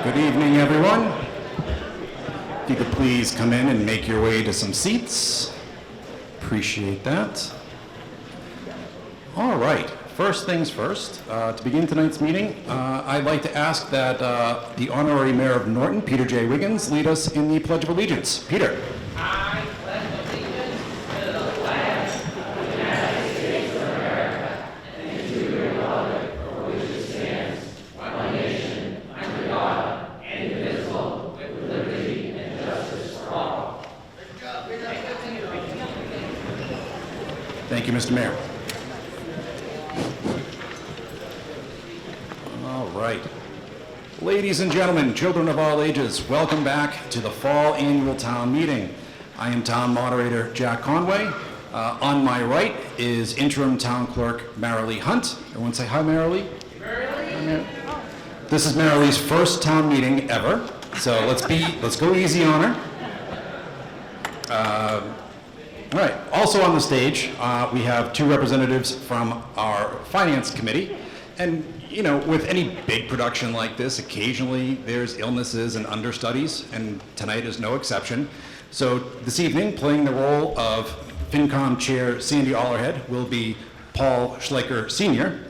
Good evening, everyone. If you could please come in and make your way to some seats. Appreciate that. All right, first things first. To begin tonight's meeting, I'd like to ask that the Honorary Mayor of Norton, Peter J. Wiggins, lead us in the Pledge of Allegiance. Peter. I pledge allegiance to the flag of the United States of America and to the republic for which it stands, one nation, under God, indivisible, with liberty and justice for all. Thank you, Mr. Mayor. All right. Ladies and gentlemen, children of all ages, welcome back to the Fall Annual Town Meeting. I am Town Moderator Jack Conway. On my right is Interim Town Clerk Marilee Hunt. Everyone say hi, Marilee. Marilee. This is Marilee's first town meeting ever, so let's go easy on her. All right. Also on the stage, we have two representatives from our Finance Committee, and you know, with any big production like this, occasionally there's illnesses and understudies, and tonight is no exception. So this evening, playing the role of FinCom Chair Sandy Ollerhead will be Paul Schleicher Sr.,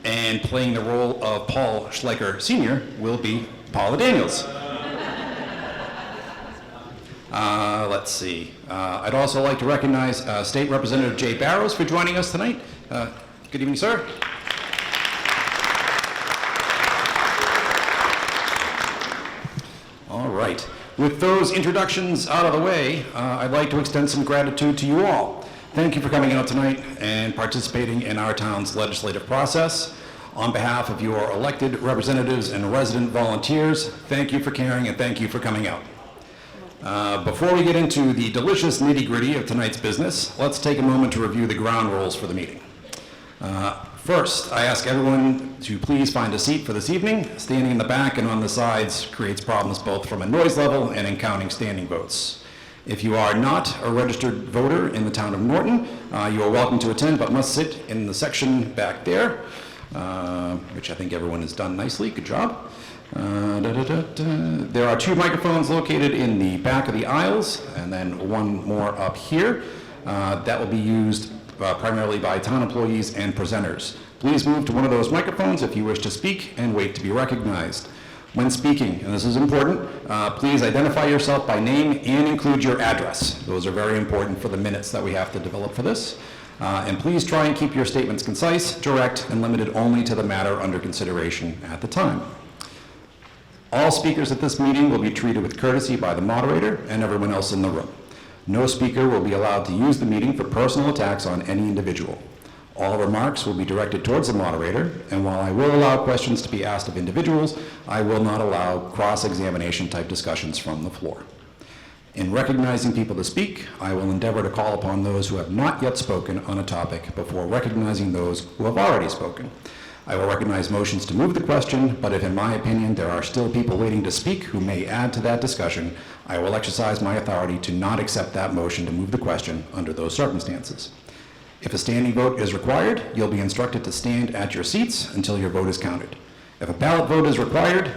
and playing the role of Paul Schleicher Sr. will be Paula Daniels. Let's see. I'd also like to recognize State Representative Jay Barrows for joining us tonight. Good evening, sir. All right. With those introductions out of the way, I'd like to extend some gratitude to you all. Thank you for coming out tonight and participating in our town's legislative process. On behalf of your elected representatives and resident volunteers, thank you for caring and thank you for coming out. Before we get into the delicious nitty-gritty of tonight's business, let's take a moment to review the ground rules for the meeting. First, I ask everyone to please find a seat for this evening. Standing in the back and on the sides creates problems both from a noise level and in counting standing votes. If you are not a registered voter in the town of Norton, you are welcome to attend but must sit in the section back there, which I think everyone has done nicely. Good job. There are two microphones located in the back of the aisles and then one more up here. That will be used primarily by town employees and presenters. Please move to one of those microphones if you wish to speak and wait to be recognized. When speaking, and this is important, please identify yourself by name and include your address. Those are very important for the minutes that we have to develop for this. And please try and keep your statements concise, direct, and limited only to the matter under consideration at the time. All speakers at this meeting will be treated with courtesy by the moderator and everyone else in the room. No speaker will be allowed to use the meeting for personal attacks on any individual. All remarks will be directed towards the moderator, and while I will allow questions to be asked of individuals, I will not allow cross-examination type discussions from the floor. In recognizing people to speak, I will endeavor to call upon those who have not yet spoken on a topic before recognizing those who have already spoken. I will recognize motions to move the question, but if in my opinion there are still people waiting to speak who may add to that discussion, I will exercise my authority to not accept that motion to move the question under those circumstances. If a standing vote is required, you'll be instructed to stand at your seats until your vote is counted. If a ballot vote is required,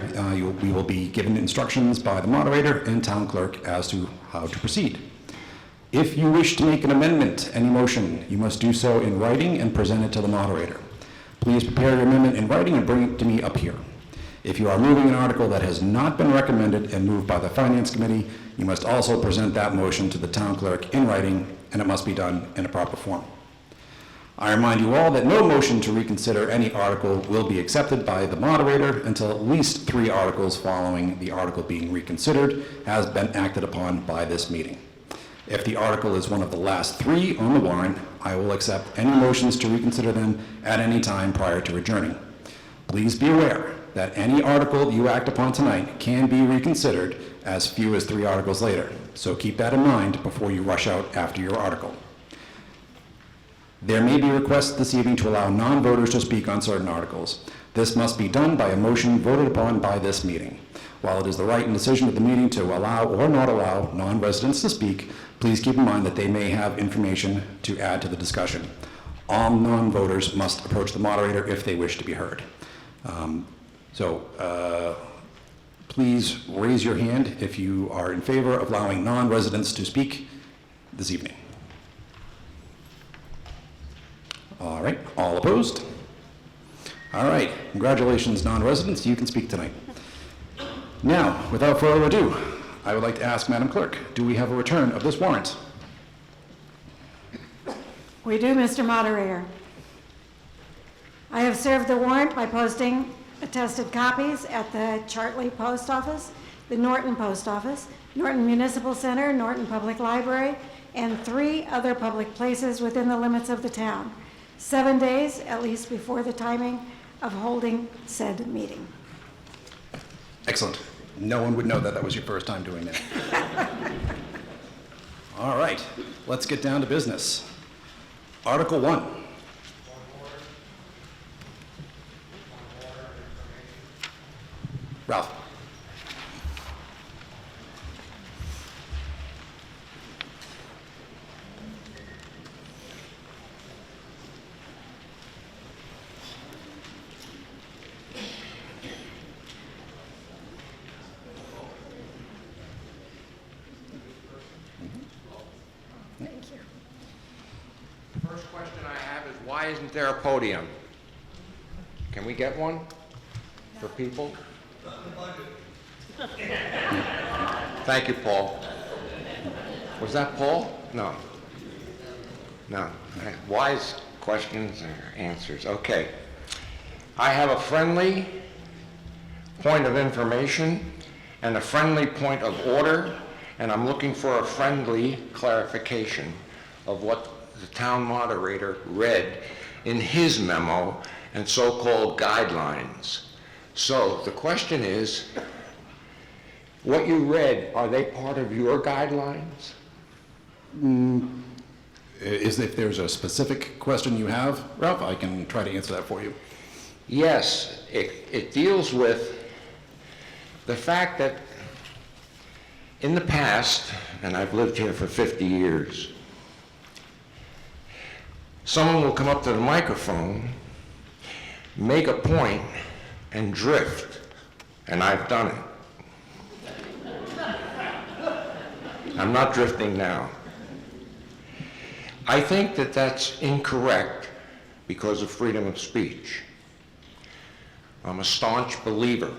we will be given instructions by the moderator and town clerk as to how to proceed. If you wish to make an amendment to any motion, you must do so in writing and present it to the moderator. Please prepare your amendment in writing and bring it to me up here. If you are moving an article that has not been recommended and moved by the Finance Committee, you must also present that motion to the town clerk in writing, and it must be done in a proper form. I remind you all that no motion to reconsider any article will be accepted by the moderator until at least 3 articles following the article being reconsidered has been acted upon by this meeting. If the article is one of the last 3 on the warrant, I will accept any motions to reconsider them at any time prior to adjourning. Please be aware that any article you act upon tonight can be reconsidered as few as 3 articles later, so keep that in mind before you rush out after your article. There may be requests this evening to allow non-voters to speak on certain articles. This must be done by a motion voted upon by this meeting. While it is the right and decision of the meeting to allow or not allow non-residents to speak, please keep in mind that they may have information to add to the discussion. All non-voters must approach the moderator if they wish to be heard. Please raise your hand if you are in favor of allowing non-residents to speak this evening. All right, all opposed? All right, congratulations, non-residents, you can speak tonight. Now, without further ado, I would like to ask Madam Clerk, do we have a return of this warrant? We do, Mr. Moderator. I have served the warrant by posting attested copies at the Chartley Post Office, the Norton Post Office, Norton Municipal Center, Norton Public Library, and 3 other public places within the limits of the town, 7 days at least before the timing of holding said meeting. Excellent. No one would know that that was your first time doing that. All right, let's get down to business. Article 1. Ralph. First question I have is, why isn't there a podium? Can we get one for people? Thank you, Paul. Was that Paul? No. No. Wise questions or answers. Okay. I have a friendly point of information and a friendly point of order, and I'm looking for a friendly clarification of what the town moderator read in his memo and so-called guidelines. So the question is, what you read, are they part of your guidelines? Is if there's a specific question you have, Ralph, I can try to answer that for you. Yes, it deals with the fact that in the past, and I've lived here for 50 years, someone will come up to the microphone, make a point, and drift, and I've done it. I'm not drifting now. I think that that's incorrect because of freedom of speech. I'm a staunch believer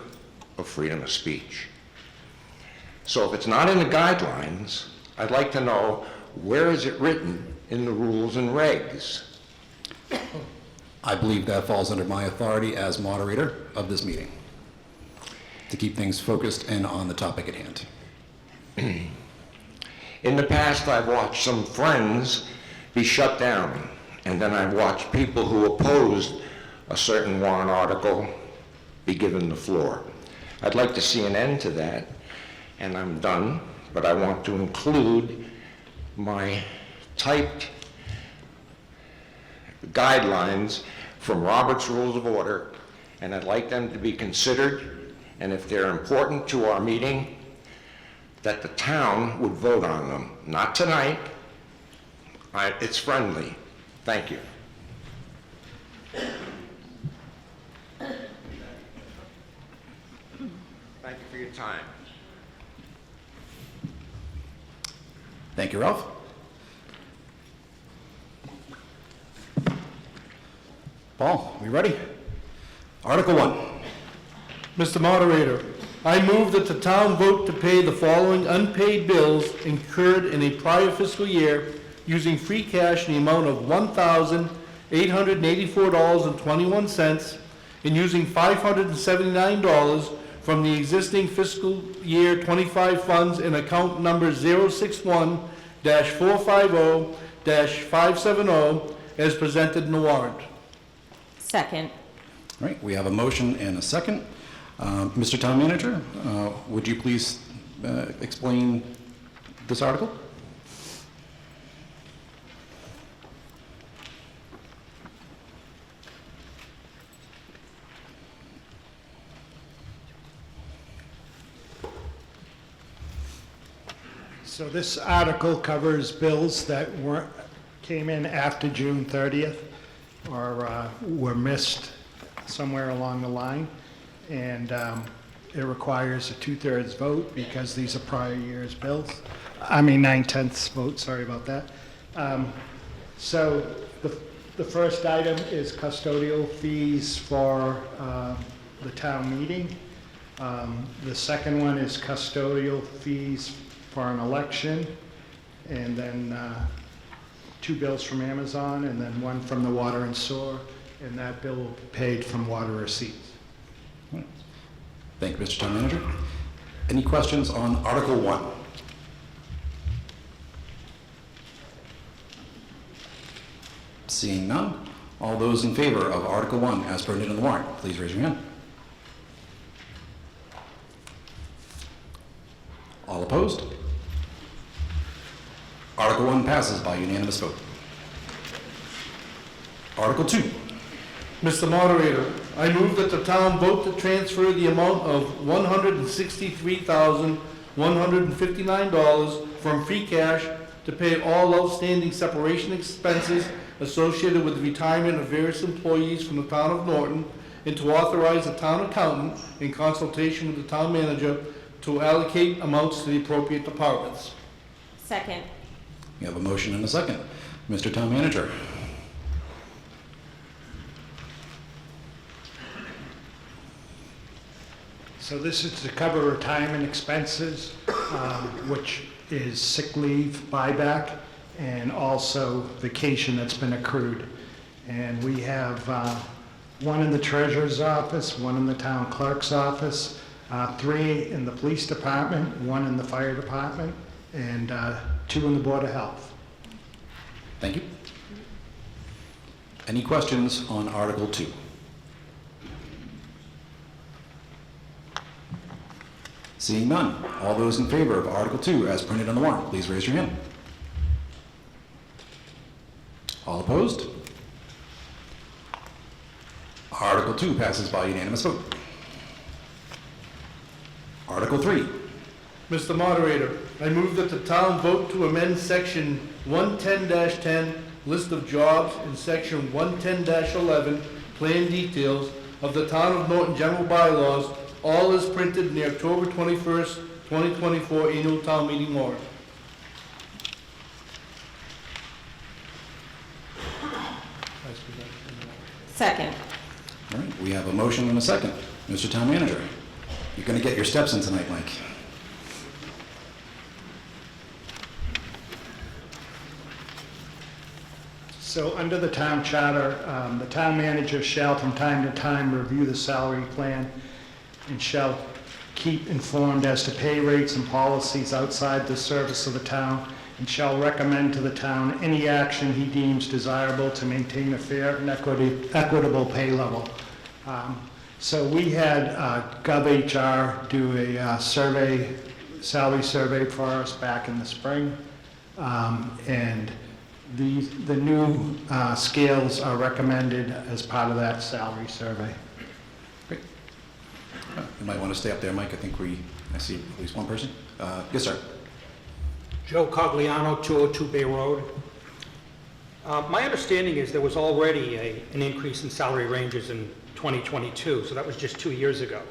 of freedom of speech. So if it's not in the guidelines, I'd like to know, where is it written in the rules and regs? I believe that falls under my authority as moderator of this meeting, to keep things focused and on the topic at hand. In the past, I've watched some friends be shut down, and then I've watched people who opposed a certain warrant article be given the floor. I'd like to see an end to that, and I'm done, but I want to include my typed guidelines from Robert's Rules of Order, and I'd like them to be considered, and if they're important to our meeting, that the town would vote on them. Not tonight. It's friendly. Thank you. Thank you for your time. Thank you, Ralph. Paul, we ready? Article 1. Mr. Moderator, I move that the town vote to pay the following unpaid bills incurred in a prior fiscal year using free cash in the amount of $1,884.21 and using $579 from the existing fiscal year 25 funds in account number 061-450-570 as presented in the warrant. Second. All right, we have a motion and a second. Mr. Town Manager, would you please explain this article? So this article covers bills that came in after June 30th or were missed somewhere along the line. And it requires a 2/3 vote because these are prior year's bills. I mean, 9/10 vote, sorry about that. So the first item is custodial fees for the town meeting. The second one is custodial fees for an election, and then 2 bills from Amazon, and then 1 from the water and sewer, and that bill will be paid from water receipts. Thank you, Mr. Town Manager. Any questions on Article 1? Seeing none, all those in favor of Article 1 as printed in the warrant, please raise your hand. All opposed? Article 1 passes by unanimous vote. Article 2. Mr. Moderator, I move that the town vote to transfer the amount of $163,159 from free cash to pay all outstanding separation expenses associated with the retirement of various employees from the town of Norton, and to authorize the town accountant, in consultation with the town manager, to allocate amounts to the appropriate departments. Second. We have a motion and a second. Mr. Town Manager. So this is to cover retirement expenses, which is sick leave buyback and also vacation that's been accrued. And we have 1 in the treasurer's office, 1 in the town clerk's office, 3 in the police department, 1 in the fire department, and 2 in the Board of Health. Thank you. Any questions on Article 2? Seeing none, all those in favor of Article 2 as printed on the warrant, please raise your hand. All opposed? Article 2 passes by unanimous vote. Article 3. Mr. Moderator, I move that the town vote to amend Section 110-10, List of Jobs, and Section 110-11, Plan Details of the Town of Norton General Bylaws, all as printed in the October 21st, 2024 Annual Town Meeting warrant. Second. All right, we have a motion and a second. Mr. Town Manager, you're going to get your steps in tonight, Mike. So under the town charter, the town manager shall from time to time review the salary plan and shall keep informed as to pay rates and policies outside the service of the town, and shall recommend to the town any action he deems desirable to maintain a fair and equitable pay level. So we had GovHR do a salary survey for us back in the spring, and the new scales are recommended as part of that salary survey. Great. You might want to stay up there, Mike. I think I see at least one person. Yes, sir. Joe Cogliano, 202 Bay Road. My understanding is there was already an increase in salary ranges in 2022, so that was just 2 years ago.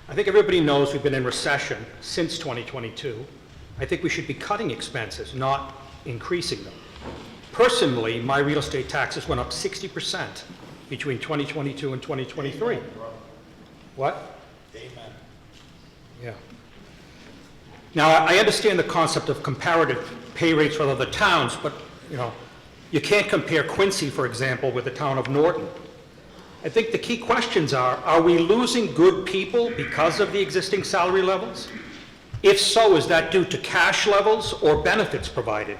I think everybody knows we've been in recession since 2022. I think we should be cutting expenses, not increasing them. Personally, my real estate taxes went up 60% between 2022 and 2023. What? Amen. Yeah. Now, I understand the concept of comparative pay rates with other towns, but, you can't compare Quincy, for example, with the town of Norton. I think the key questions are we losing good people because of the existing salary levels? If so, is that due to cash levels or benefits provided?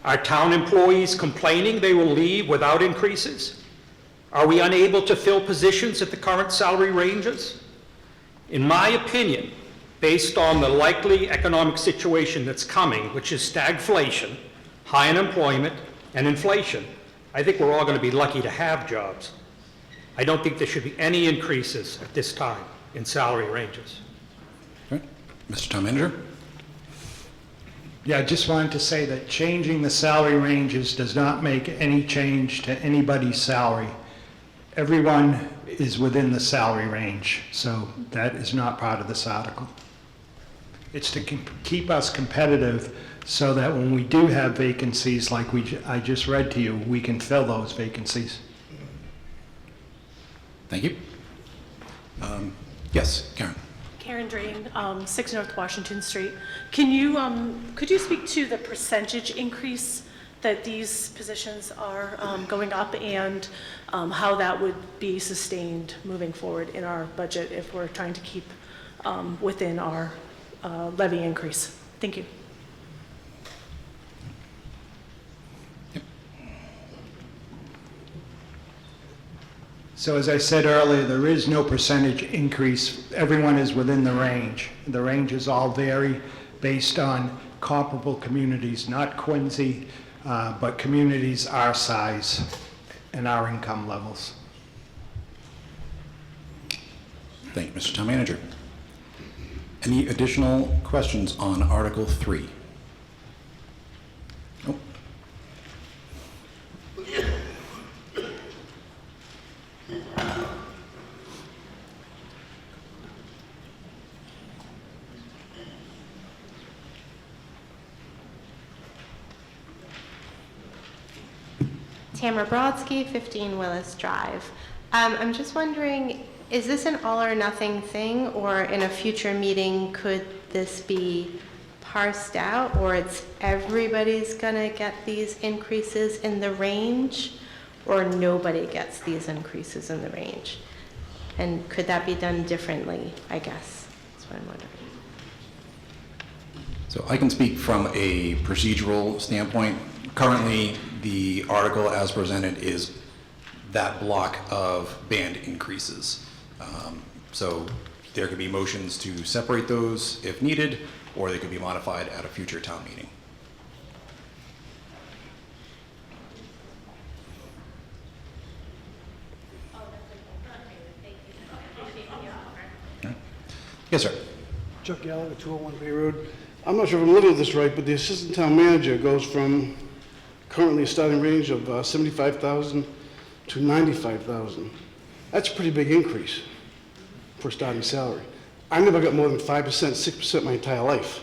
Are town employees complaining they will leave without increases? Are we unable to fill positions at the current salary ranges? In my opinion, based on the likely economic situation that's coming, which is stagflation, high unemployment, and inflation, I think we're all going to be lucky to have jobs. I don't think there should be any increases at this time in salary ranges. All right. Mr. Town Manager? Yeah, I just wanted to say that changing the salary ranges does not make any change to anybody's salary. everyone is within the salary range, so that is not part of this article. It's to keep us competitive so that when we do have vacancies like I just read to you, we can fill those vacancies. Thank you. Yes, Karen. Karen Drain, 6 North Washington Street. Can you, could you speak to the percentage increase that these positions are going up and how that would be sustained moving forward in our budget if we're trying to keep within our levy increase? Thank you. So as I said earlier, there is no percentage increase. Everyone is within the range. The ranges all vary based on comparable communities, not Quincy, but communities our size and our income levels. Thank you, Mr. Town Manager. Any additional questions on Article 3? Nope. Tamara Brodsky, 15 Willis Drive. I'm just wondering, is this an all or nothing thing, or in a future meeting could this be parsed out, or it's everybody's gonna get these increases in the range, or nobody gets these increases in the range? And could that be done differently, I guess? That's what I'm wondering. So I can speak from a procedural standpoint. Currently, the article as presented is that block of band increases. So there could be motions to separate those if needed, or they could be modified at a future town meeting. Yes, sir. Chuck Gallagher, 201 Bay Road. I'm not sure if I'm looking at this right, but the assistant town manager goes from currently a starting range of 75,000 to 95,000. That's a pretty big increase for a starting salary. I never got more than 5%, 6% my entire life,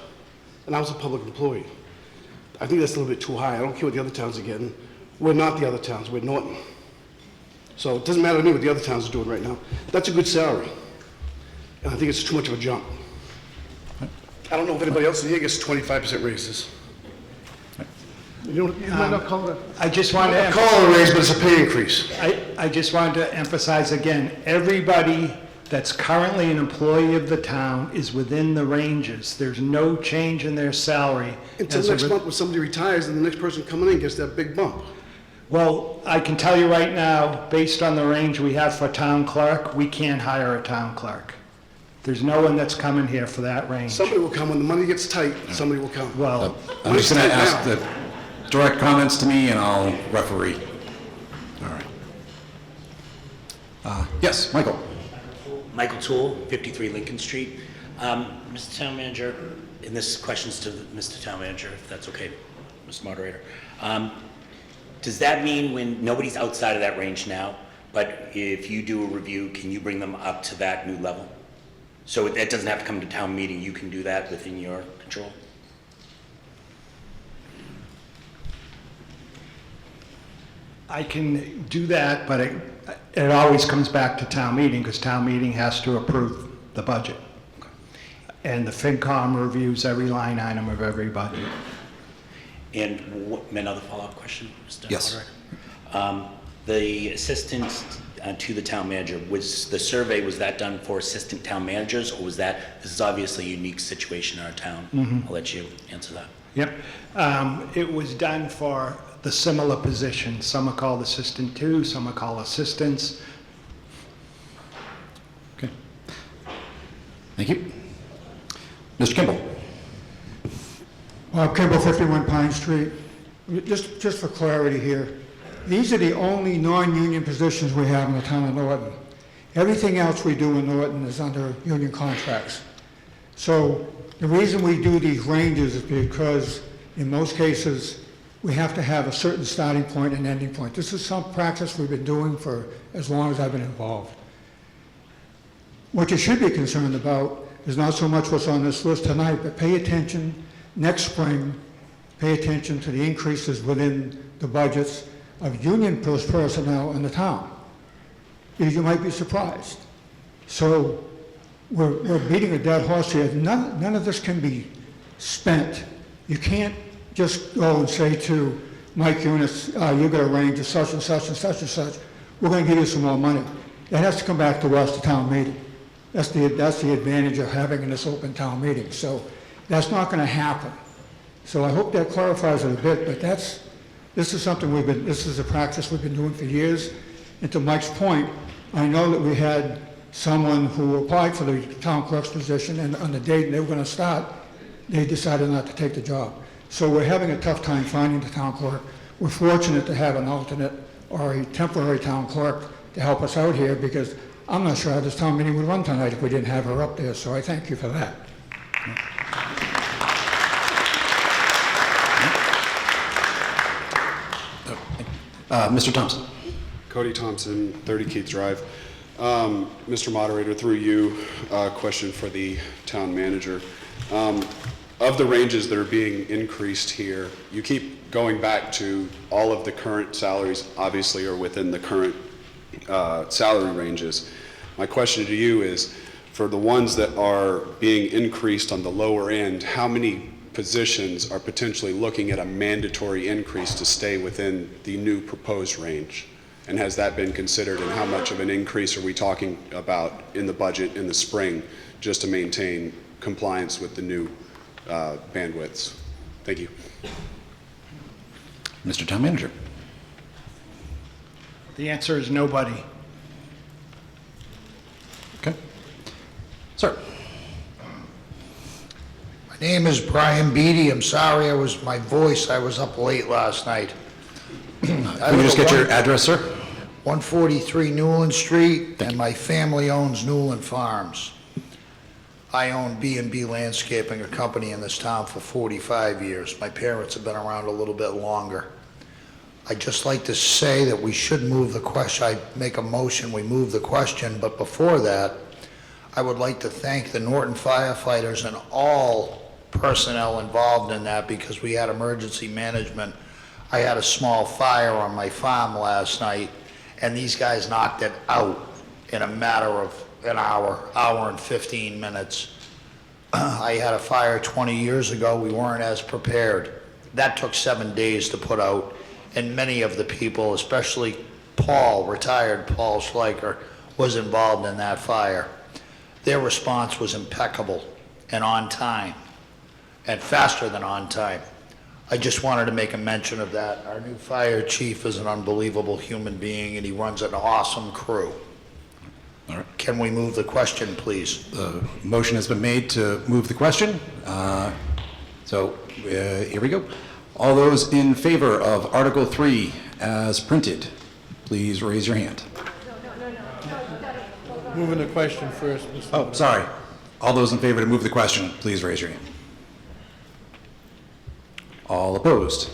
and I was a public employee. I think that's a little bit too high. I don't care what the other towns are getting. We're not the other towns, we're Norton. So it doesn't matter to me what the other towns are doing right now. That's a good salary, and I think it's too much of a jump. I don't know if anybody else in here gets 25% raises. You might not call it I just wanted to call it a raise, but it's a pay increase. I just wanted to emphasize again, everybody that's currently an employee of the town is within the ranges. There's no change in their salary. Until next month when somebody retires and the next person coming in gets that big bump. Well, I can tell you right now, based on the range we have for town clerk, we can't hire a town clerk. There's no one that's coming here for that range. Somebody will come when the money gets tight, somebody will come. Well, I'm just going to ask the direct comments to me, and I'll referee. All right. Yes, Michael. Michael Toole, 53 Lincoln Street. Mr. Town Manager, and this question's to Mr. Town Manager, if that's okay, Mr. Moderator. Does that mean when nobody's outside of that range now, but if you do a review, can you bring them up to that new level? So that doesn't have to come to town meeting, you can do that within your control? I can do that, but it always comes back to town meeting, because town meeting has to approve the budget. And the FinCom reviews every line item of every budget. And another follow-up question, Mr. Yes. Moderator? The assistant to the town manager, was the survey, was that done for assistant town managers, or was that, this is obviously a unique situation in our town? I'll let you answer that. Yep. It was done for the similar positions. Some are called assistant two, some are called assistants. Okay. Thank you. Mr. Kimball. Kimball, 51 Pine Street. Just for clarity here, these are the only non-union positions we have in the town of Norton. Everything else we do in Norton is under union contracts. So the reason we do these ranges is because in most cases, we have to have a certain starting point and ending point. This is some practice we've been doing for as long as I've been involved. What you should be concerned about is not so much what's on this list tonight, but pay attention next spring, pay attention to the increases within the budgets of union personnel in the town. You might be surprised. So we're beating a dead horse here. None of this can be spent. You can't just go and say to Mike Eunice, you've got a range of such and such and such and such. We're going to give you some more money. That has to come back to us, the town meeting. That's the advantage of having this open town meeting. So that's not going to happen. So I hope that clarifies it a bit, but this is something this is a practice we've been doing for years. And to Mike's point, I know that we had someone who applied for the town clerk's position, and on the date they were going to start, they decided not to take the job. So we're having a tough time finding the town clerk. We're fortunate to have an alternate or a temporary town clerk to help us out here, because I'm not sure how this town meeting would run tonight if we didn't have her up there, so I thank you for that. Mr. Thompson. Cody Thompson, 30 Keith Drive. Mr. Moderator, through you, question for the town manager. Of the ranges that are being increased here, you keep going back to all of the current salaries, obviously, are within the current salary ranges. My question to you is, for the ones that are being increased on the lower end, how many positions are potentially looking at a mandatory increase to stay within the new proposed range? And has that been considered, and how much of an increase are we talking about in the budget in the spring just to maintain compliance with the new bandwidths? Thank you. Mr. Town Manager. The answer is nobody. Okay. Sir. My name is Brian Beatty. I'm sorry I was up late last night. Can we just get your address, sir? 143 Newland Street, and my family owns Newland Farms. I own B&B Landscaping, a company in this town, for 45 years. My parents have been around a little bit longer. I'd just like to say that we should move the question. I make a motion, we move the question, but before that, I would like to thank the Norton firefighters and all personnel involved in that, because we had emergency management. I had a small fire on my farm last night, and these guys knocked it out in a matter of an hour and 15 minutes. I had a fire 20 years ago. We weren't as prepared. That took 7 days to put out, and many of the people, especially Paul, retired Paul Schleicher, was involved in that fire. Their response was impeccable and on time, and faster than on time. I just wanted to make a mention of that. Our new fire chief is an unbelievable human being, and he runs an awesome crew. All right. Can we move the question, please? The motion has been made to move the question. Here we go. All those in favor of Article 3 as printed, please raise your hand. Moving the question first, Mr. Oh, sorry. All those in favor to move the question, please raise your hand. All opposed?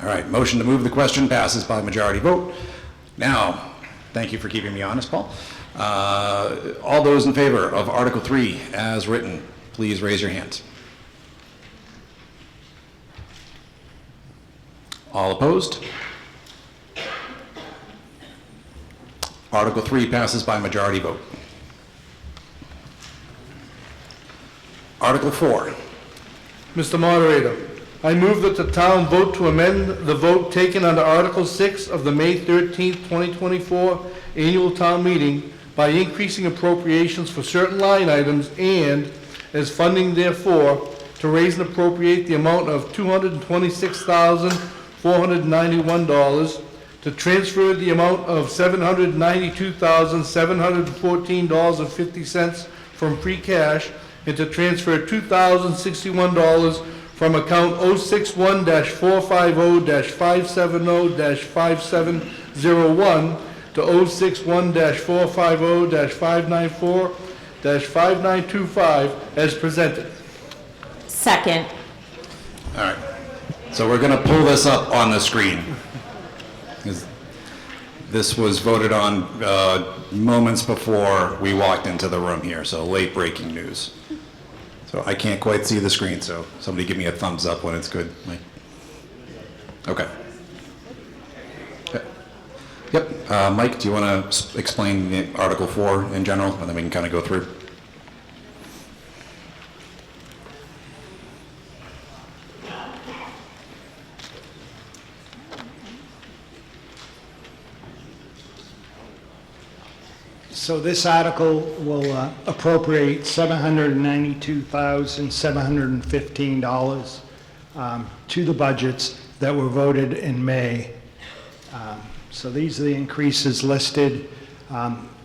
All right, motion to move the question passes by majority vote. Now, thank you for keeping me honest, Paul. All those in favor of Article 3 as written, please raise your hands. All opposed? Article 3 passes by majority vote. Article 4. Mr. Moderator, I move that the town vote to amend the vote taken under Article 6 of the May 13th, 2024 annual town meeting by increasing appropriations for certain line items and, as funding therefore, to raise and appropriate the amount of $226,491, to transfer the amount of $792,714.50 from free cash, and to transfer $2,061 from account 061-450-570-5701 to 061-450-594-5925 as presented. Second. All right. So we're going to pull this up on the screen. This was voted on moments before we walked into the room here, so late breaking news. So I can't quite see the screen, so somebody give me a thumbs up when it's good. Mike? Okay. Yep. Mike, do you want to explain the Article 4 in general, and then we can kind of go through? So this article will appropriate $792,715 to the budgets that were voted in May. So these are the increases listed.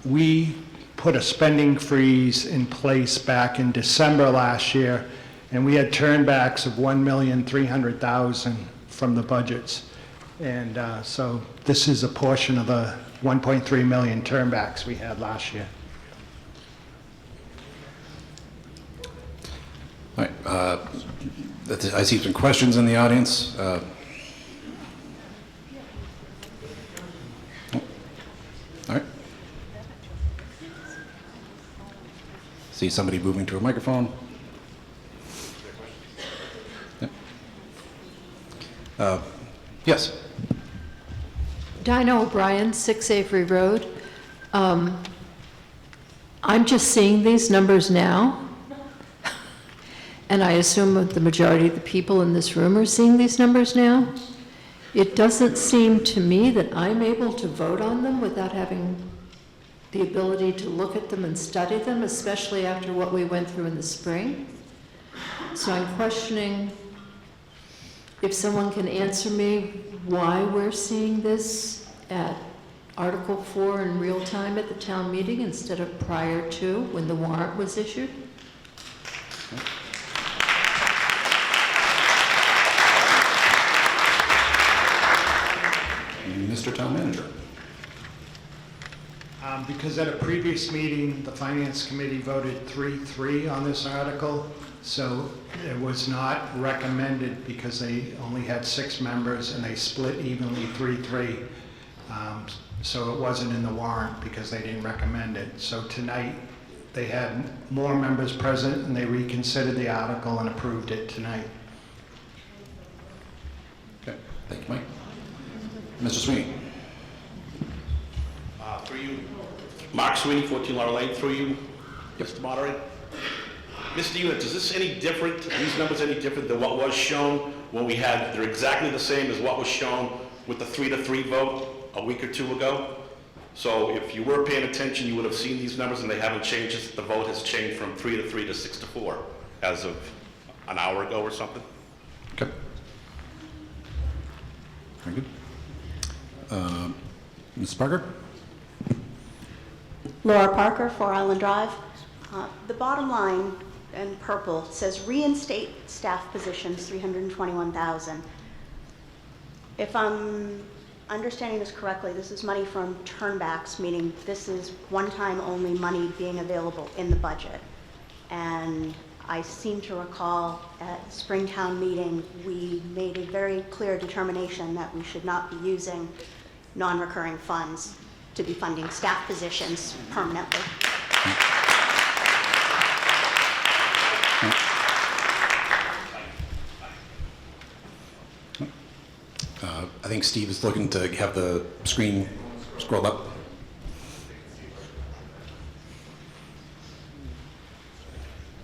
We put a spending freeze in place back in December last year, and we had turnbacks of $1,300,000 from the budgets. And so this is a portion of the 1.3 million turnbacks we had last year. All right. I see some questions in the audience. All right. See somebody moving to a microphone. Yeah. Yes. Dinah O'Brien, 6 Avery Road. I'm just seeing these numbers now, and I assume that the majority of the people in this room are seeing these numbers now. It doesn't seem to me that I'm able to vote on them without having the ability to look at them and study them, especially after what we went through in the spring. So I'm questioning if someone can answer me why we're seeing this at Article 4 in real time at the town meeting instead of prior to when the warrant was issued. Mr. Town Manager. Because at a previous meeting, the Finance Committee voted 3-3 on this article, so it was not recommended because they only had 6 members and they split evenly 3-3. So it wasn't in the warrant because they didn't recommend it. So tonight, they had more members present and they reconsidered the article and approved it tonight. Okay, thank you, Mike. Mr. Sweeney. Through you, Mark Sweeney, 14 Laurel Lane, through you, Mr. Moderator. Mr. Unit, is this any different, are these numbers any different than what was shown when we had, they're exactly the same as what was shown with the 3-3 vote a week or 2 ago? So if you were paying attention, you would have seen these numbers and they haven't changed, just the vote has changed from 3-3 to 6-4 as of an hour ago or something. Okay. Very good. Ms. Parker? Laura Parker, 4 Island Drive. The bottom line in purple says reinstate staff positions, 321,000. If I'm understanding this correctly, this is money from turnbacks, meaning this is one-time only money being available in the budget. And I seem to recall at the Springtown meeting, we made a very clear determination that we should not be using non-recurring funds to be funding staff positions permanently. I think Steve is looking to have the screen scrolled up.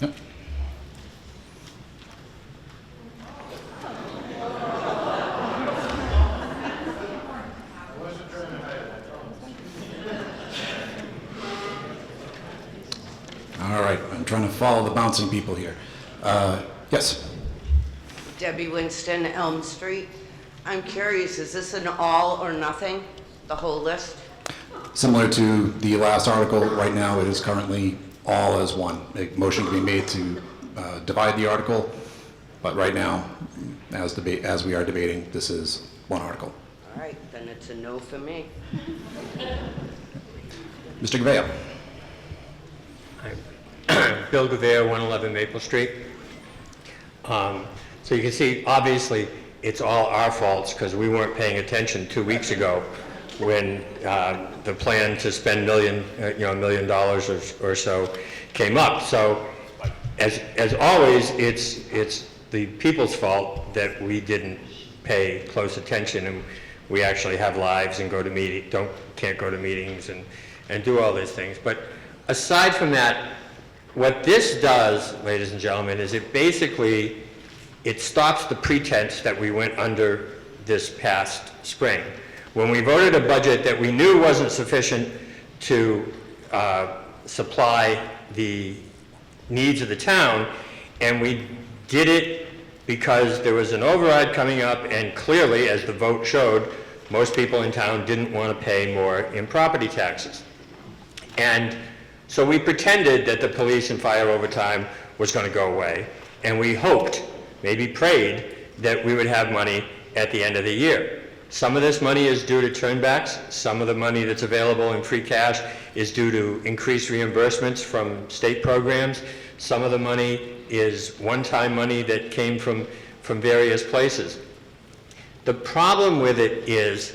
Yep. All right, I'm trying to follow the bouncing people here. Yes. Debbie Winston, Elm Street. I'm curious, is this an all or nothing, the whole list? Similar to the last article, right now it is currently all as one. A motion can be made to divide the article, but right now, as we are debating, this is one article. All right, then it's a no for me. Mr. Gavea. Bill Gavea, 111 Maple Street. So you can see, obviously, it's all our faults because we weren't paying attention 2 weeks ago when the plan to spend $1 million or so came up. So as always, it's the people's fault that we didn't pay close attention, and we actually have lives and can't go to meetings and do all these things. But aside from that, what this does, ladies and gentlemen, is it stops the pretense that we went under this past spring. When we voted a budget that we knew wasn't sufficient to supply the needs of the town, and we did it because there was an override coming up, and clearly, as the vote showed, most people in town didn't want to pay more in property taxes. And so we pretended that the police and fire overtime was going to go away, and we hoped, maybe prayed, that we would have money at the end of the year. Some of this money is due to turnbacks. Some of the money that's available in free cash is due to increased reimbursements from state programs. Some of the money is one-time money that came from various places. The problem with it is,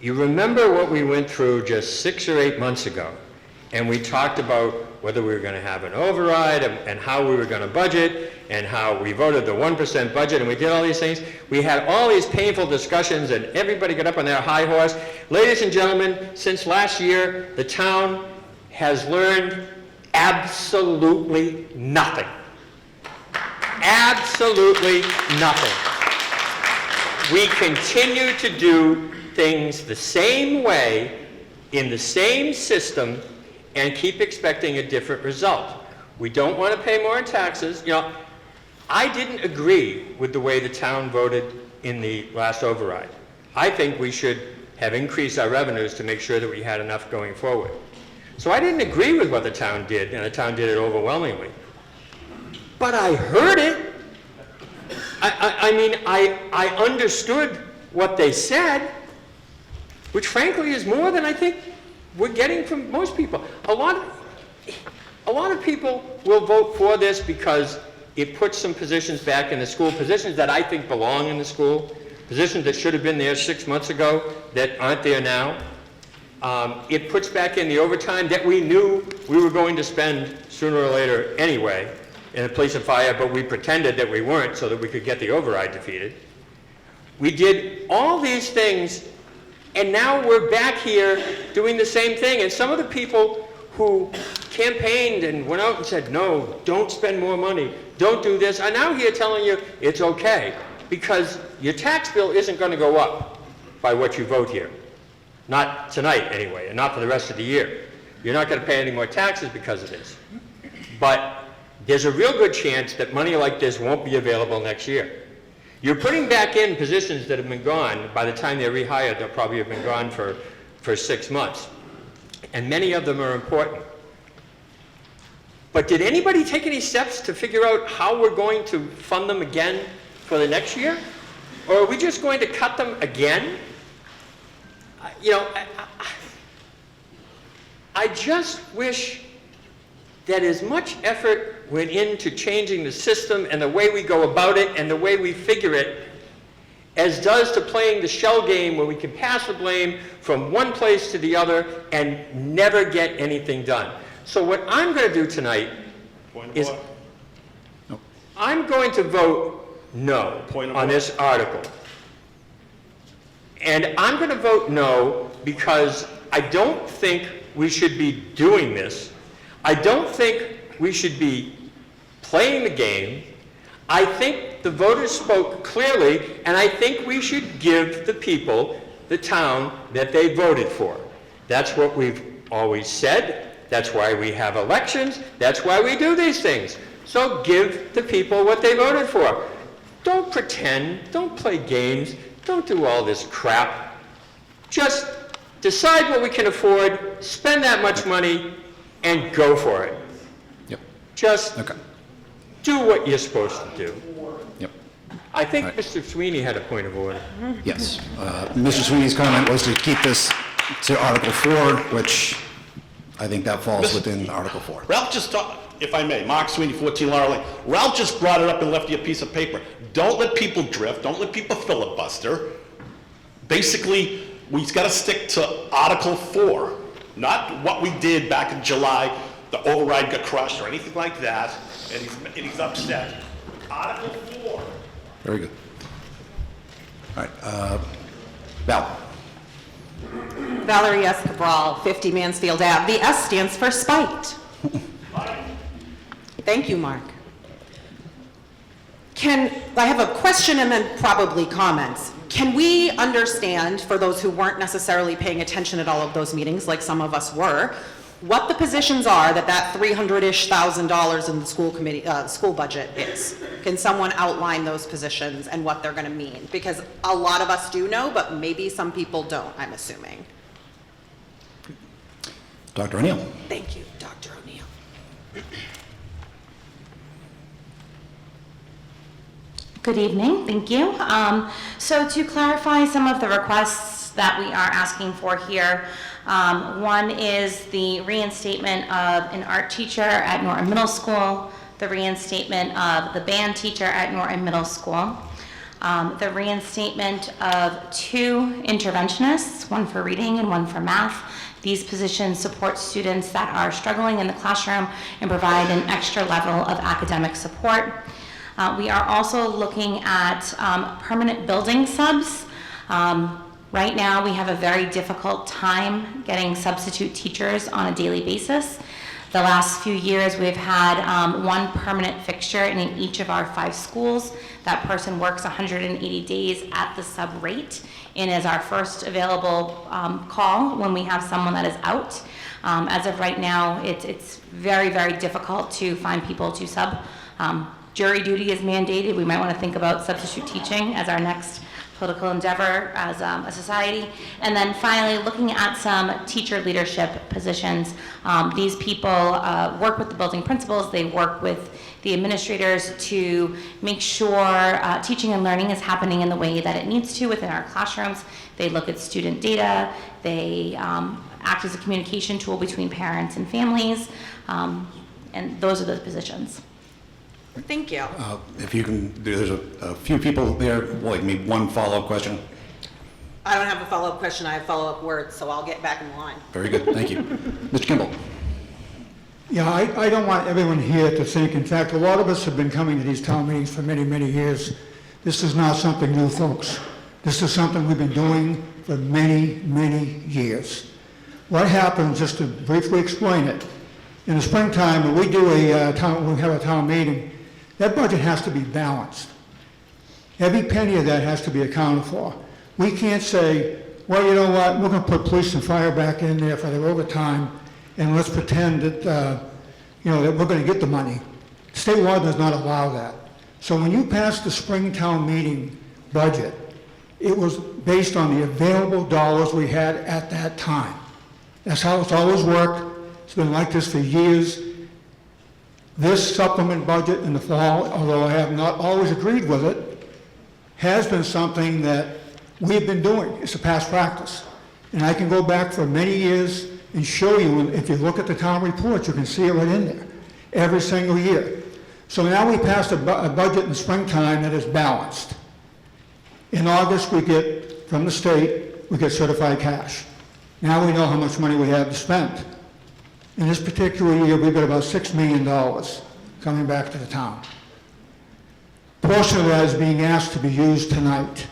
you remember what we went through just 6 or 8 months ago, and we talked about whether we were going to have an override and how we were going to budget and how we voted the 1% budget, and we did all these things. We had all these painful discussions, and everybody got up on their high horse. Ladies and gentlemen, since last year, the town has learned absolutely nothing. Absolutely nothing. We continue to do things the same way, in the same system, and keep expecting a different result. We don't want to pay more in taxes. I didn't agree with the way the town voted in the last override. I think we should have increased our revenues to make sure that we had enough going forward. So I didn't agree with what the town did, and the town did it overwhelmingly. But I heard it. I understood what they said, which frankly is more than I think we're getting from most people. A lot of people will vote for this because it puts some positions back in the school, positions that I think belong in the school, positions that should have been there 6 months ago that aren't there now. It puts back in the overtime that we knew we were going to spend sooner or later anyway in the police and fire, but we pretended that we weren't so that we could get the override defeated. We did all these things, and now we're back here doing the same thing. And some of the people who campaigned and went out and said, no, don't spend more money, don't do this, are now here telling you it's okay, because your tax bill isn't going to go up by what you vote here. Not tonight, anyway, and not for the rest of the year. You're not going to pay any more taxes because of this. But there's a real good chance that money like this won't be available next year. You're putting back in positions that have been gone. By the time they're rehired, they'll probably have been gone for 6 months. And many of them are important. But did anybody take any steps to figure out how we're going to fund them again for the next year? Or are we just going to cut them again? I just wish that as much effort went into changing the system and the way we go about it and the way we figure it as does to playing the shell game where we can pass the blame from one place to the other and never get anything done. So what I'm going to do tonight is I'm going to vote no on this article. And I'm going to vote no because I don't think we should be doing this. I don't think we should be playing the game. I think the voters spoke clearly, and I think we should give the people the town that they voted for. That's what we've always said. That's why we have elections. That's why we do these things. So give the people what they voted for. Don't pretend. Don't play games. Don't do all this crap. Just decide what we can afford, spend that much money, and go for it. Yep. Just do what you're supposed to do. Yep. I think Mr. Sweeney had a point of order. Yes. Mr. Sweeney's comment was to keep this to Article 4, which I think that falls within Article 4. Ralph just talked, if I may, Mark Sweeney, 14 Laurel Lane. Ralph just brought it up and left you a piece of paper. Don't let people drift, don't let people filibuster. Basically, we've got to stick to Article 4, not what we did back in July, the override got crushed or anything like that, and he's upset. Article 4. Very good. All right, Val. Valerie S. Cabral, 50 Mansfield Ave. The S stands for spite. Thank you, Mark. I have a question and then probably comments. Can we understand, for those who weren't necessarily paying attention at all of those meetings, like some of us were, what the positions are that $300-ish thousand in the school committee, school budget is? Can someone outline those positions and what they're going to mean? Because a lot of us do know, but maybe some people don't, I'm assuming. Dr. O'Neill. Thank you, Dr. O'Neill. Good evening, thank you. So to clarify some of the requests that we are asking for here, one is the reinstatement of an art teacher at Norton Middle School, the reinstatement of the band teacher at Norton Middle School, the reinstatement of 2 interventionists, one for reading and one for math. These positions support students that are struggling in the classroom and provide an extra level of academic support. We are also looking at permanent building subs. Right now, we have a very difficult time getting substitute teachers on a daily basis. The last few years, we've had 1 permanent fixture in each of our 5 schools. That person works 180 days at the sub rate and is our first available call when we have someone that is out. As of right now, it's very, very difficult to find people to sub. Jury duty is mandated. We might want to think about substitute teaching as our next political endeavor as a society. And then finally, looking at some teacher leadership positions. These people work with the building principals. They work with the administrators to make sure teaching and learning is happening in the way that it needs to within our classrooms. They look at student data. They act as a communication tool between parents and families. And those are the positions. Thank you. If you can, there's a few people there, like maybe one follow-up question. I don't have a follow-up question. I have follow-up words, so I'll get back in line. Very good, thank you. Mr. Kimball. Yeah, I don't want everyone here to think, in fact, a lot of us have been coming to these town meetings for many, many years. This is not something new, folks. This is something we've been doing for many, many years. What happens, just to briefly explain it, in the springtime, when we have a town meeting, that budget has to be balanced. Every penny of that has to be accounted for. We can't say, well, you know what, we're going to put police and fire back in there for their overtime, and let's pretend that, that we're going to get the money. State law does not allow that. So when you pass the spring town meeting budget, it was based on the available dollars we had at that time. That's how it's always worked. It's been like this for years. This supplement budget in the fall, although I have not always agreed with it, has been something that we've been doing. It's a past practice. And I can go back for many years and show you, if you look at the town reports, you can see it right in there, every single year. So now we passed a budget in springtime that is balanced. In August, we get, from the state, we get certified cash. Now we know how much money we have to spend. In this particular year, we've got about $6 million coming back to the town. A portion of that is being asked to be used tonight.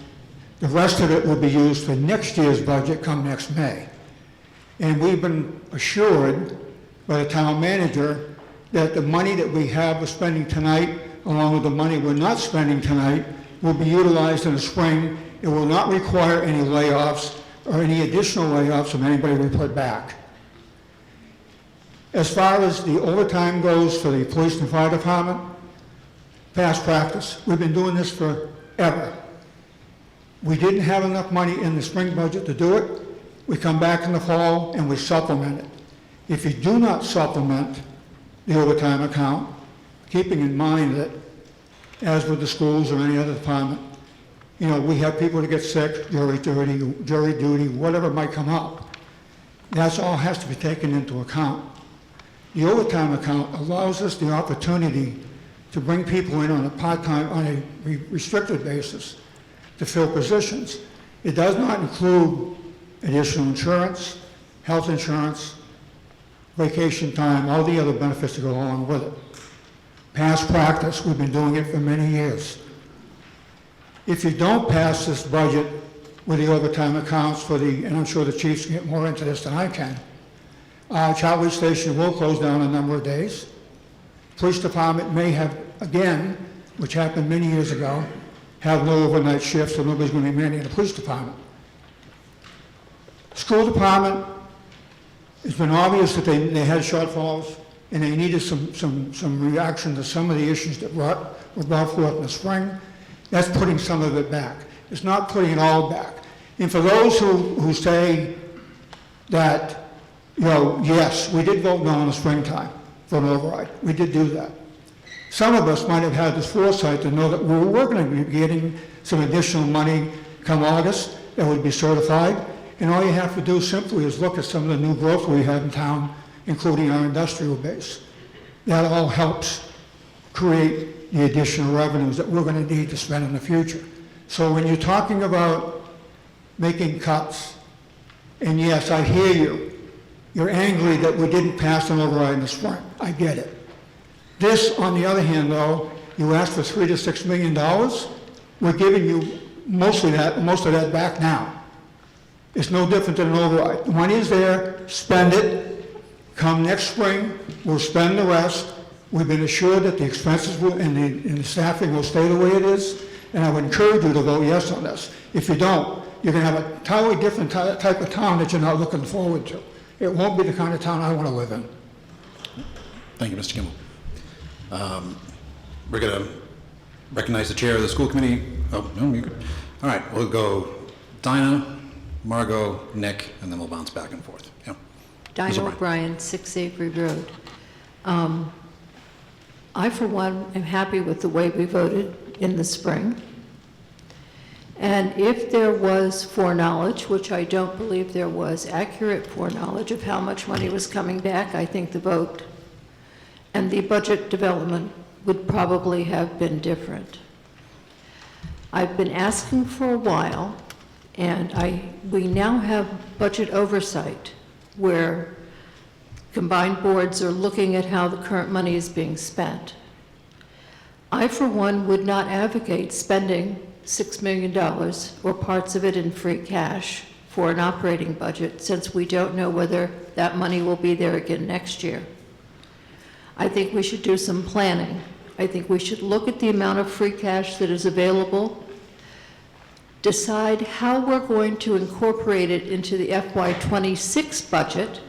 The rest of it will be used for next year's budget come next May. And we've been assured by the town manager that the money that we have we're spending tonight, along with the money we're not spending tonight, will be utilized in the spring. It will not require any layoffs or any additional layoffs of anybody we put back. As far as the overtime goes for the police and fire department, past practice. We've been doing this forever. We didn't have enough money in the spring budget to do it. We come back in the fall and we supplement it. If you do not supplement the overtime account, keeping in mind that, as with the schools or any other department, we have people that get sick, jury duty, whatever might come up. That's all has to be taken into account. The overtime account allows us the opportunity to bring people in on a part-time, on a restricted basis to fill positions. It does not include additional insurance, health insurance, vacation time, all the other benefits that go along with it. Past practice, we've been doing it for many years. If you don't pass this budget with the overtime accounts for the, and I'm sure the chiefs can get more into this than I can, Charlie Station will close down a number of days. Police department may have, again, which happened many years ago, have no overnight shifts, so nobody's going to be manning the police department. School department, it's been obvious that they had shortfalls, and they needed some reaction to some of the issues that were brought forth in the spring. That's putting some of it back. It's not putting it all back. And for those who say that, you know, yes, we did vote no in the springtime for an override. We did do that. Some of us might have had this foresight to know that we were going to be getting some additional money come August that would be certified. And all you have to do simply is look at some of the new growth we have in town, including our industrial base. That all helps create the additional revenues that we're going to need to spend in the future. So when you're talking about making cuts, and yes, I hear you, you're angry that we didn't pass an override in the spring. I get it. This, on the other hand, though, you asked for $3 to $6 million. We're giving you most of that back now. It's no different than an override. The money is there, spend it. Come next spring, we'll spend the rest. We've been assured that the expenses and the staffing will stay the way it is, and I would encourage you to vote yes on this. If you don't, you're going to have a totally different type of town that you're not looking forward to. It won't be the kind of town I want to live in. Thank you, Mr. Kimball. We're going to recognize the chair of the school committee. Oh, no, you're good. All right, we'll go Dinah, Margot, Nick, and then we'll bounce back and forth. Yeah. Dinah Mr. O'Brien. O'Brien, 6 Avery Road. I, for one, am happy with the way we voted in the spring. And if there was foreknowledge, which I don't believe there was, accurate foreknowledge of how much money was coming back, I think the vote and the budget development would probably have been different. I've been asking for a while, and we now have budget oversight where combined boards are looking at how the current money is being spent. I, for one, would not advocate spending $6 million or parts of it in free cash for an operating budget, since we don't know whether that money will be there again next year. I think we should do some planning. I think we should look at the amount of free cash that is available, decide how we're going to incorporate it into the FY26 budget,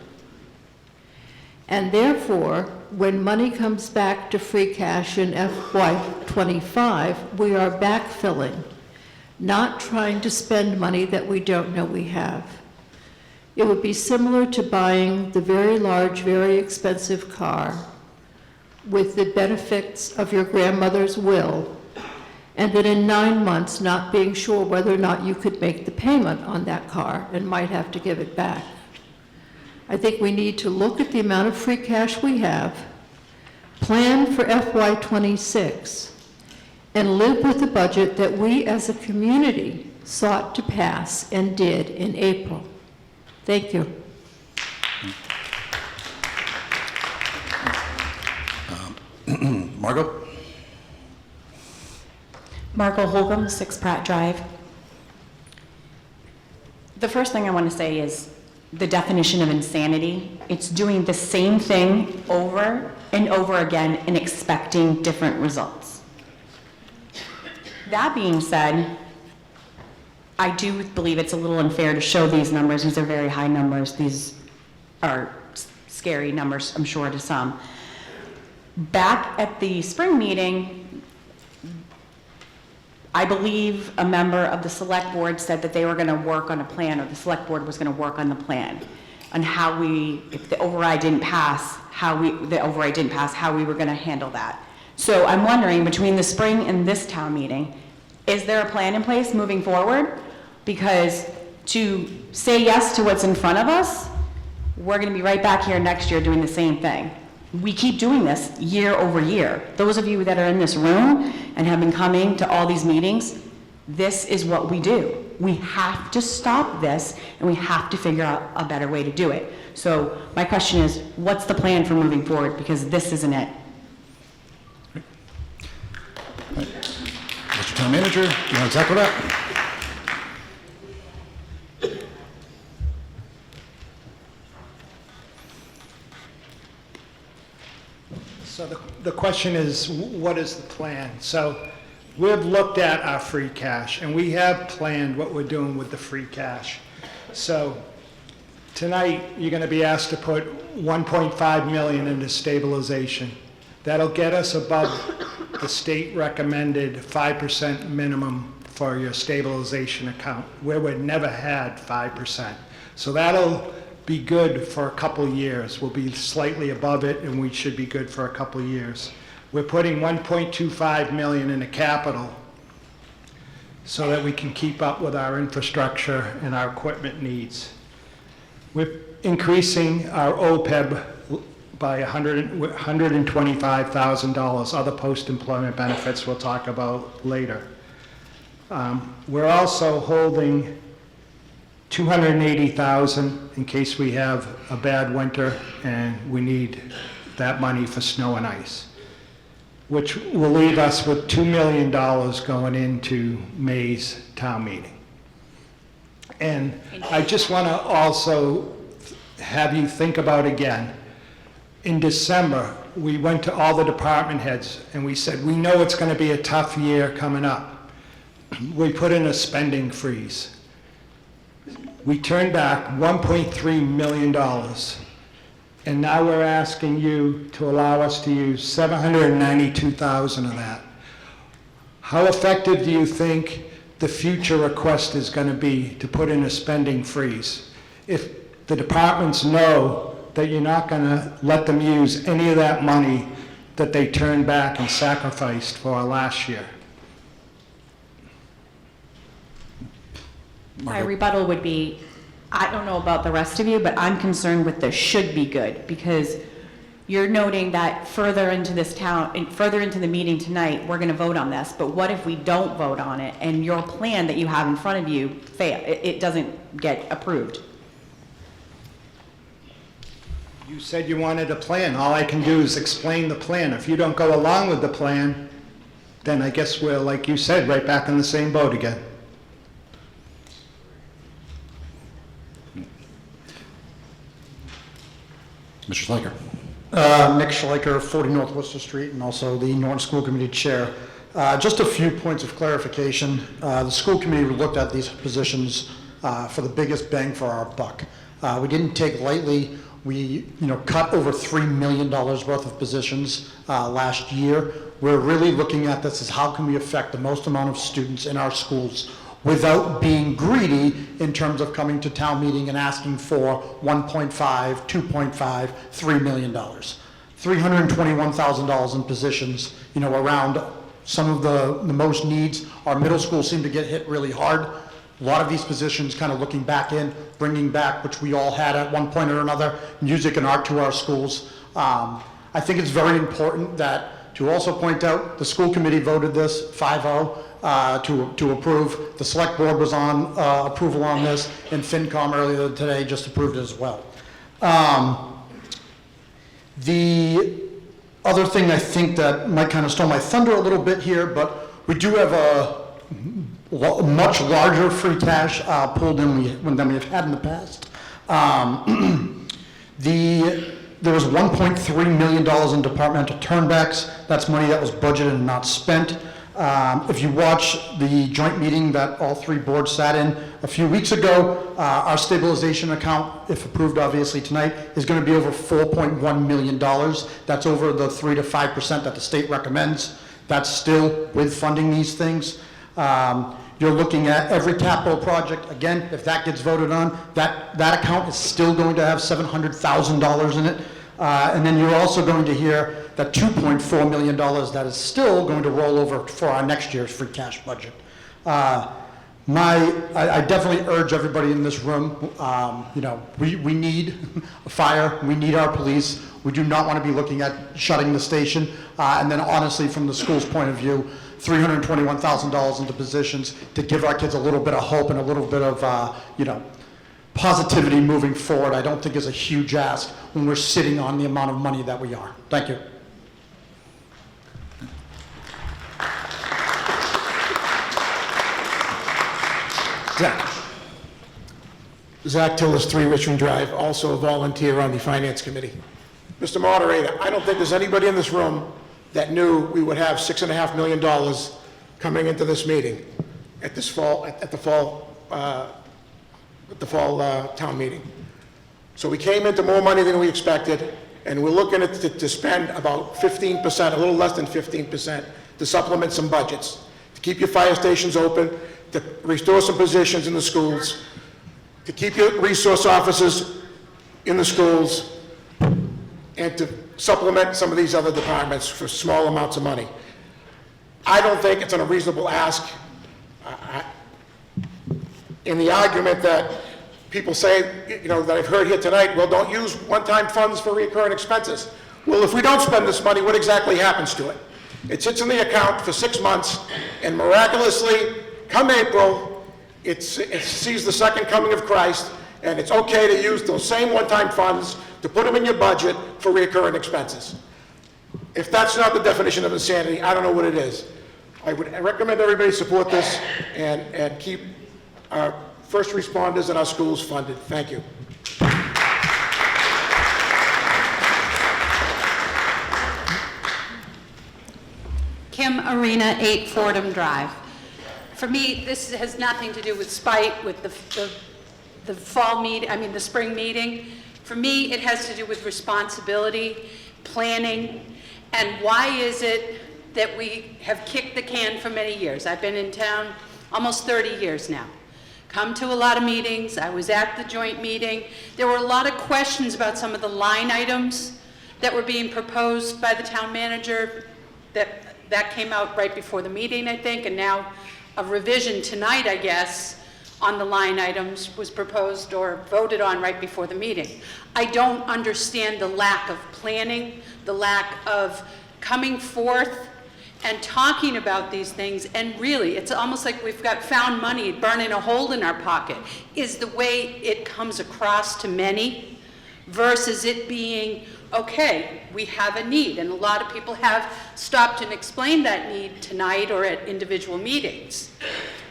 and therefore, when money comes back to free cash in FY25, we are backfilling, not trying to spend money that we don't know we have. It would be similar to buying the very large, very expensive car with the benefits of your grandmother's will, and then in 9 months not being sure whether or not you could make the payment on that car and might have to give it back. I think we need to look at the amount of free cash we have, plan for FY26, and live with the budget that we as a community sought to pass and did in April. Thank you. Margot? Margot Holcomb, 6 Pratt Drive. The first thing I want to say is the definition of insanity. It's doing the same thing over and over again and expecting different results. That being said, I do believe it's a little unfair to show these numbers. These are very high numbers. These are scary numbers, I'm sure, to some. Back at the spring meeting, I believe a member of the select board said that they were going to work on a plan, or the select board was going to work on the plan, on how we, if the override didn't pass, how we were going to handle that. So I'm wondering, between the spring and this town meeting, is there a plan in place moving forward? Because to say yes to what's in front of us, we're going to be right back here next year doing the same thing. We keep doing this year over year. Those of you that are in this room and have been coming to all these meetings, this is what we do. We have to stop this, and we have to figure out a better way to do it. So my question is, what's the plan for moving forward? Because this isn't it. Mr. Town Manager, do you want to tackle that? So the question is, what is the plan? So we've looked at our free cash, and we have planned what we're doing with the free cash. So tonight, you're going to be asked to put $1.5 million into stabilization. That'll get us above the state recommended 5% minimum for your stabilization account, where we've never had 5%. So that'll be good for a couple years. We'll be slightly above it, and we should be good for a couple years. We're putting $1.25 million into capital so that we can keep up with our infrastructure and our equipment needs. We're increasing our OPEB by $125,000, other post-employment benefits we'll talk about later. We're also holding $280,000 in case we have a bad winter and we need that money for snow and ice, which will leave us with $2 million going into May's town meeting. And I just want to also have you think about again, in December, we went to all the department heads and we said, we know it's going to be a tough year coming up. We put in a spending freeze. We turned back $1.3 million. And now we're asking you to allow us to use $792,000 of that. How effective do you think the future request is going to be to put in a spending freeze? If the departments know that you're not going to let them use any of that money that they turned back and sacrificed for last year. My rebuttal would be, I don't know about the rest of you, but I'm concerned with the should be good, because you're noting that further into this town, further into the meeting tonight, we're going to vote on this, but what if we don't vote on it and your plan that you have in front of you fail, it doesn't get approved? You said you wanted a plan. All I can do is explain the plan. If you don't go along with the plan, then I guess we're, like you said, right back in the same boat again. Mr. Schleicher. Nick Schleicher, 40 North Worcester Street, and also the Norton School Committee Chair. Just a few points of clarification. The school committee looked at these positions for the biggest bang for our buck. We didn't take lightly. We cut over $3 million worth of positions last year. We're really looking at this as how can we affect the most amount of students in our schools without being greedy in terms of coming to town meeting and asking for $1.5, $2.5, $3 million. $321,000 in positions, around some of the most needs. Our middle schools seem to get hit really hard. A lot of these positions kind of looking back in, bringing back, which we all had at one point or another, music and art to our schools. I think it's very important that to also point out the school committee voted this 5-0. To approve. The select board was on approval on this, and FinCom earlier today just approved it as well. The other thing I think that might kind of stole my thunder a little bit here, but we do have a much larger free cash pool than we've had in the past. There was $1.3 million in departmental turnbacks. That's money that was budgeted and not spent. If you watch the joint meeting that all three boards sat in a few weeks ago, our stabilization account, if approved obviously tonight, is going to be over $4.1 million. That's over the 3 to 5% that the state recommends. That's still with funding these things. You're looking at every capital project. Again, if that gets voted on, that account is still going to have $700,000 in it. And then you're also going to hear that $2.4 million that is still going to roll over for our next year's free cash budget. I definitely urge everybody in this room, we need a fire, we need our police. We do not want to be looking at shutting the station. And then honestly, from the school's point of view, $321,000 into positions to give our kids a little bit of hope and a little bit of, positivity moving forward, I don't think is a huge ask when we're sitting on the amount of money that we are. Thank you. Zach Tillis, 3 Richmond Drive, also a volunteer on the Finance Committee. Mr. Moderator, I don't think there's anybody in this room that knew we would have $6.5 million coming into this meeting at the fall town meeting. So we came into more money than we expected, and we're looking at to spend about 15%, a little less than 15%, to supplement some budgets, to keep your fire stations open, to restore some positions in the schools, to keep your resource officers in the schools, and to supplement some of these other departments for small amounts of money. I don't think it's an unreasonable ask. In the argument that people say, that I've heard here tonight, well, don't use one-time funds for recurring expenses. Well, if we don't spend this money, what exactly happens to it? It sits in the account for 6 months, and miraculously, come April, it sees the second coming of Christ, and it's okay to use those same one-time funds to put them in your budget for recurring expenses. If that's not the definition of insanity, I don't know what it is. I would recommend everybody support this and keep our first responders and our schools funded. Thank you. Kim Arena, 8 Fordham Drive. For me, this has nothing to do with spite, with the fall meeting, the spring meeting. For me, it has to do with responsibility, planning, and why is it that we have kicked the can for many years? I've been in town almost 30 years now. Come to a lot of meetings. I was at the joint meeting. There were a lot of questions about some of the line items that were being proposed by the town manager. That came out right before the meeting, I think, and now a revision tonight, I guess, on the line items was proposed or voted on right before the meeting. I don't understand the lack of planning, the lack of coming forth and talking about these things, and really, it's almost like we've got found money burning a hole in our pocket, is the way it comes across to many, versus it being, okay, we have a need, and a lot of people have stopped and explained that need tonight or at individual meetings.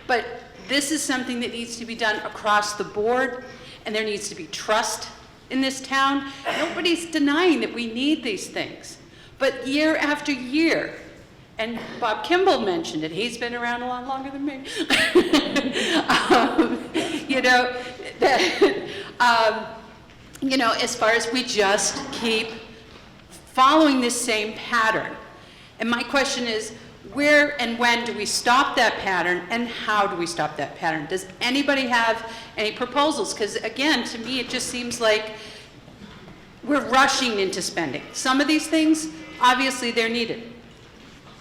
But this is something that needs to be done across the board, and there needs to be trust in this town. Nobody's denying that we need these things. But year after year, and Bob Kimball mentioned it, he's been around a lot longer than me. As far as we just keep following this same pattern. And my question is, where and when do we stop that pattern, and how do we stop that pattern? Does anybody have any proposals? Because again, to me, it just seems like we're rushing into spending. Some of these things, obviously, they're needed.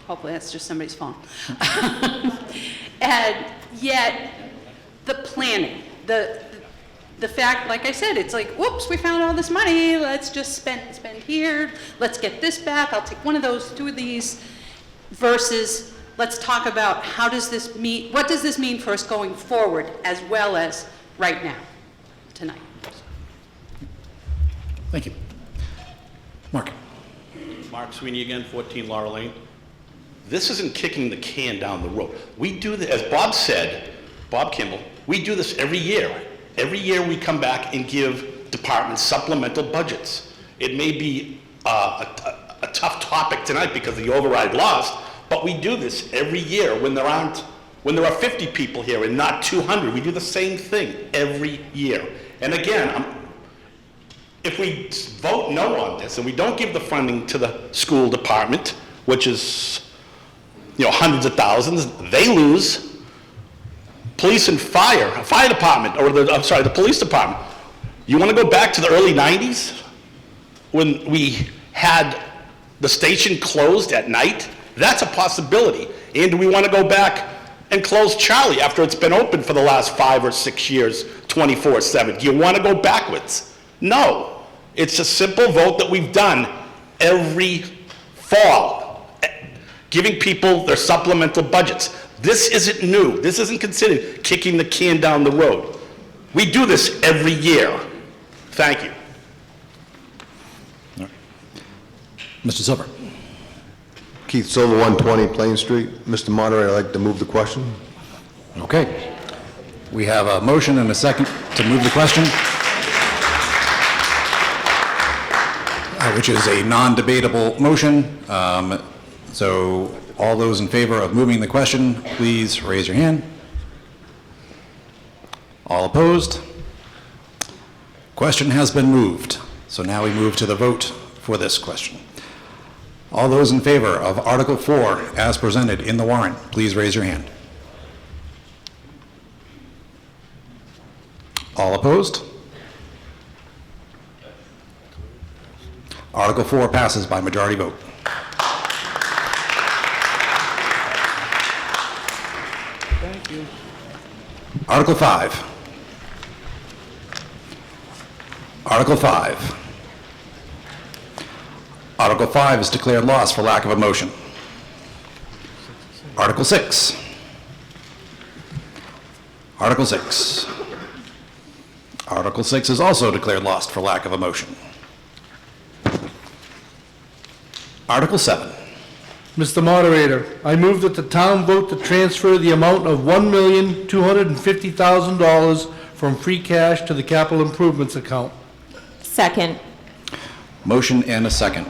Hopefully that's just somebody's phone. And yet, the planning, the fact, like I said, it's like, whoops, we found all this money, let's just spend here, let's get this back, I'll take one of those, 2 of these, versus let's talk about what does this mean for us going forward, as well as right now, tonight. Thank you. Mark. Mark Sweeney again, 14 Laurel Lane. This isn't kicking the can down the road. We do this, as Bob said, Bob Kimball, we do this every year. Every year we come back and give departments supplemental budgets. It may be a tough topic tonight because of the override lost, but we do this every year when there are 50 people here and not 200. We do the same thing every year. And again, if we vote no on this and we don't give the funding to the school department, which is hundreds of thousands, they lose. Police and fire department, or the police department. You want to go back to the early 90s when we had the station closed at night? That's a possibility. And do we want to go back and close Charlie after it's been open for the last 5 or 6 years, 24/7? Do you want to go backwards? No. It's a simple vote that we've done every fall, giving people their supplemental budgets. This isn't new. This isn't considered kicking the can down the road. We do this every year. Thank you. Mr. Silver. Keith Silver, 120 Plain Street. Mr. Moderator, I'd like to move the question. Okay. We have a motion and a second to move the question, which is a non-debatable motion. So all those in favor of moving the question, please raise your hand. All opposed? Question has been moved. So now we move to the vote for this question. All those in favor of Article 4 as presented in the warrant, please raise your hand. All opposed? Article 4 passes by majority vote. Thank you. Article 5. Article 5. Article 5 is declared lost for lack of a motion. Article 6. Article 6. Article 6 is also declared lost for lack of a motion. Article 7. Mr. Moderator, I move that the town vote to transfer the amount of $1,250,000 from free cash to the capital improvements account. Second. Motion and a second.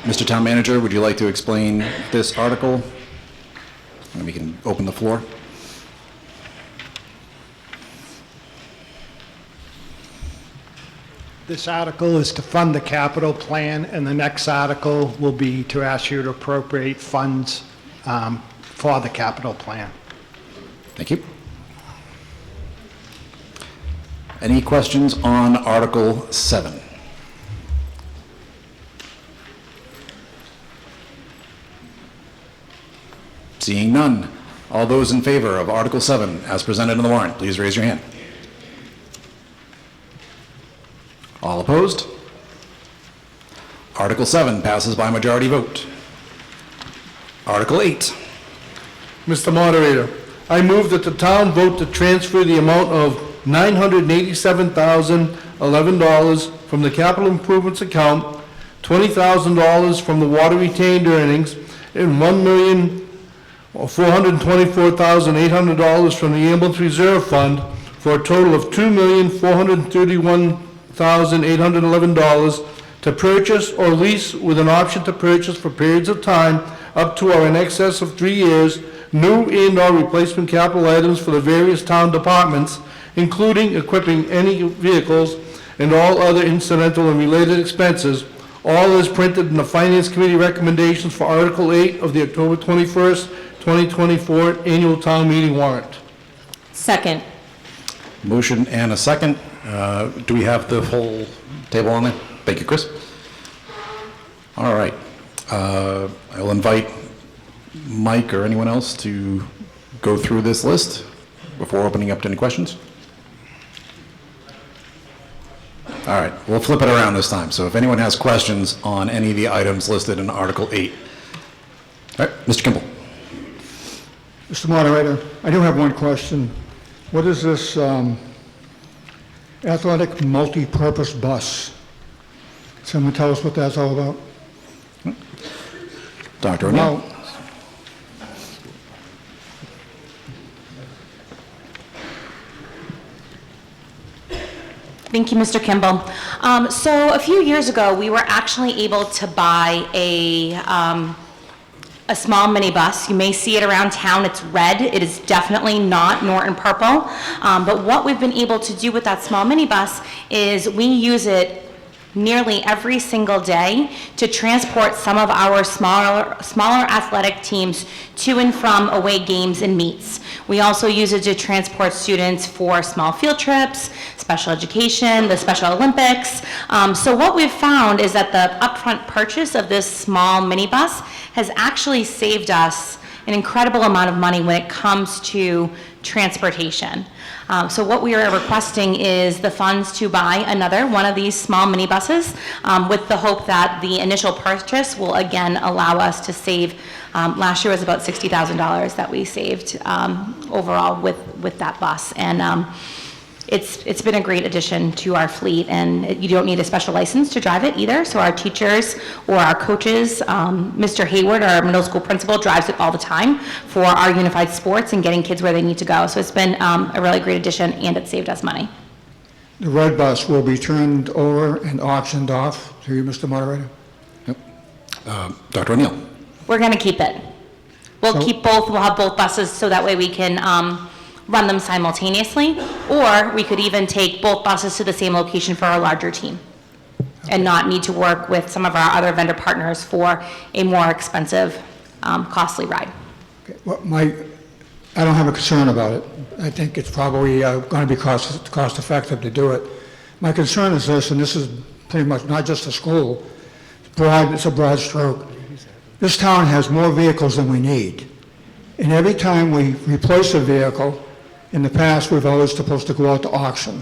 Mr. Town Manager, would you like to explain this article? And we can open the floor. This article is to fund the capital plan, and the next article will be to ask you to appropriate funds for the capital plan. Thank you. Any questions on Article 7? Seeing none, all those in favor of Article 7 as presented in the warrant, please raise your hand. All opposed? Article 7 passes by majority vote. Article 8. Mr. Moderator, I move that the town vote to transfer the amount of $987,011 from the capital improvements account, $20,000 from the water retained earnings, and $1,424,800 from the ambulance reserve fund for a total of $2,431,811 to purchase or lease with an option to purchase for periods of time up to or in excess of 3 years, new and/or replacement capital items for the various town departments, including equipping any vehicles and all other incidental and related expenses, all as printed in the Finance Committee recommendations for Article 8 of the October 21st, 2024 Annual Town Meeting warrant. Second. Motion and a second. Do we have the whole table on there? Thank you, Chris. All right. I will invite Mike or anyone else to go through this list before opening up to any questions. All right, we'll flip it around this time. So if anyone has questions on any of the items listed in Article 8. All right, Mr. Kimball. Mr. Moderator, I do have one question. What is this athletic multi-purpose bus? Someone tell us what that's all about? Dr. O'Neill. Thank you, Mr. Kimball. So a few years ago, we were actually able to buy a small minibus. You may see it around town. It's red. It is definitely not Norton purple. But what we've been able to do with that small minibus is we use it nearly every single day to transport some of our smaller athletic teams to and from away games and meets. We also use it to transport students for small field trips, special education, the Special Olympics. So what we've found is that the upfront purchase of this small minibus has actually saved us an incredible amount of money when it comes to transportation. So what we are requesting is the funds to buy another one of these small minibuses with the hope that the initial purchase will again allow us to save, last year was about $60,000 that we saved overall with that bus. And it's been a great addition to our fleet, and you don't need a special license to drive it either. So our teachers or our coaches, Mr. Hayward, our middle school principal, drives it all the time for our unified sports and getting kids where they need to go. So it's been a really great addition, and it saved us money. The red bus will be turned over and auctioned off to you, Mr. Moderator? Dr. O'Neill? We're going to keep it. We'll keep both. We'll have both buses so that way we can run them simultaneously, or we could even take both buses to the same location for a larger team and not need to work with some of our other vendor partners for a more expensive, costly ride. Well, I don't have a concern about it. I think it's probably going to be cost effective to do it. My concern is this, and this is pretty much not just a school, it's a broad stroke. This town has more vehicles than we need. And every time we replace a vehicle, in the past, we've always supposed to go out to auction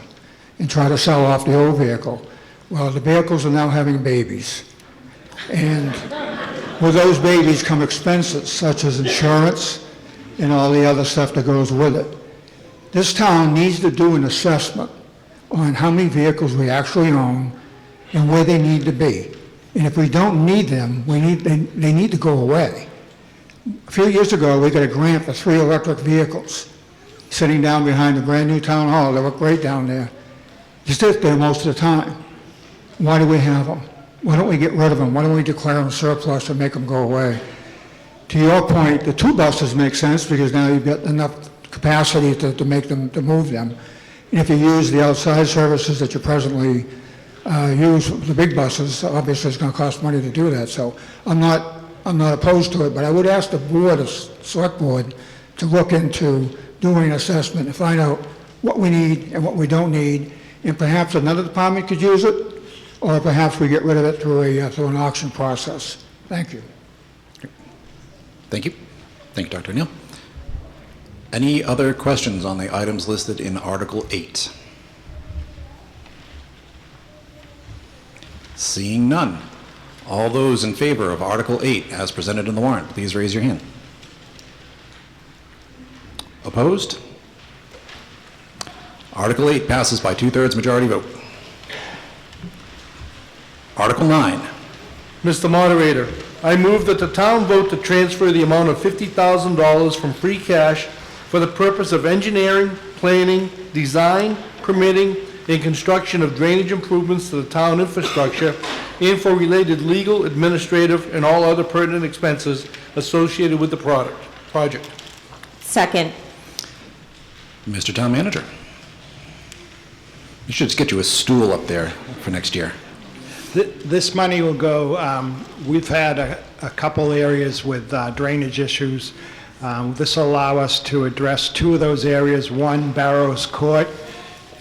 and try to sell off the old vehicle. Well, the vehicles are now having babies. And with those babies come expenses such as insurance and all the other stuff that goes with it. This town needs to do an assessment on how many vehicles we actually own and where they need to be. And if we don't need them, they need to go away. A few years ago, we got a grant for 3 electric vehicles sitting down behind the brand new town hall. They look great down there. You sit there most of the time. Why do we have them? Why don't we get rid of them? Why don't we declare them surplus and make them go away? To your point, the 2 buses make sense because now you've got enough capacity to move them. And if you use the outside services that you presently use, the big buses, obviously it's going to cost money to do that. So I'm not opposed to it, but I would ask the board, the select board, to look into doing an assessment and find out what we need and what we don't need, and perhaps another department could use it, or perhaps we get rid of it through an auction process. Thank you. Thank you. Thank you, Dr. O'Neill. Any other questions on the items listed in Article 8? Seeing none. All those in favor of Article 8 as presented in the warrant, please raise your hand. Opposed? Article 8 passes by 2/3 majority vote. Article 9. Mr. Moderator, I move that the town vote to transfer the amount of $50,000 from free cash for the purpose of engineering, planning, design, permitting, and construction of drainage improvements to the town infrastructure and for related legal, administrative, and all other pertinent expenses associated with the project. Second. Mr. Town Manager. You should just get you a stool up there for next year. This money will go, we've had a couple areas with drainage issues. This will allow us to address 2 of those areas, one Barrows Court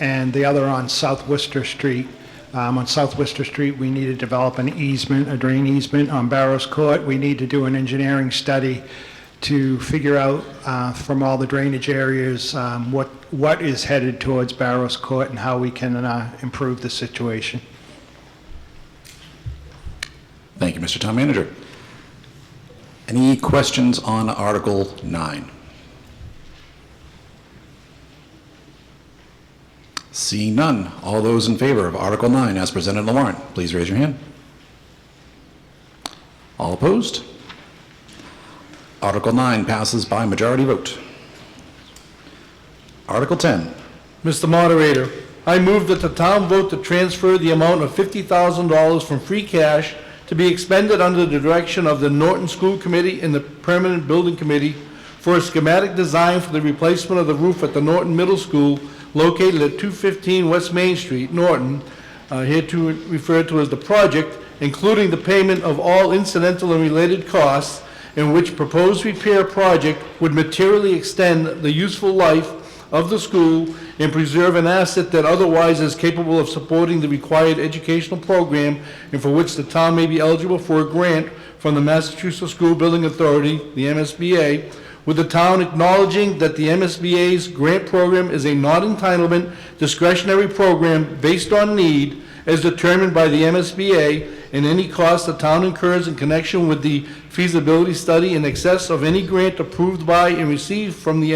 and the other on South Worcester Street. On South Worcester Street, we need to develop an easement, a drain easement. On Barrows Court, we need to do an engineering study to figure out from all the drainage areas what is headed towards Barrows Court and how we can improve the situation. Thank you, Mr. Town Manager. Any questions on Article 9? Seeing none, all those in favor of Article 9 as presented in the warrant, please raise your hand. All opposed? Article 9 passes by majority vote. Article 10. Mr. Moderator, I move that the town vote to transfer the amount of $50,000 from free cash to be expended under the direction of the Norton School Committee and the Permanent Building Committee for a schematic design for the replacement of the roof at the Norton Middle School located at 215 West Main Street, Norton, hereto referred to as the project, including the payment of all incidental and related costs, in which proposed repair project would materially extend the useful life of the school and preserve an asset that otherwise is capable of supporting the required educational program and for which the town may be eligible for a grant from the Massachusetts School Building Authority, the MSBA, with the town acknowledging that the MSBA's grant program is a non-entitlement discretionary program based on need as determined by the MSBA, and any cost the town incurs in connection with the feasibility study in excess of any grant approved by and received from the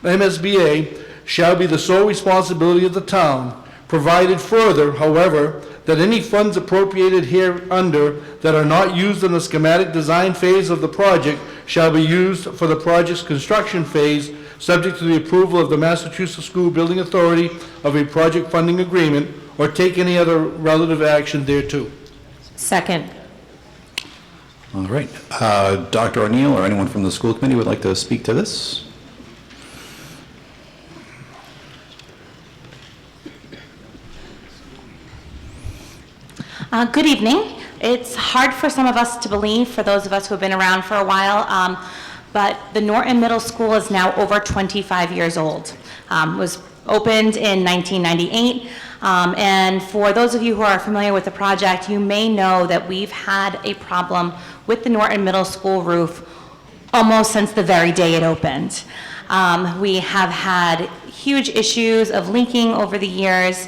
MSBA shall be the sole responsibility of the town, provided further, however, that any funds appropriated hereunder that are not used in the schematic design phase of the project shall be used for the project's construction phase, subject to the approval of the Massachusetts School Building Authority of a project funding agreement, or take any other relative action thereto. Second. All right. Dr. O'Neill or anyone from the school committee would like to speak to this? Good evening. It's hard for some of us to believe, for those of us who have been around for a while, but the Norton Middle School is now over 25 years old. It was opened in 1998, and for those of you who are familiar with the project, you may know that we've had a problem with the Norton Middle School roof almost since the very day it opened. We have had huge issues of leaking over the years.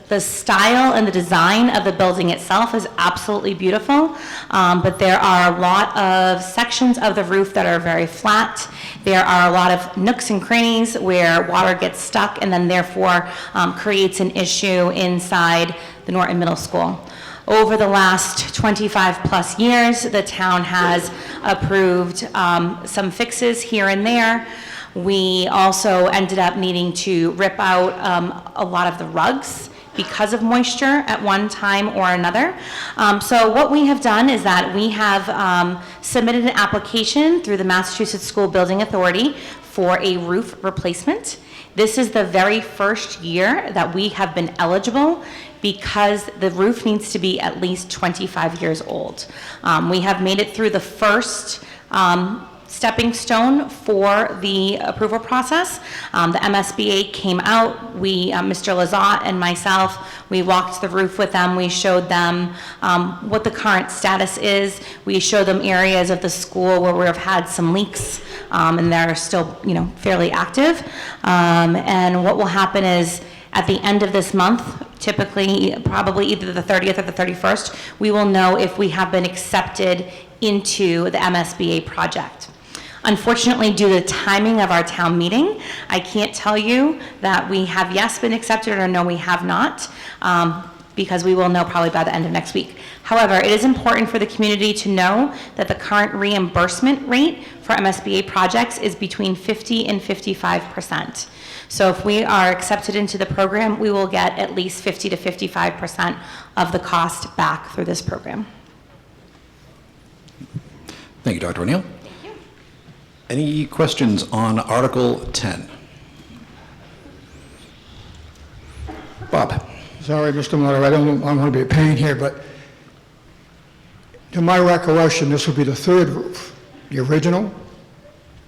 The style and the design of the building itself is absolutely beautiful, but there are a lot of sections of the roof that are very flat. There are a lot of nooks and crannies where water gets stuck and then therefore creates an issue inside the Norton Middle School. Over the last 25 plus years, the town has approved some fixes here and there. We also ended up needing to rip out a lot of the rugs because of moisture at one time or another. So what we have done is that we have submitted an application through the Massachusetts School Building Authority for a roof replacement. This is the very first year that we have been eligible because the roof needs to be at least 25 years old. We have made it through the first stepping stone for the approval process. The MSBA came out, Mr. Lazat and myself, we walked the roof with them, we showed them what the current status is, we showed them areas of the school where we've had some leaks, and they're still, fairly active. And what will happen is, at the end of this month, typically, probably either the 30th or the 31st, we will know if we have been accepted into the MSBA project. Unfortunately, due to the timing of our town meeting, I can't tell you that we have yes been accepted or no we have not, because we will know probably by the end of next week. However, it is important for the community to know that the current reimbursement rate for MSBA projects is between 50 and 55%. So if we are accepted into the program, we will get at least 50 to 55% of the cost back through this program. Thank you, Dr. O'Neill. Any questions on Article 10? Bob. Sorry, Mr. Moderator, I don't want to be a pain here, but to my recollection, this will be the third roof, the original.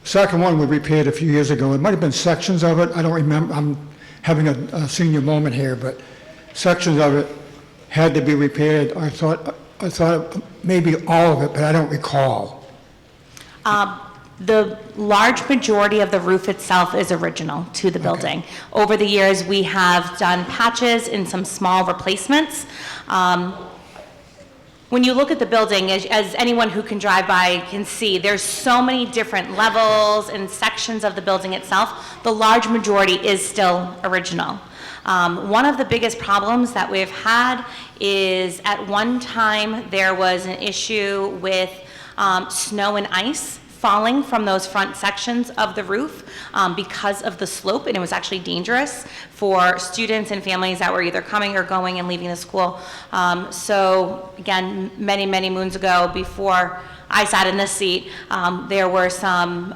Second one we repaired a few years ago. It might have been sections of it. I don't remember. I'm having a senior moment here, but sections of it had to be repaired. I thought maybe all of it, but I don't recall. The large majority of the roof itself is original to the building. Over the years, we have done patches and some small replacements. When you look at the building, as anyone who can drive by can see, there's so many different levels and sections of the building itself. The large majority is still original. One of the biggest problems that we've had is at one time there was an issue with snow and ice falling from those front sections of the roof because of the slope, and it was actually dangerous for students and families that were either coming or going and leaving the school. So again, many, many moons ago, before I sat in this seat, there were some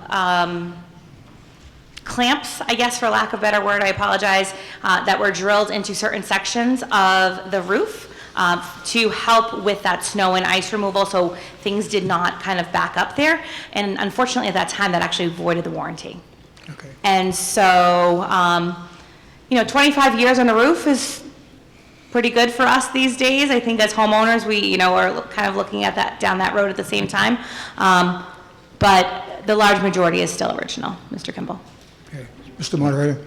clamps, I guess for lack of a better word, I apologize, that were drilled into certain sections of the roof to help with that snow and ice removal, so things did not kind of back up there. And unfortunately, at that time, that actually voided the warranty. And so, 25 years on the roof is pretty good for us these days. I think as homeowners, we, are kind of looking at that, down that road at the same time. But the large majority is still original, Mr. Kimball. Mr. Moderator?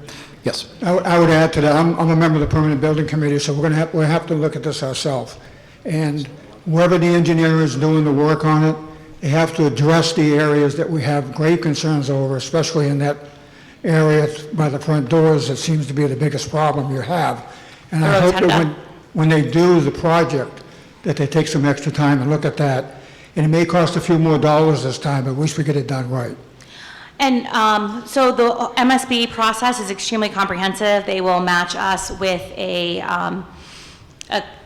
Yes. I would add to that, I'm a member of the Permanent Building Committee, so we'll have to look at this ourselves. And whoever the engineer is doing the work on it, they have to address the areas that we have grave concerns over, especially in that area by the front doors. That seems to be the biggest problem you have. And I hope that when they do the project, that they take some extra time and look at that. And it may cost a few more dollars this time, but at least we get it done right. And so the MSB process is extremely comprehensive. They will match us with an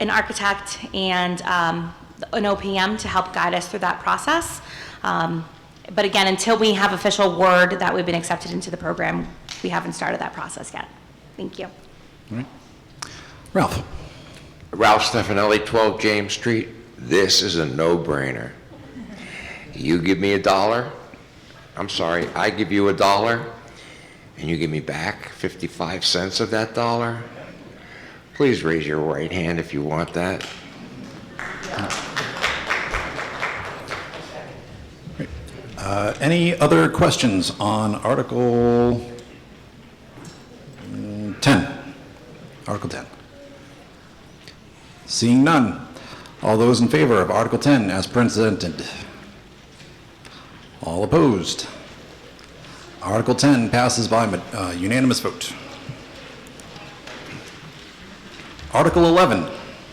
architect and an OPM to help guide us through that process. But again, until we have official word that we've been accepted into the program, we haven't started that process yet. Thank you. All right. Ralph. Ralph Stefanelli, 12 James Street. This is a no-brainer. You give me $1, I give you $1, and you give me back 55 cents of that dollar. Please raise your right hand if you want that. Any other questions on Article 10? Article 10. Seeing none. All those in favor of Article 10 as presented? All opposed? Article 10 passes by unanimous vote. Article 11.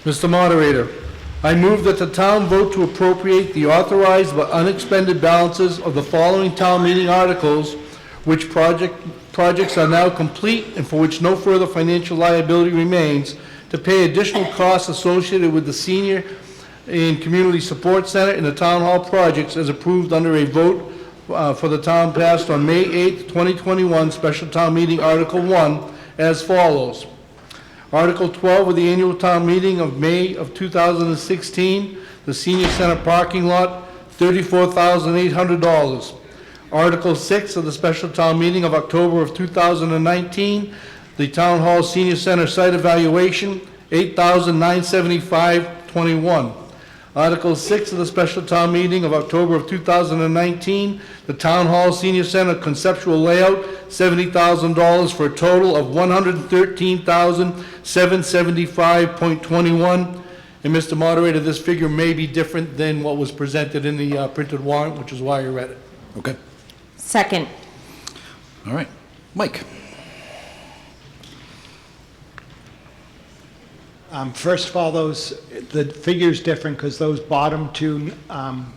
Mr. Moderator, I move that the town vote to appropriate the authorized but unexpended balances of the following town meeting articles, which projects are now complete and for which no further financial liability remains, to pay additional costs associated with the Senior and Community Support Center and the Town Hall projects as approved under a vote for the town passed on May 8th, 2021, Special Town Meeting Article 1, as follows. Article 12 of the annual town meeting of May of 2016, the Senior Center parking lot, $34,800. Article 6 of the special town meeting of October of 2019, the Town Hall Senior Center site evaluation, $8,975.21. Article 6 of the special town meeting of October of 2019, the Town Hall Senior Center conceptual layout, $70,000 for a total of $113,775.21. And Mr. Moderator, this figure may be different than what was presented in the printed warrant, which is why you read it. Okay. Second. All right. Mike. First of all, the figure's different because those bottom two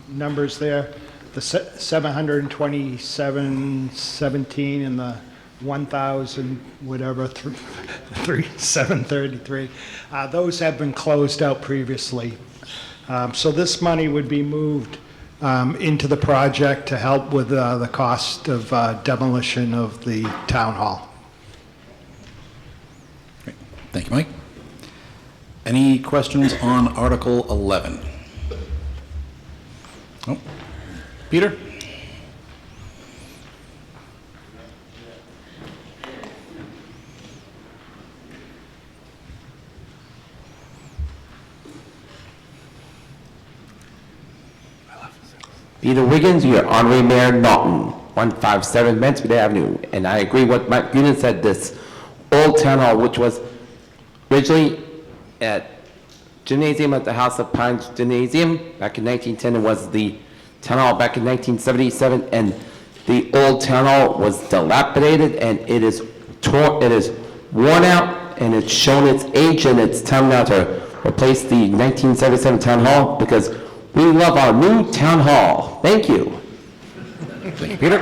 numbers there, the 727.17 and the 1,000 whatever, 733, those have been closed out previously. So this money would be moved into the project to help with the cost of demolition of the town hall. Great. Thank you, Mike. Any questions on Article 11? Oh, Peter? Peter Wiggins, your Honorary Mayor Norton, 157 Mansfield Avenue. And I agree with Mike Union said, this old town hall, which was originally at gymnasium at the House of Pines Gymnasium back in 1910. It was the town hall back in 1977, and the old town hall was dilapidated, and it is worn out, and it's shown its age, and it's time now to replace the 1977 town hall because we love our new town hall. Thank you. Thank you, Peter.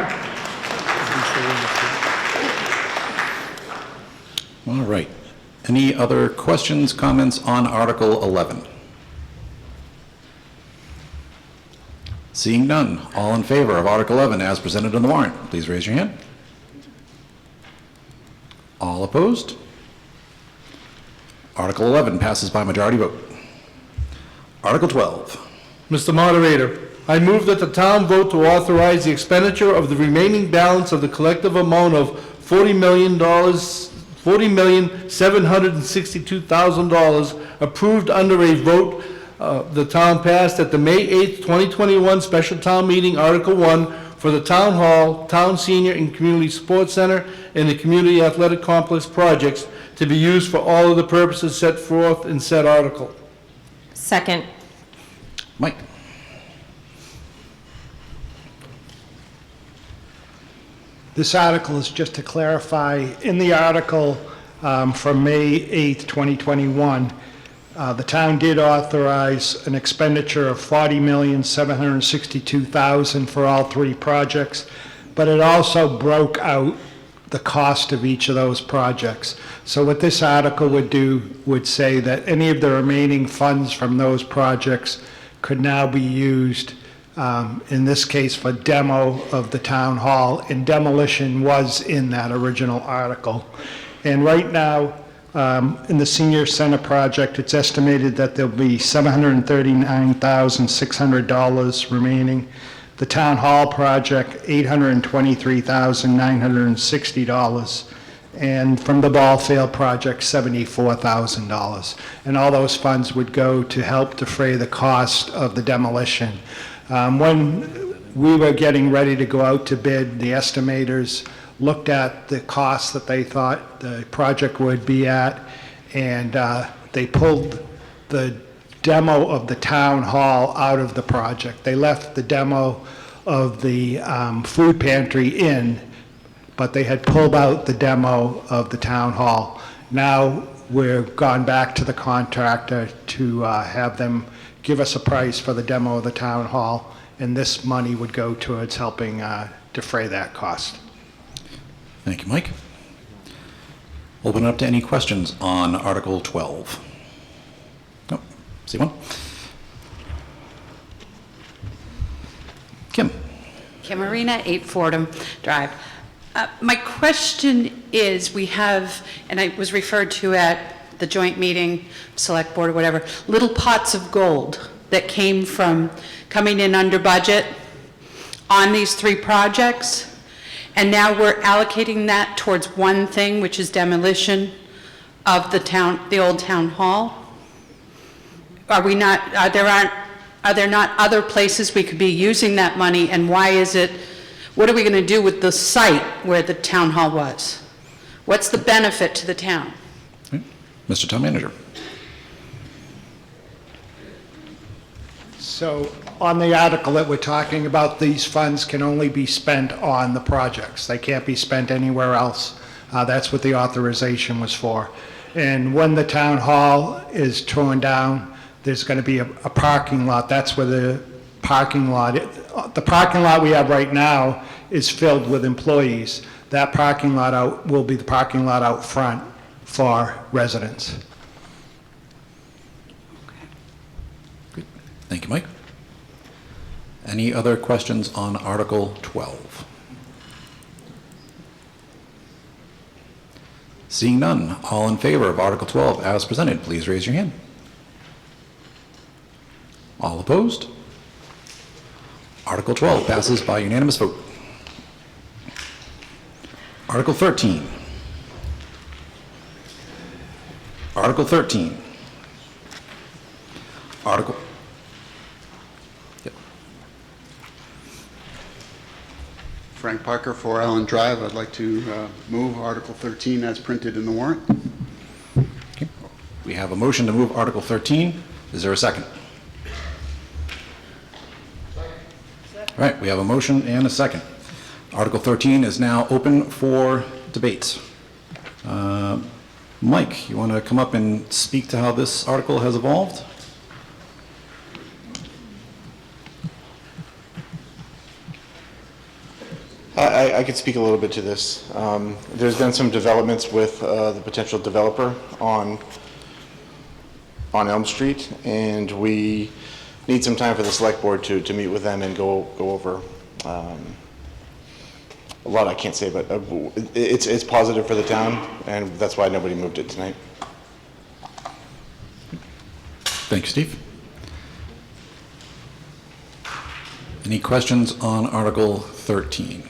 All right. Any other questions, comments on Article 11? Seeing none, all in favor of Article 11 as presented on the warrant, please raise your hand. All opposed? Article 11 passes by majority vote. Article 12. Mr. Moderator, I move that the town vote to authorize the expenditure of the remaining balance of the collective amount of $40 million $40,762,000 approved under a vote the town passed at the May 8th, 2021 special town meeting, Article 1, for the Town Hall, Town Senior and Community Sports Center, and the Community Athletic Complex projects to be used for all of the purposes set forth in said article. Second. Mike? This article is just to clarify, in the article from May 8th, 2021, the town did authorize an expenditure of $40,762,000 for all three projects, but it also broke out the cost of each of those projects. So what this article would do would say that any of the remaining funds from those projects could now be used, in this case, for demo of the town hall, and demolition was in that original article. And right now, in the senior center project, it's estimated that there'll be $739,600 remaining. The town hall project, $823,960. And from the ball field project, $74,000. And all those funds would go to help defray the cost of the demolition. When we were getting ready to go out to bid, the estimators looked at the cost that they thought the project would be at, and they pulled the demo of the town hall out of the project. They left the demo of the food pantry in, but they had pulled out the demo of the town hall. Now we've gone back to the contractor to have them give us a price for the demo of the town hall, and this money would go towards helping defray that cost. Thank you, Mike. Open it up to any questions on Article 12. Oh, see one? Kim? Kim Arena, 8 Fordham Drive. My question is, we have, and it was referred to at the joint meeting, select board or whatever, little pots of gold that came from coming in under budget on these three projects. And now we're allocating that towards one thing, which is demolition of the old town hall. Are there not other places we could be using that money, and why is it, what are we going to do with the site where the town hall was? What's the benefit to the town? Mr. Town Manager. So on the article that we're talking about, these funds can only be spent on the projects. They can't be spent anywhere else. That's what the authorization was for. And when the town hall is torn down, there's going to be a parking lot. That's where the parking lot we have right now is filled with employees. That parking lot will be the parking lot out front for residents. Thank you, Mike. Any other questions on Article 12? Seeing none, all in favor of Article 12 as presented, please raise your hand. All opposed? Article 12 passes by unanimous vote. Article 13. Article 13. Article... Frank Parker, 4 Island Drive. I'd like to move Article 13 as printed in the warrant. Okay. We have a motion to move Article 13. Is there a second? All right, we have a motion and a second. Article 13 is now open for debate. Mike, you want to come up and speak to how this article has evolved? I could speak a little bit to this. There's been some developments with the potential developer on Elm Street, and we need some time for the select board to meet with them and go over a lot I can't say, but it's positive for the town, and that's why nobody moved it tonight. Thanks, Steve. Any questions on Article 13?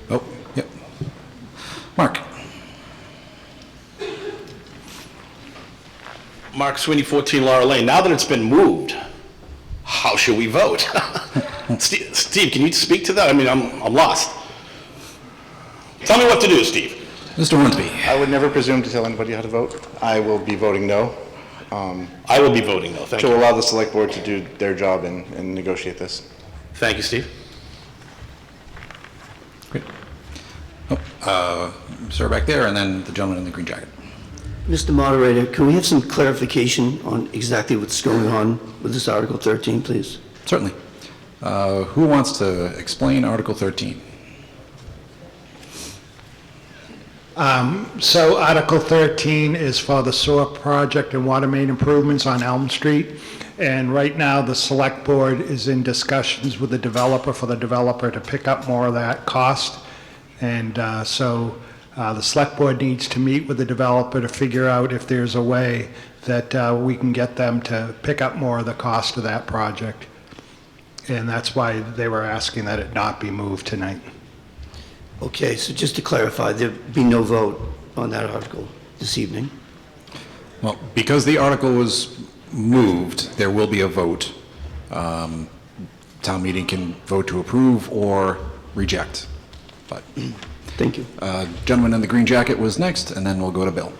Oh, yep. Mark Sweeney, 14 Laurel Lane. Now that it's been moved, how should we vote? Steve, can you speak to that? I mean, I'm lost. Tell me what to do, Steve. Mr. Hornsby. I would never presume to tell anybody how to vote. I will be voting no. I will be voting no, thank you. To allow the select board to do their job and negotiate this. Thank you, Steve. Great. Sir back there, and then the gentleman in the green jacket. Mr. Moderator, can we have some clarification on exactly what's going on with this Article 13, please? Certainly. Who wants to explain Article 13? So Article 13 is for the sewer project and water main improvements on Elm Street. And right now, the select board is in discussions with the developer for the developer to pick up more of that cost. And so the select board needs to meet with the developer to figure out if there's a way that we can get them to pick up more of the cost of that project. And that's why they were asking that it not be moved tonight. Okay, so just to clarify, there'd be no vote on that article this evening? Well, because the article was moved, there will be a vote. Town meeting can vote to approve or reject. But thank you. Gentleman in the green jacket was next, and then we'll go to Bill.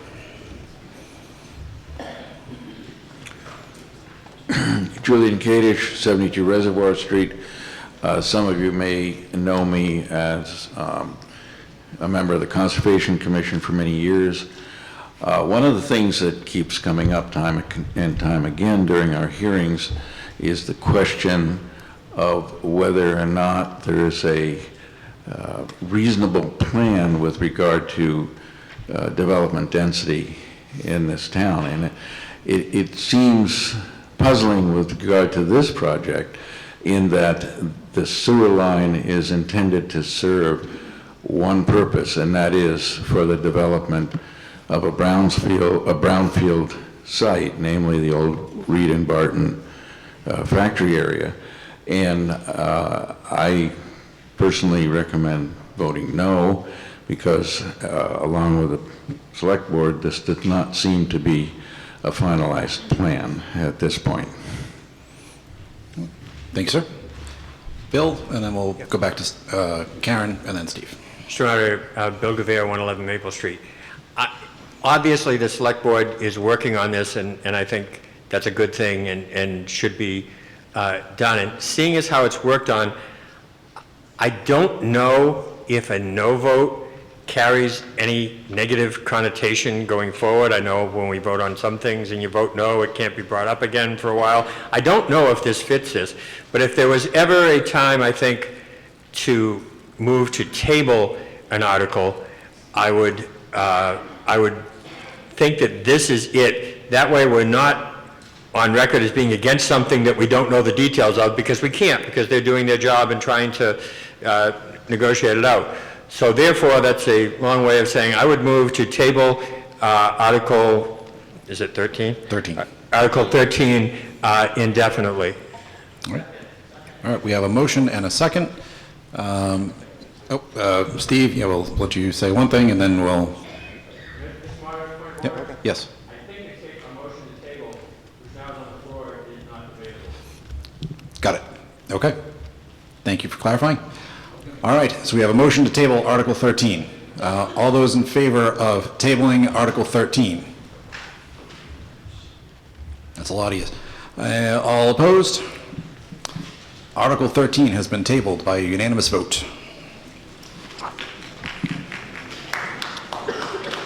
Julian Kadish, 72 Reservoir Street. Some of you may know me as a member of the Conservation Commission for many years. One of the things that keeps coming up time and time again during our hearings is the question of whether or not there is a reasonable plan with regard to development density in this town. And it seems puzzling with regard to this project in that the sewer line is intended to serve one purpose, and that is for the development of a brownfield site, namely the old Reed and Barton factory area. And I personally recommend voting no, because along with the select board, this does not seem to be a finalized plan at this point. Thank you, sir. Bill, and then we'll go back to Karen, and then Steve. Mr. Moderator, Bill Gavere, 111 Maple Street. Obviously, the select board is working on this, and I think that's a good thing and should be done. And seeing as how it's worked on, I don't know if a no vote carries any negative connotation going forward. I know when we vote on some things and you vote no, it can't be brought up again for a while. I don't know if this fits this, but if there was ever a time, I think, to move to table an article, I would think that this is it. That way we're not on record as being against something that we don't know the details of, because we can't, because they're doing their job and trying to negotiate it out. So therefore, that's a long way of saying I would move to table Article, is it 13? 13. Article 13 indefinitely. All right, we have a motion and a second. Steve, yeah, we'll let you say one thing, and then we'll... Yep. Yes. I think a motion to table, which now is on the floor, is not available. Got it. Okay. Thank you for clarifying. All right, so we have a motion to table Article 13. All those in favor of tabling Article 13? That's a lot of you. All opposed? Article 13 has been tabled by a unanimous vote.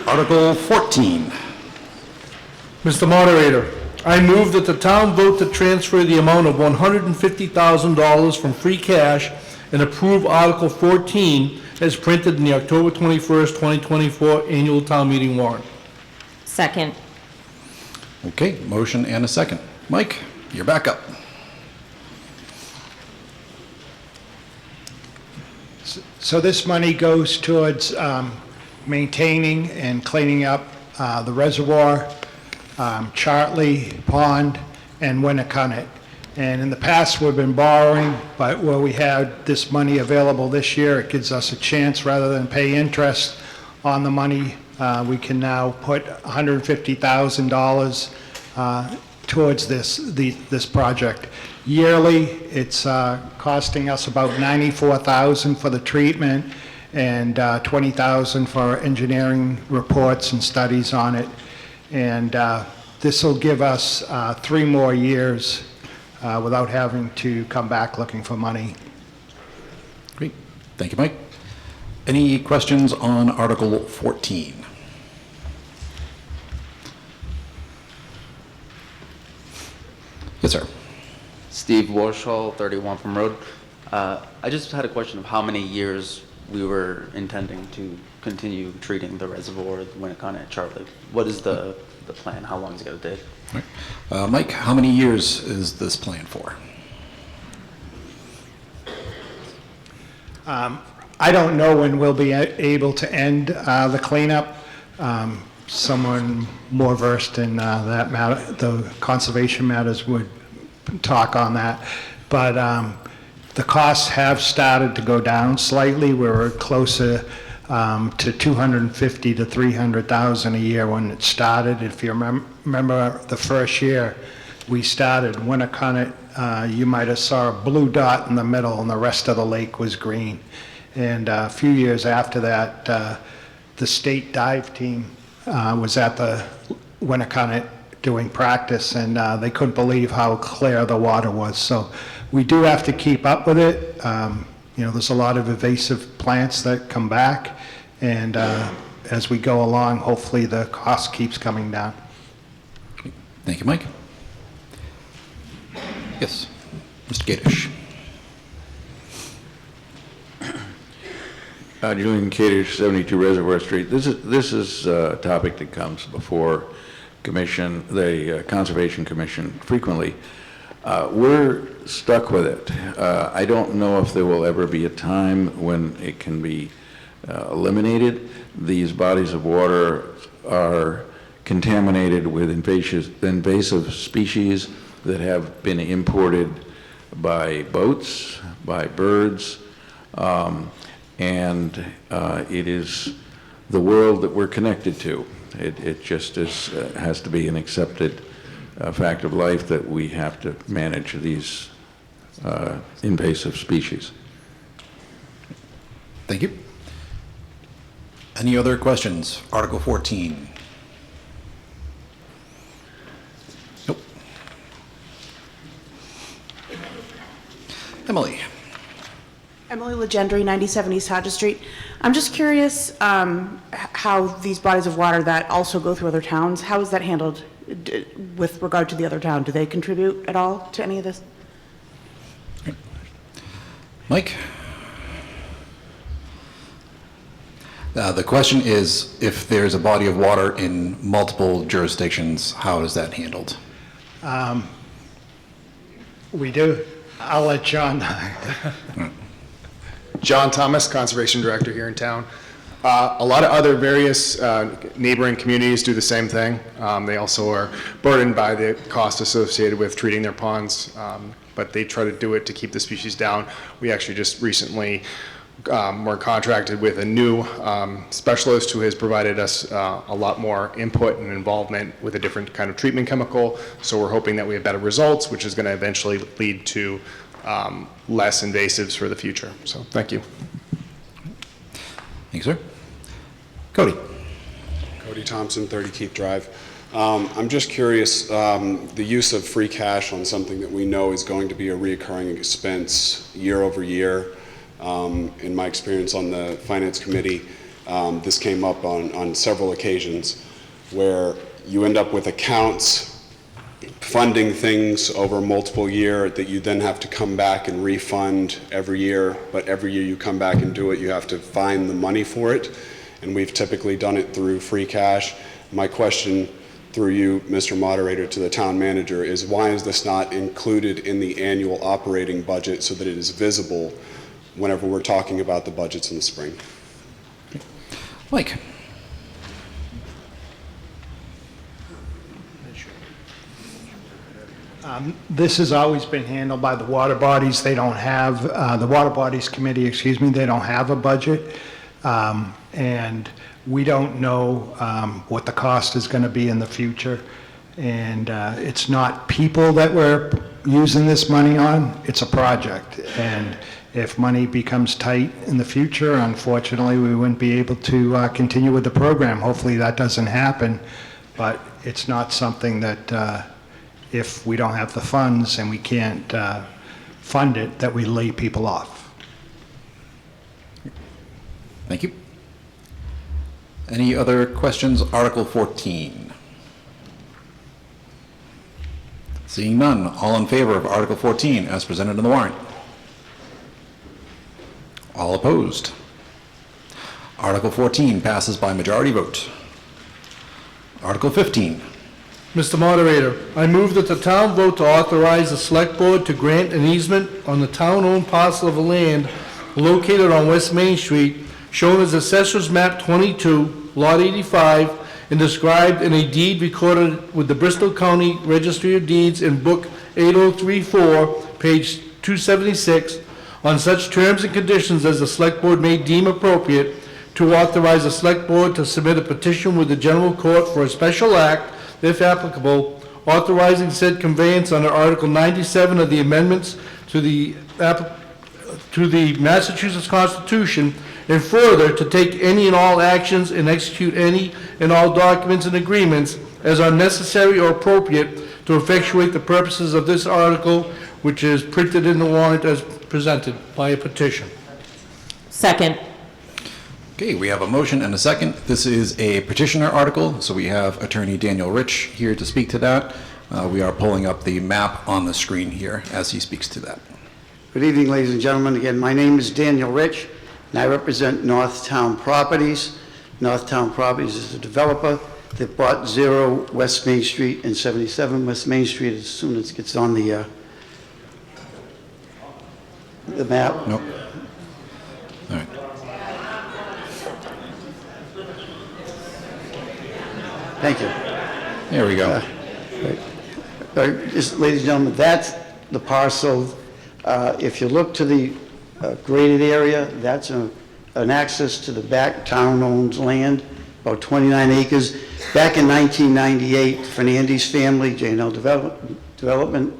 Article 14. Mr. Moderator, I move that the town vote to transfer the amount of $150,000 from free cash and approve Article 14 as printed in the October 21st, 2024 annual town meeting warrant. Second. Okay, motion and a second. Mike, you're back up. So this money goes towards maintaining and cleaning up the reservoir, Chartley Pond, and Winnicunnet. And in the past, we've been borrowing, but where we had this money available this year, it gives us a chance, rather than pay interest on the money, we can now put $150,000 towards this project. Yearly, it's costing us about $94,000 for the treatment and $20,000 for engineering reports and studies on it. And this will give us 3 more years without having to come back looking for money. Great. Thank you, Mike. Any questions on Article 14? Yes, sir. Steve Warshall, 31 from Road. I just had a question of how many years we were intending to continue treating the reservoir when it kind of Charlie. What is the plan? How long is it going to take? Right. Mike, how many years is this plan for? I don't know when we'll be able to end the cleanup. Someone more versed in that matter, the conservation matters, would talk on that. But the costs have started to go down slightly. We're closer to $250,000 to $300,000 a year when it started. If you remember the first year we started, Winnicott, you might have saw a blue dot in the middle and the rest of the lake was green. And a few years after that, the state dive team was at the Winnicott doing practice, and they couldn't believe how clear the water was. So we do have to keep up with it. You know, there's a lot of invasive plants that come back, and as we go along, hopefully the cost keeps coming down. Thank you, Mike. Yes, Mr. Gadish. Julian Kadish, 72 Reservoir Street. This is a topic that comes before the Conservation Commission frequently. We're stuck with it. I don't know if there will ever be a time when it can be eliminated. These bodies of water are contaminated with invasive species that have been imported by boats, by birds, and it is the world that we're connected to. It just has to be an accepted fact of life that we have to manage these invasive species. Thank you. Any other questions? Article 14. Nope. Emily. Emily Legendry, 9070 Hodges Street. I'm just curious how these bodies of water that also go through other towns, how is that handled with regard to the other town? Do they contribute at all to any of this? Mike? The question is, if there's a body of water in multiple jurisdictions, how is that handled? We do. I'll let John know. John Thomas, Conservation Director here in town. A lot of other various neighboring communities do the same thing. They also are burdened by the cost associated with treating their ponds, but they try to do it to keep the species down. We actually just recently were contracted with a new specialist who has provided us a lot more input and involvement with a different kind of treatment chemical. So we're hoping that we have better results, which is going to eventually lead to less invasives for the future. So thank you. Thanks, sir. Cody. Cody Thompson, 30 Keep Drive. I'm just curious, the use of free cash on something that we know is going to be a recurring expense year over year. In my experience on the Finance Committee, this came up on several occasions where you end up with accounts funding things over multiple years that you then have to come back and refund every year, but every year you come back and do it, you have to find the money for it, and we've typically done it through free cash. My question through you, Mr. Moderator, to the town manager is, why is this not included in the annual operating budget so that it is visible whenever we're talking about the budgets in the spring? Mike. This has always been handled by the water bodies. They don't have, the Water Bodies Committee, they don't have a budget. And we don't know what the cost is going to be in the future. And it's not people that we're using this money on, it's a project. And if money becomes tight in the future, unfortunately, we wouldn't be able to continue with the program. Hopefully that doesn't happen, but it's not something that if we don't have the funds and we can't fund it, that we lay people off. Thank you. Any other questions? Article 14. Seeing none, all in favor of Article 14 as presented in the warrant? All opposed? Article 14 passes by majority vote. Article 15. Mr. Moderator, I move that the town vote to authorize the Select Board to grant an easement on the town-owned parcel of land located on West Main Street, shown as Assessor's Map 22, Lot 85, and described in a deed recorded with the Bristol County Registry of Deeds in Book 8034, page 276, on such terms and conditions as the Select Board may deem appropriate, to authorize the Select Board to submit a petition with the General Court for a special act, if applicable, authorizing said conveyance under Article 97 of the amendments to the Massachusetts Constitution, and further, to take any and all actions and execute any and all documents and agreements as are necessary or appropriate to effectuate the purposes of this article, which is printed in the warrant as presented by a petition. Second. Okay, we have a motion and a second. This is a petitioner article, so we have Attorney Daniel Rich here to speak to that. We are pulling up the map on the screen here as he speaks to that. Good evening, ladies and gentlemen. Again, my name is Daniel Rich, and I represent Northtown Properties. Northtown Properties is a developer that bought 0 West Main Street and 77 West Main Street as soon as it gets on the map. Nope. All right. Thank you. There we go. Just, ladies and gentlemen, that's the parcel. If you look to the graded area, that's an access to the back town-owned land, about 29 acres. Back in 1998, Fernandes family, J&L Development,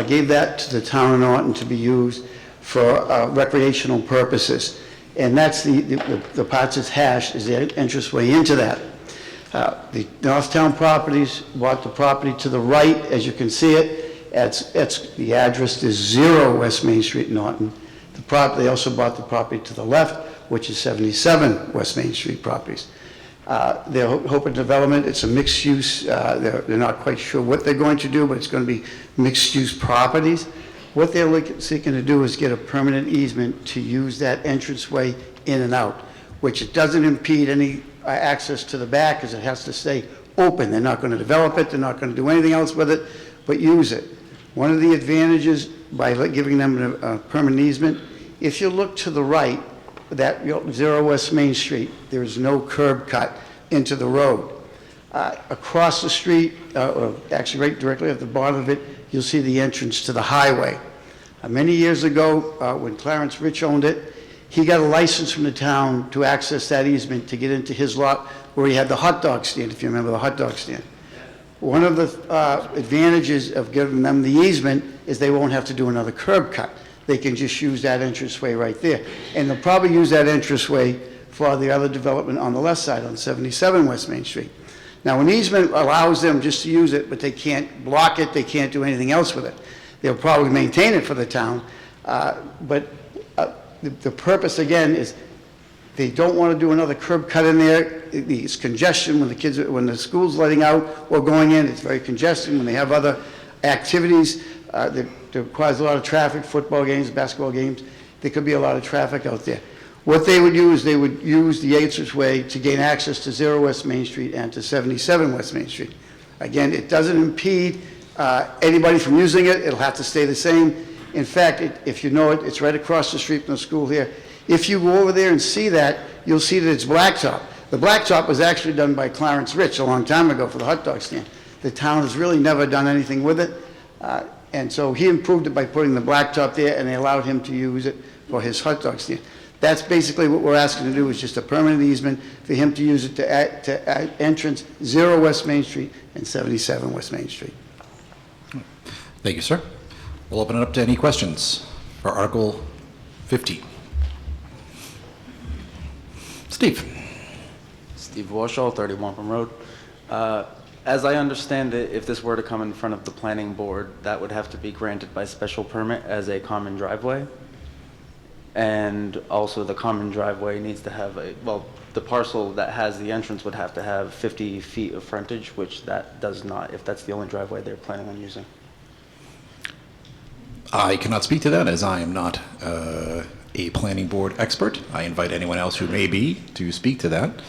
gave that to the town of Norton to be used for recreational purposes. And that's the parts that's hashed is the entranceway into that. The Northtown Properties bought the property to the right, as you can see it. The address is 0 West Main Street, Norton. They also bought the property to the left, which is 77 West Main Street Properties. They're hoping development, it's a mixed use, they're not quite sure what they're going to do, but it's going to be mixed use properties. What they're seeking to do is get a permanent easement to use that entranceway in and out, which it doesn't impede any access to the back, because it has to stay open. They're not going to develop it, they're not going to do anything else with it, but use it. One of the advantages by giving them a permanent easement, if you look to the right, that 0 West Main Street, there is no curb cut into the road. Across the street, or actually right directly at the bottom of it, you'll see the entrance to the highway. Many years ago, when Clarence Rich owned it, he got a license from the town to access that easement to get into his lot where he had the hot dog stand, if you remember the hot dog stand. One of the advantages of giving them the easement is they won't have to do another curb cut. They can just use that entranceway right there. And they'll probably use that entranceway for the other development on the left side, on 77 West Main Street. Now, an easement allows them just to use it, but they can't block it, they can't do anything else with it. They'll probably maintain it for the town, but the purpose, again, is they don't want to do another curb cut in there. It's congestion when the school's letting out or going in, it's very congested. When they have other activities that requires a lot of traffic, football games, basketball games, there could be a lot of traffic out there. What they would use the entranceway to gain access to 0 West Main Street and to 77 West Main Street. Again, it doesn't impede anybody from using it. It'll have to stay the same. In fact, if you know it, it's right across the street from the school here. If you go over there and see that, you'll see that it's blacktop. The blacktop was actually done by Clarence Rich a long time ago for the hot dog stand. The town has really never done anything with it. And so he improved it by putting the blacktop there, and they allowed him to use it for his hot dog stand. That's basically what we're asking to do, is just a permanent easement for him to use it to entrance 0 West Main Street and 77 West Main Street. Thank you, sir. We'll open it up to any questions for Article 15. Steve. Steve Warshall, 31 From Road. As I understand it, if this were to come in front of the planning board, that would have to be granted by special permit as a common driveway. And also the common driveway needs to have the parcel that has the entrance would have to have 50 feet of frontage, which that does not, if that's the only driveway they're planning on using. I cannot speak to that, as I am not a planning board expert. I invite anyone else who may be to speak to that.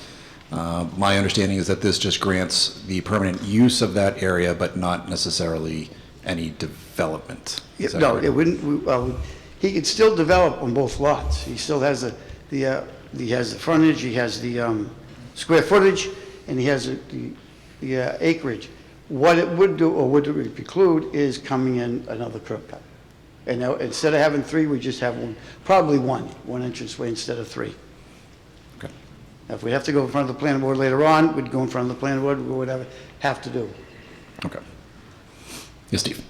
My understanding is that this just grants the permanent use of that area, but not necessarily any development. Is that No, correct? it wouldn't, he could still develop on both lots. He still has he has the frontage, he has the square footage, and he has the acreage. What it would do, or would it preclude, is coming in another curb cut. And now, instead of having 3, we just have one, probably one entranceway instead of 3. Okay. Now, if we have to go in front of the planning board later on, we'd go in front of the planning board, we would have to do. Okay. Yes, Steve.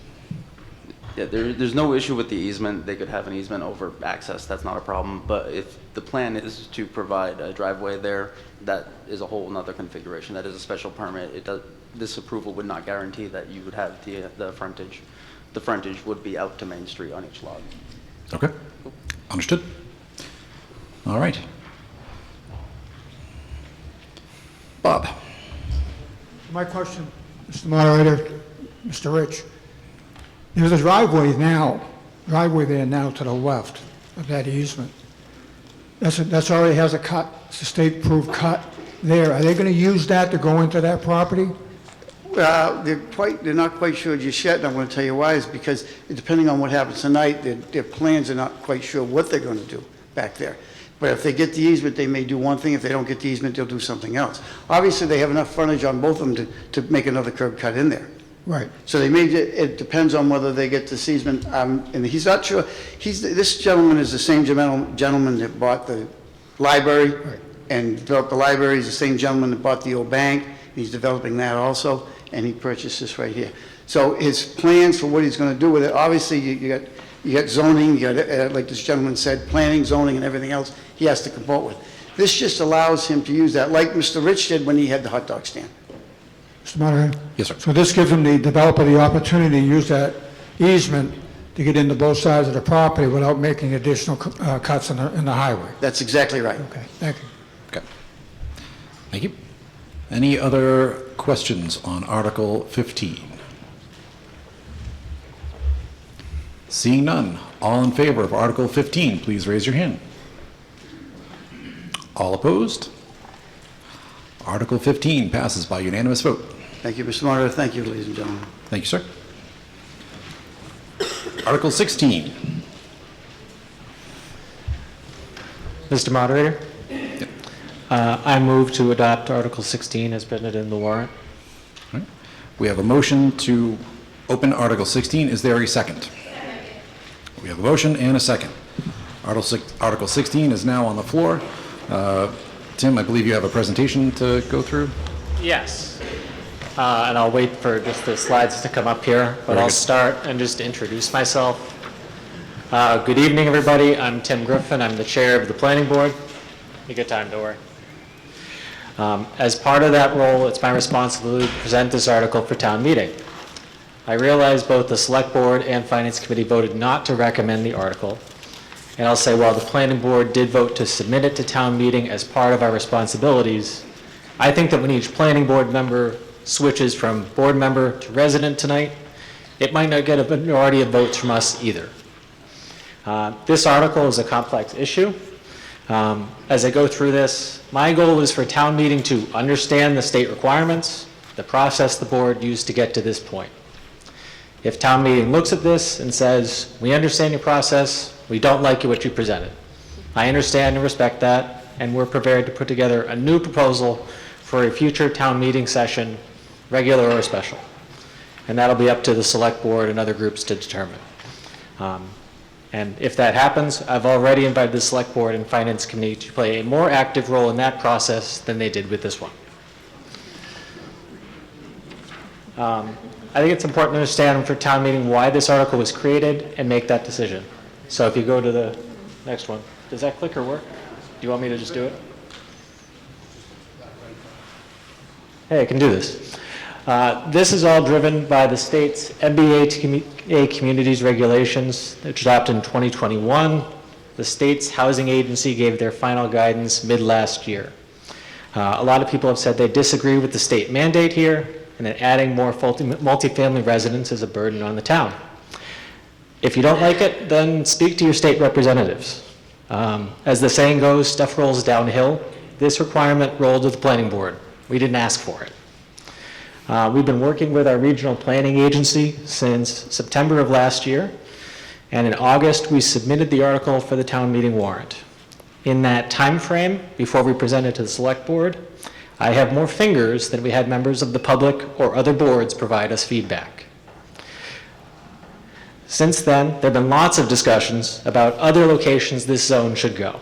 Yeah, there's no issue with the easement. They could have an easement over access. That's not a problem. But if the plan is to provide a driveway there, that is a whole nother configuration. That is a special permit. This approval would not guarantee that you would have the frontage. The frontage would be out to Main Street on each lot. Okay. Understood. All right. Bob. My question, Mr. Moderator, Mr. Rich, there's a driveway there now to the left of that easement. That's already has a cut, it's a state-approved cut there. Are they going to use that to go into that property? They're not quite sure just yet, and I'm going to tell you why, is because depending on what happens tonight, their plans are not quite sure what they're going to do back there. But if they get the easement, they may do one thing. If they don't get the easement, they'll do something else. Obviously, they have enough frontage on both of them to make another curb cut in there. Right. So they may, it depends on whether they get this easement, and he's not sure. This gentleman is the same gentleman that bought the library and developed the library. He's the same gentleman that bought the old bank. He's developing that also, and he purchased this right here. So his plans for what he's going to do with it, obviously, you got zoning, you got, like this gentleman said, planning, zoning, and everything else he has to comport with. This just allows him to use that, like Mr. Rich did when he had the hot dog stand. Mr. Moderator? Yes, sir. So this gives them, the developer, the opportunity to use that easement to get into both sides of the property without making additional cuts in the highway? That's exactly right. Okay, thank you. Okay. Thank you. Any other questions on Article 15? Seeing none, all in favor of Article 15, please raise your hand. All opposed? Article 15 passes by unanimous vote. Thank you, Mr. Moderator. Thank you, ladies and gentlemen. Thank you, sir. Article 16. Mr. Moderator? I move to adopt Article 16 as printed in the warrant. All right. We have a motion to open Article 16. Is there a second? We have a motion and a second. Article 16 is now on the floor. Tim, I believe you have a presentation to go through. Yes. And I'll wait for just the slides to come up here, but Very I'll good. start and just introduce myself. Good evening, everybody. I'm Tim Griffin. I'm the chair of the planning board. You get time, don't worry. As part of that role, it's my responsibility to present this article for town meeting. I realize both the select board and finance committee voted not to recommend the article. And I'll say, while the planning board did vote to submit it to town meeting as part of our responsibilities, I think that when each planning board member switches from board member to resident tonight, it might not get a majority of votes from us either. This article is a complex issue. As I go through this, my goal is for town meeting to understand the state requirements, the process the board used to get to this point. If town meeting looks at this and says, we understand your process, we don't like what you presented, I understand and respect that, and we're prepared to put together a new proposal for a future town meeting session, regular or special. And that'll be up to the select board and other groups to determine. And if that happens, I've already invited the Select Board and Finance Committee to play a more active role in that process than they did with this one. I think it's important to understand for town meeting why this article was created and make that decision. So if you go to the next one, does that clicker work? Do you want me to just do it? Hey, I can do this. This is all driven by the state's MBA communities regulations, which adopted in 2021. The state's housing agency gave their final guidance mid-last year. A lot of people have said they disagree with the state mandate here, and that adding more multifamily residents is a burden on the town. If you don't like it, then speak to your state representatives. As the saying goes, stuff rolls downhill. This requirement rolled to the planning board. We didn't ask for it. We've been working with our regional planning agency since September of last year, and in August, we submitted the article for the town meeting warrant. In that time frame, before we presented to the select board, I have more fingers than we had members of the public or other boards provide us feedback. Since then, there have been lots of discussions about other locations this zone should go.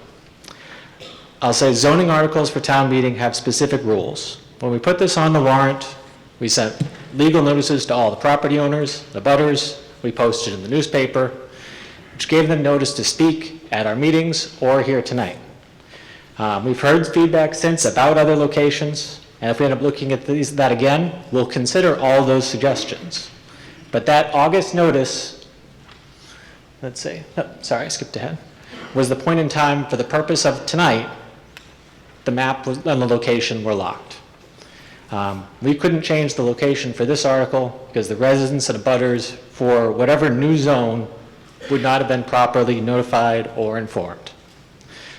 I'll say zoning articles for town meeting have specific rules. When we put this on the warrant, we sent legal notices to all the property owners, the butters, we posted in the newspaper, which gave them notice to speak at our meetings or here tonight. We've heard feedback since about other locations, and if we end up looking at that again, we'll consider all those suggestions. But that August notice, let's see, sorry, I skipped ahead, was the point in time for the purpose of tonight, the map and the location were locked. We couldn't change the location for this article because the residents and abutters for whatever new zone would not have been properly notified or informed.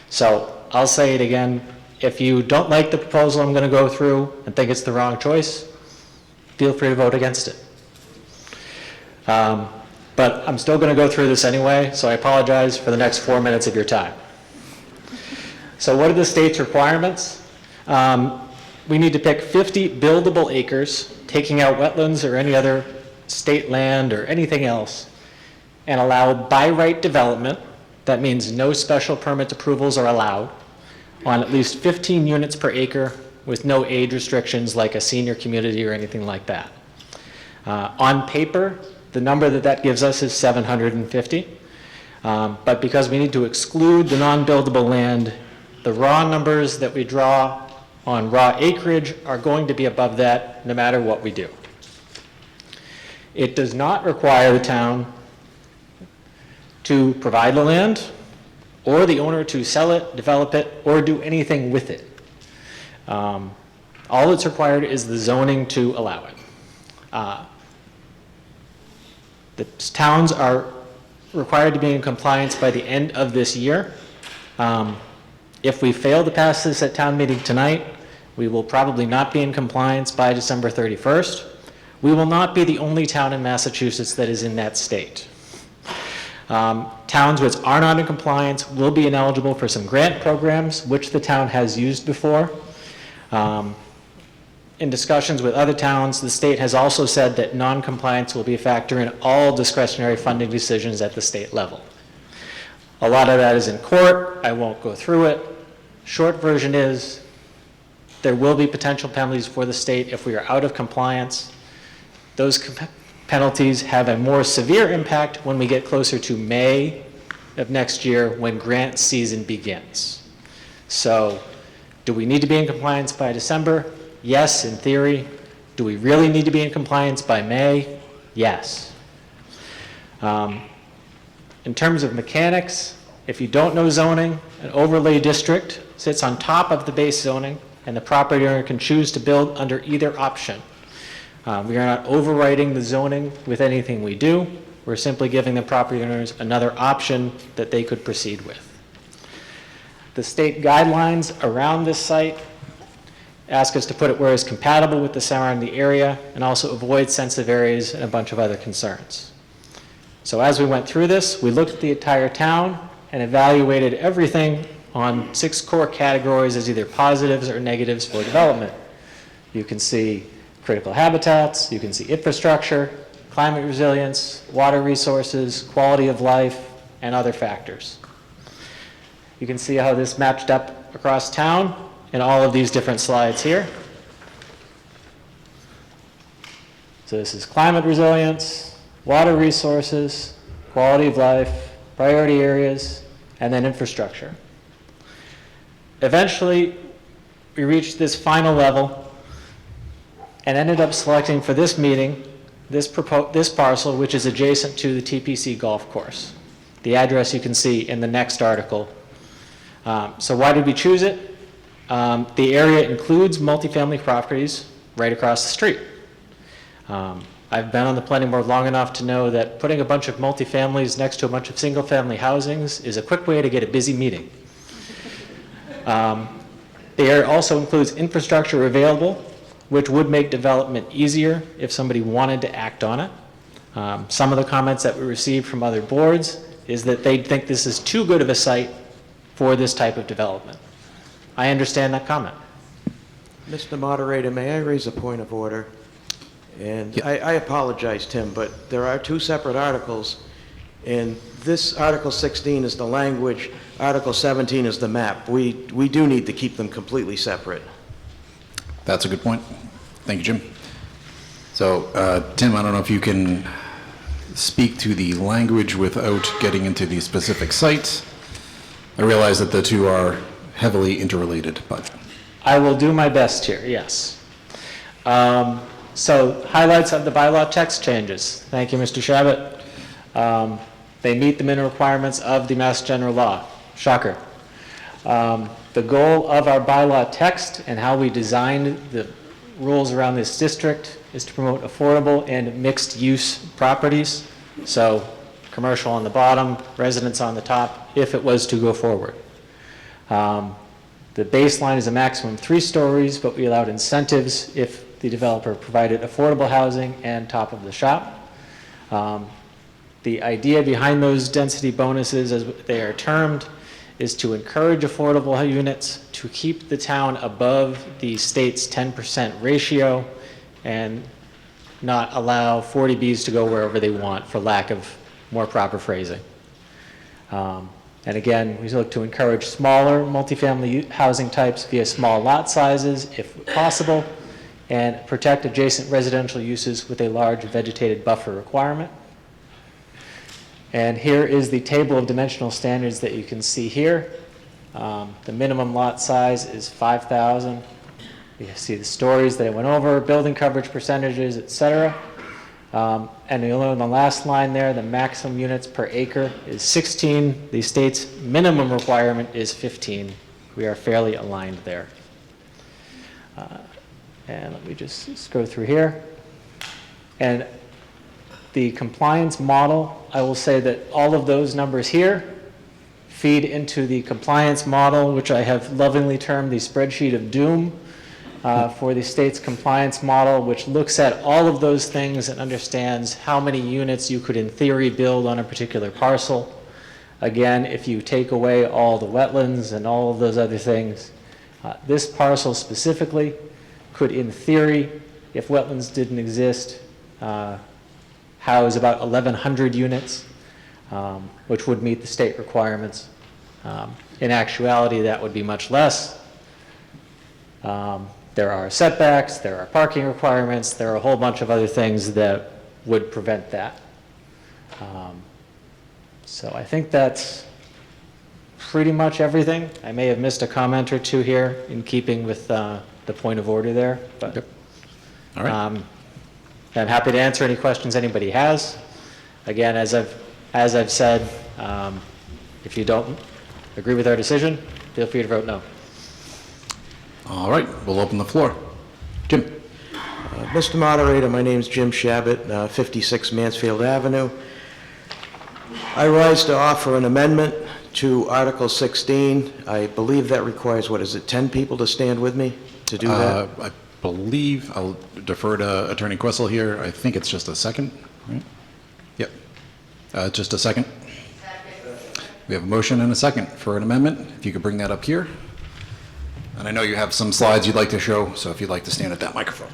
So I'll say it again, if you don't like the proposal I'm going to go through and think it's the wrong choice, feel free to vote against it. But I'm still going to go through this anyway, so I apologize for the next 4 minutes of your time. So what are the state's requirements? We need to pick 50 buildable acres, taking out wetlands or any other state land or anything else, and allow by right development. That means no special permit approvals are allowed on at least 15 units per acre with no age restrictions like a senior community or anything like that. On paper, the number that gives us is 750, but because we need to exclude the non-buildable land, the raw numbers that we draw on raw acreage are going to be above that no matter what we do. It does not require the town to provide the land or the owner to sell it, develop it, or do anything with it. All that's required is the zoning to allow it. The towns are required to be in compliance by the end of this year. If we fail to pass this at town meeting tonight, we will probably not be in compliance by December 31st. We will not be the only town in Massachusetts that is in that state. Towns which are not in compliance will be ineligible for some grant programs, which the town has used before. In discussions with other towns, the state has also said that non-compliance will be a factor in all discretionary funding decisions at the state level. A lot of that is in court. I won't go through it. Short version is there will be potential penalties for the state if we are out of compliance. Those penalties have a more severe impact when we get closer to May of next year when grant season begins. So, do we need to be in compliance by December? Yes, in theory. Do we really need to be in compliance by May? Yes. In terms of mechanics, if you don't know zoning, an overlay district sits on top of the base zoning, and the property owner can choose to build under either option. We are not overriding the zoning with anything we do. We're simply giving the property owners another option that they could proceed with. The state guidelines around this site ask us to put it where it's compatible with the surrounding area and also avoid sensitive areas and a bunch of other concerns. So as we went through this, we looked at the entire town and evaluated everything on 6 core categories as either positives or negatives for development. You can see critical habitats, you can see infrastructure, climate resilience, water resources, quality of life, and other factors. You can see how this matched up across town in all of these different slides here. So this is climate resilience, water resources, quality of life, priority areas, and then infrastructure. Eventually, we reached this final level and ended up selecting for this meeting this parcel, which is adjacent to the TPC golf course. The address you can see in the next article. So why did we choose it? The area includes multifamily properties right across the street. I've been on the planning board long enough to know that putting a bunch of multifamilies next to a bunch of single-family housings is a quick way to get a busy meeting. The area also includes infrastructure available, which would make development easier if somebody wanted to act on it. Some of the comments that we received from other boards is that they think this is too good of a site for this type of development. I understand that comment. Mr. Moderator, may I raise a point of order? And I apologize, Tim, but there are two separate articles, and this Article 16 is the language, Article 17 is the map. We do need to keep them completely separate. That's a good point. Thank you, Jim. So, Tim, I don't know if you can speak to the language without getting into the specific sites. I realize that the two are heavily interrelated, but... I will do my best here, yes. So, highlights of the bylaw text changes. Thank you, Mr. Shabbat. They meet the minimum requirements of the Mass General Law. Shocker. The goal of our bylaw text and how we designed the rules around this district is to promote affordable and mixed-use properties. So, commercial on the bottom, residence on the top, if it was to go forward. The baseline is a maximum 3 stories, but we allowed incentives if the developer provided affordable housing and top of the shop. The idea behind those density bonuses, as they are termed, is to encourage affordable units, to keep the town above the state's 10% ratio, and not allow 40Bs to go wherever they want, for lack of more proper phrasing. And again, we look to encourage smaller multifamily housing types via small lot sizes, if possible, and protect adjacent residential uses with a large vegetated buffer requirement. And here is the table of dimensional standards that you can see here. The minimum lot size is 5,000. You see the stories that I went over, building coverage percentages, et cetera. And you'll know in the last line there, the maximum units per acre is 16. The state's minimum requirement is 15. We are fairly aligned there. And let me just go through here. And the compliance model, I will say that all of those numbers here feed into the compliance model, which I have lovingly termed the spreadsheet of doom for the state's compliance model, which looks at all of those things and understands how many units you could in theory build on a particular parcel. Again, if you take away all the wetlands and all of those other things, this parcel specifically could in theory, if wetlands didn't exist, house about 1,100 units, which would meet the state requirements. In actuality, that would be much less. There are setbacks, there are parking requirements, there are a whole bunch of other things that would prevent that. So I think that's pretty much everything. I may have missed a comment or two here in keeping with the point of order there, but yep. All right. I'm happy to answer any questions anybody has. Again, as I've said, if you don't agree with our decision, feel free to vote no. All right, we'll open the floor. Jim. Mr. Moderator, my name is Jim Shabbat, 56 Mansfield Avenue. I rise to offer an amendment to Article 16. I believe that requires, 10 people to stand with me to do that? I believe, I'll defer to Attorney Quessel here. I think it's just a second, right? Yep. Just a second. We have a motion and a second for an amendment. If you could bring that up here. And I know you have some slides you'd like to show, so if you'd like to stand at that microphone.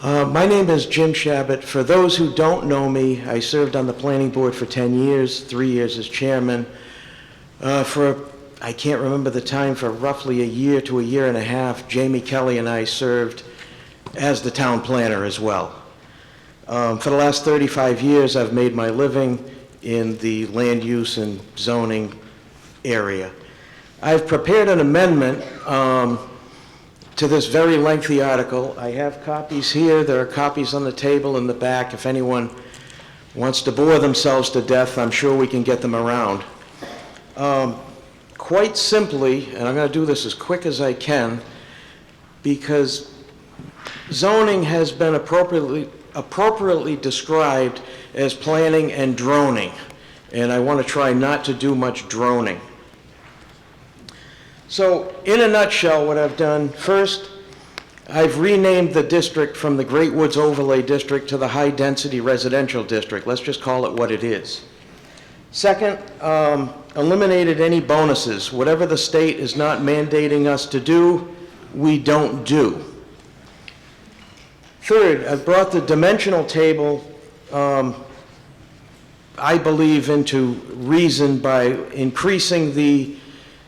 My name is Jim Shabbat. For those who don't know me, I served on the planning board for 10 years, 3 years as chairman. I can't remember the time, for roughly a year to a year and a half, Jamie Kelly and I served as the town planner as well. For the last 35 years, I've made my living in the land use and zoning area. I've prepared an amendment to this very lengthy article. I have copies here. There are copies on the table in the back. If anyone wants to bore themselves to death, I'm sure we can get them around. Quite simply, and I'm going to do this as quick as I can, because zoning has been appropriately described as planning and droning, and I want to try not to do much droning. So, in a nutshell, what I've done, first, I've renamed the district from the Great Woods Overlay District to the High Density Residential District. Let's just call it what it is. Second, eliminated any bonuses. Whatever the state is not mandating us to do, we don't do. Third, I've brought the dimensional table, I believe, into reason by increasing the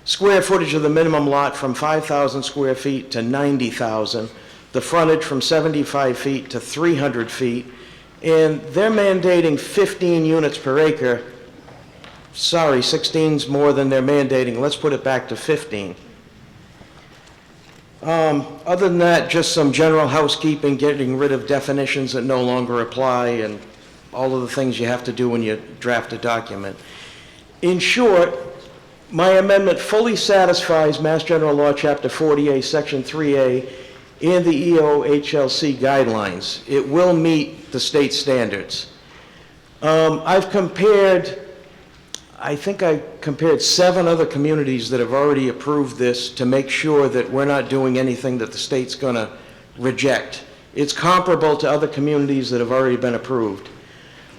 square footage of the minimum lot from 5,000 square feet to 90,000, the frontage from 75 feet to 300 feet, and they're mandating 15 units per acre. Sorry, 16's more than they're mandating. Let's put it back to 15. Other than that, just some general housekeeping, getting rid of definitions that no longer apply, and all of the things you have to do when you draft a document. In short, my amendment fully satisfies Mass General Law, Chapter 40A, Section 3A, and the EOHLC guidelines. It will meet the state standards. I've compared, I think I compared 7 other communities that have already approved this to make sure that we're not doing anything that the state's going to reject. It's comparable to other communities that have already been approved.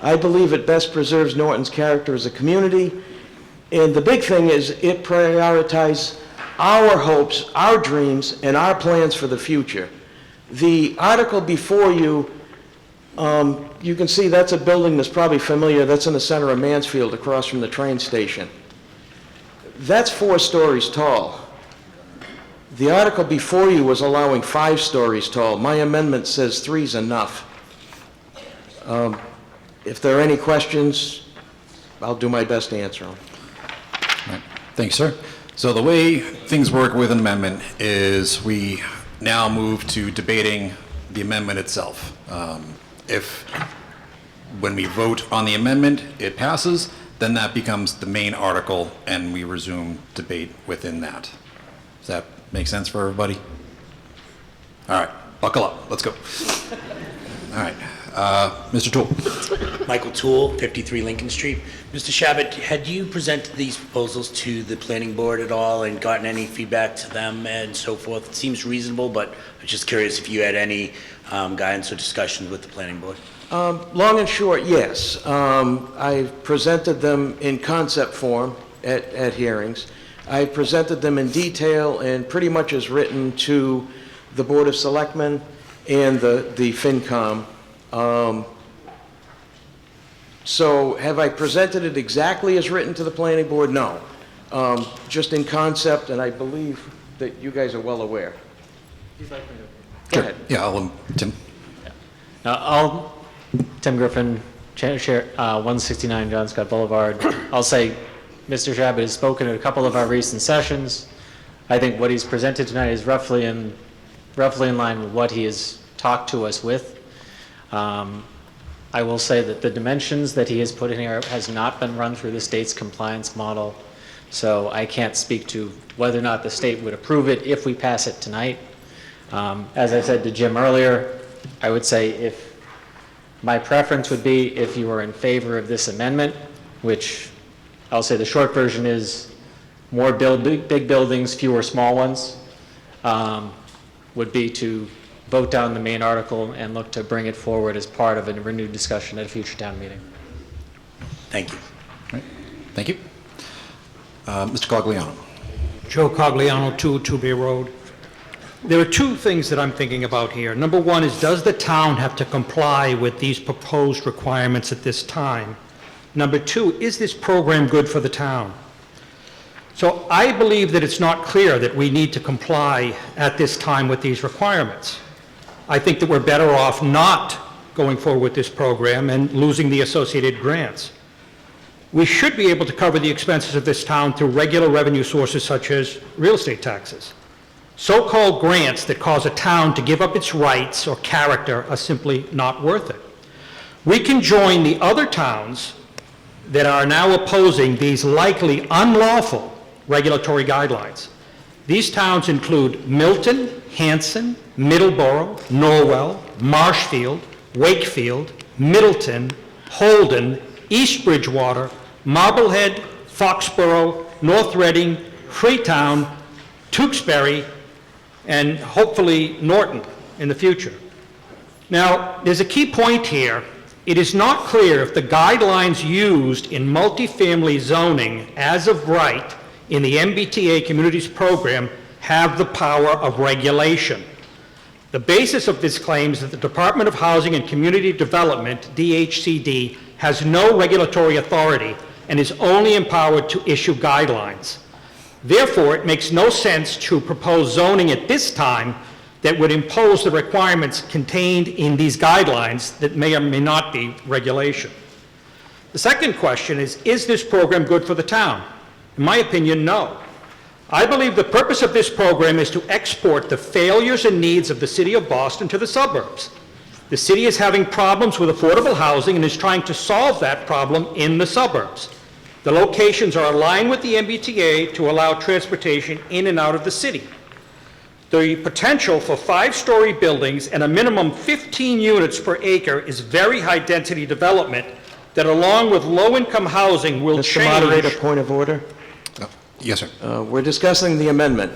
I believe it best preserves Norton's character as a community, and the big thing is it prioritizes our hopes, our dreams, and our plans for the future. The article before you, you can see that's a building that's probably familiar. That's in the center of Mansfield, across from the train station. That's 4 stories tall. The article before you was allowing 5 stories tall. My amendment says 3's enough. If there are any questions, I'll do my best to answer them. Right. Thanks, sir. So the way things work with an amendment is we now move to debating the amendment itself. If, when we vote on the amendment, it passes, then that becomes the main article, and we resume debate within that. Does that make sense for everybody? All right, buckle up. Let's go. All right. Mr. Toole. Michael Toole, 53 Lincoln Street. Mr. Shabbat, had you presented these proposals to the planning board at all and gotten any feedback to them and so forth? It seems reasonable, but I'm just curious if you had any guidance or discussion with the planning board. Long and short, yes. I presented them in concept form at hearings. I presented them in detail and pretty much as written to the Board of Selectmen and the FinCom. So have I presented it exactly as written to the planning board? No. Just in concept, and I believe that you guys are well aware. Go ahead. Yeah, Tim. Tim Griffin, Chair, 169 John Scott Boulevard. I'll say Mr. Shabbat has spoken at a couple of our recent sessions. I think what he's presented tonight is roughly in line with what he has talked to us with. I will say that the dimensions that he has put in here has not been run through the state's compliance model, so I can't speak to whether or not the state would approve it if we pass it tonight. As I said to Jim earlier, I would say if my preference would be if you were in favor of this amendment, which I'll say the short version is more big buildings, fewer small ones, would be to vote down the main article and look to bring it forward as part of a renewed discussion at a future town meeting. Thank you. Right. Thank you. Mr. Cogliano. Joe Cogliano, 2 Bay Road. There are two things that I'm thinking about here. Number one is, does the town have to comply with these proposed requirements at this time? Number two, is this program good for the town? So I believe that it's not clear that we need to comply at this time with these requirements. I think that we're better off not going forward with this program and losing the associated grants. We should be able to cover the expenses of this town through regular revenue sources such as real estate taxes. So-called grants that cause a town to give up its rights or character are simply not worth it. We can join the other towns that are now opposing these likely unlawful regulatory guidelines. These towns include Milton, Hanson, Middleborough, Norwell, Marshfield, Wakefield, Middleton, Holden, East Bridgewater, Marblehead, Foxborough, North Reading, Freetown, Tewksbury, and hopefully Norton in the future. Now, there's a key point here. It is not clear if the guidelines used in multifamily zoning as of right in the MBTA Communities Program have the power of regulation. The basis of this claim is that the Department of Housing and Community Development, DHCD, has no regulatory authority and is only empowered to issue guidelines. Therefore, it makes no sense to propose zoning at this time that would impose the requirements contained in these guidelines that may or may not be regulation. The second question is this program good for the town? In my opinion, no. I believe the purpose of this program is to export the failures and needs of the city of Boston to the suburbs. The city is having problems with affordable housing and is trying to solve that problem in the suburbs. The locations are aligned with the MBTA to allow transportation in and out of the city. The potential for 5-story buildings and a minimum 15 units per acre is very high-density development that, along with low-income housing, will Mr. change. Moderator, point of order. Yes, sir. We're discussing the amendment.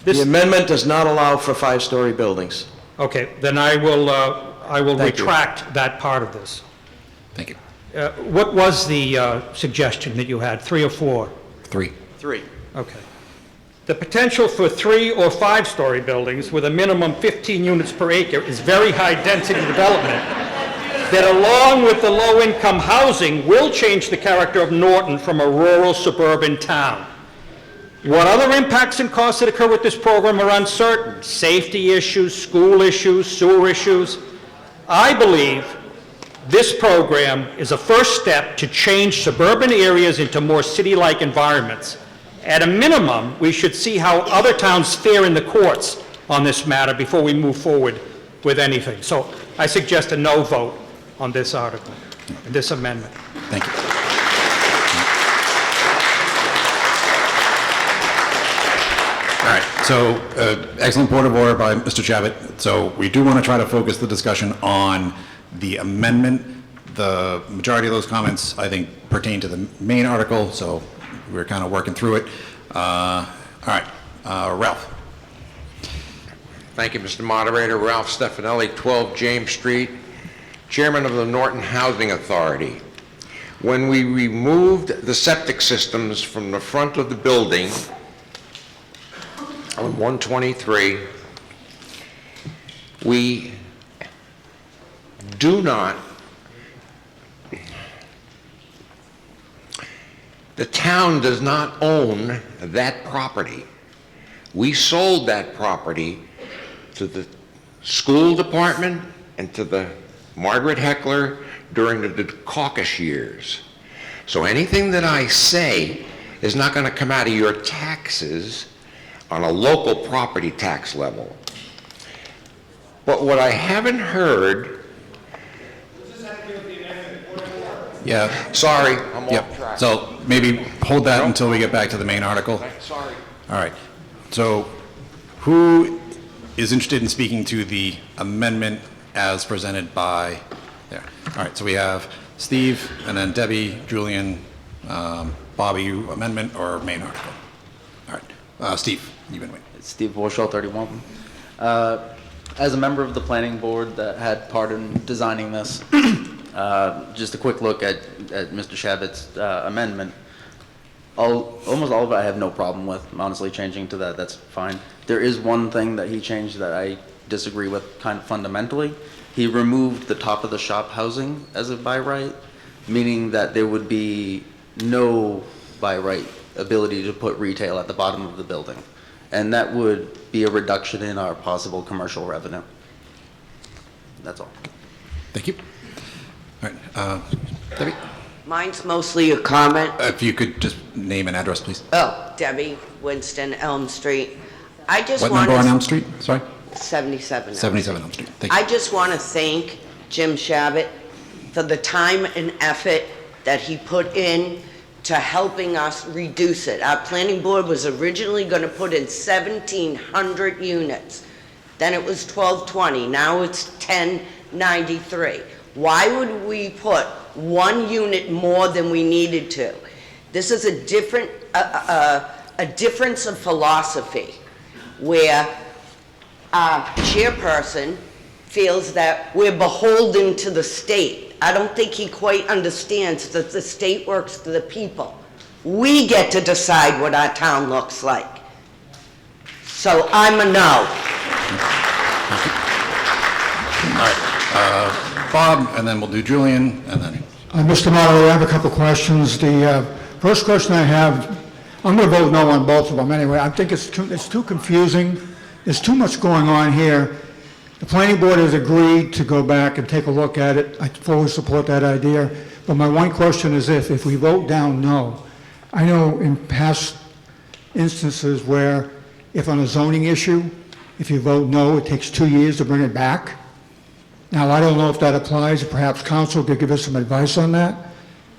The amendment does not allow for 5-story buildings. Okay, then I will Thank you. retract that part of this. Thank you. What was the suggestion that you had, 3 or 4? 3. 3. Okay. The potential for 3 or 5-story buildings with a minimum 15 units per acre is very high-density development that, along with the low-income housing, will change the character of Norton from a rural suburban town. What other impacts and costs that occur with this program are uncertain. Safety issues, school issues, sewer issues. I believe this program is a first step to change suburban areas into more city-like environments. At a minimum, we should see how other towns fare in the courts on this matter before we move forward with anything. So I suggest a no vote on this article, this amendment. Thank you. All right, so excellent point of order by Mr. Chabot. So we do want to try to focus the discussion on the amendment. The majority of those comments, I think, pertain to the main article, so we're kind of working through it. All right, Ralph. Thank you, Mr. Moderator. Ralph Stefanelli, 12 James Street, Chairman of the Norton Housing Authority. When we removed the septic systems from the front of the building on 123, we do not, the town does not own that property. We sold that property to the school department and to the Margaret Heckler during the Dukakis years. So anything that I say is not going to come out of your taxes on a local property tax level. But what I haven't heard... Yeah. Sorry, I'm Yep. off track. So maybe hold that until we get back to the main article. Sorry. All right. So who is interested in speaking to the amendment as presented by there? All right. So we have Steve, and then Debbie, Julian, Bobby, you amendment or main article? All right. Steve, you've been waiting. Steve Warshall, 31. As a member of the planning board that had part in designing this, just a quick look at Mr. Chabot's amendment. Almost all of it I have no problem with, honestly, changing to that, that's fine. There is one thing that he changed that I disagree with kind of fundamentally. He removed the top of the shop housing as a by right, meaning that there would be no by right ability to put retail at the bottom of the building. And that would be a reduction in our possible commercial revenue. That's all. Thank you. All right, Debbie? Mine's mostly a comment. If you could just name and address, please. Oh, Debbie Winston, Elm Street. I just What want number on Elm to... Street? Sorry? 77. 77 Elm Street. Thank you. I just want to thank Jim Shabbat for the time and effort that he put in to helping us reduce it. Our planning board was originally going to put in 1,700 units. Then it was 1,220. Now it's 1,093. Why would we put one unit more than we needed to? This is a difference of philosophy where our chairperson feels that we're beholden to the state. I don't think he quite understands that the state works for the people. We get to decide what our town looks like. So I'm a no. All right, Bob, and then we'll do Julian, and then... Mr. Moderator, I have a couple of questions. The first question I have, I'm going to vote no on both of them anyway. I think it's too confusing. There's too much going on here. The planning board has agreed to go back and take a look at it. I fully support that idea. But my one question is if we vote down no, I know in past instances where if on a zoning issue, if you vote no, it takes 2 years to bring it back. Now, I don't know if that applies. Perhaps council could give us some advice on that.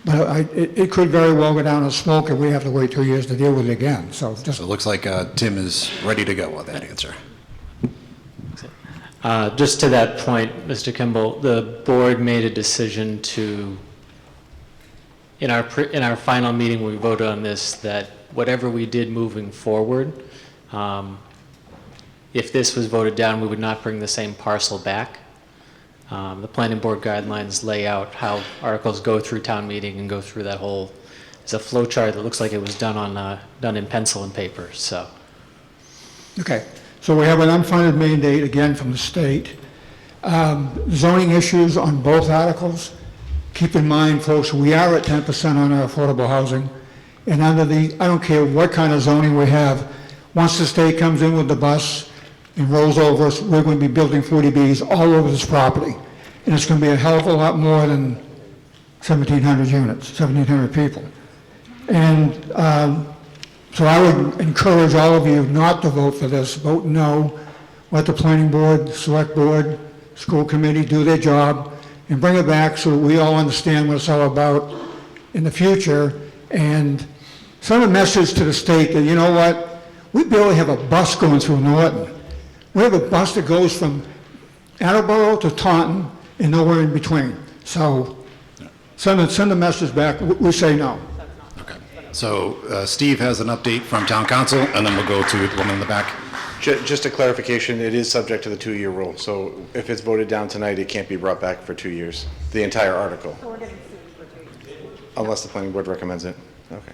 But it could very well go down in smoke and we have to wait 2 years to deal with it again. So just... So it looks like Tim is ready to go with that answer. Just to that point, Mr. Kimball, the board made a decision to, in our final meeting, we voted on this, that whatever we did moving forward, if this was voted down, we would not bring the same parcel back. The planning board guidelines lay out how articles go through town meeting and go through that whole, it's a flow chart that looks like it was done in pencil and paper, so. Okay, so we have an unfunded mandate again from the state. Zoning issues on both articles. Keep in mind, folks, we are at 10% on our affordable housing. And under the, I don't care what kind of zoning we have, once the state comes in with the bus and rolls over us, we're going to be building 40Bs all over this property. And it's going to be a hell of a lot more than 1,700 units, 1,700 people. And so I would encourage all of you not to vote for this. Vote no. Let the planning board, select board, school committee do their job and bring it back so that we all understand what it's all about in the future. And send a message to the state that, you know what, we barely have a bus going through Norton. We have a bus that goes from Attleboro to Taunton and nowhere in between. So send a message back. We say no. Okay. So Steve has an update from town council, and then we'll go to the one in the back. Just a clarification, it is subject to the 2-year rule. So if it's voted down tonight, it can't be brought back for 2 years, the entire article. Unless the planning board recommends it. Okay.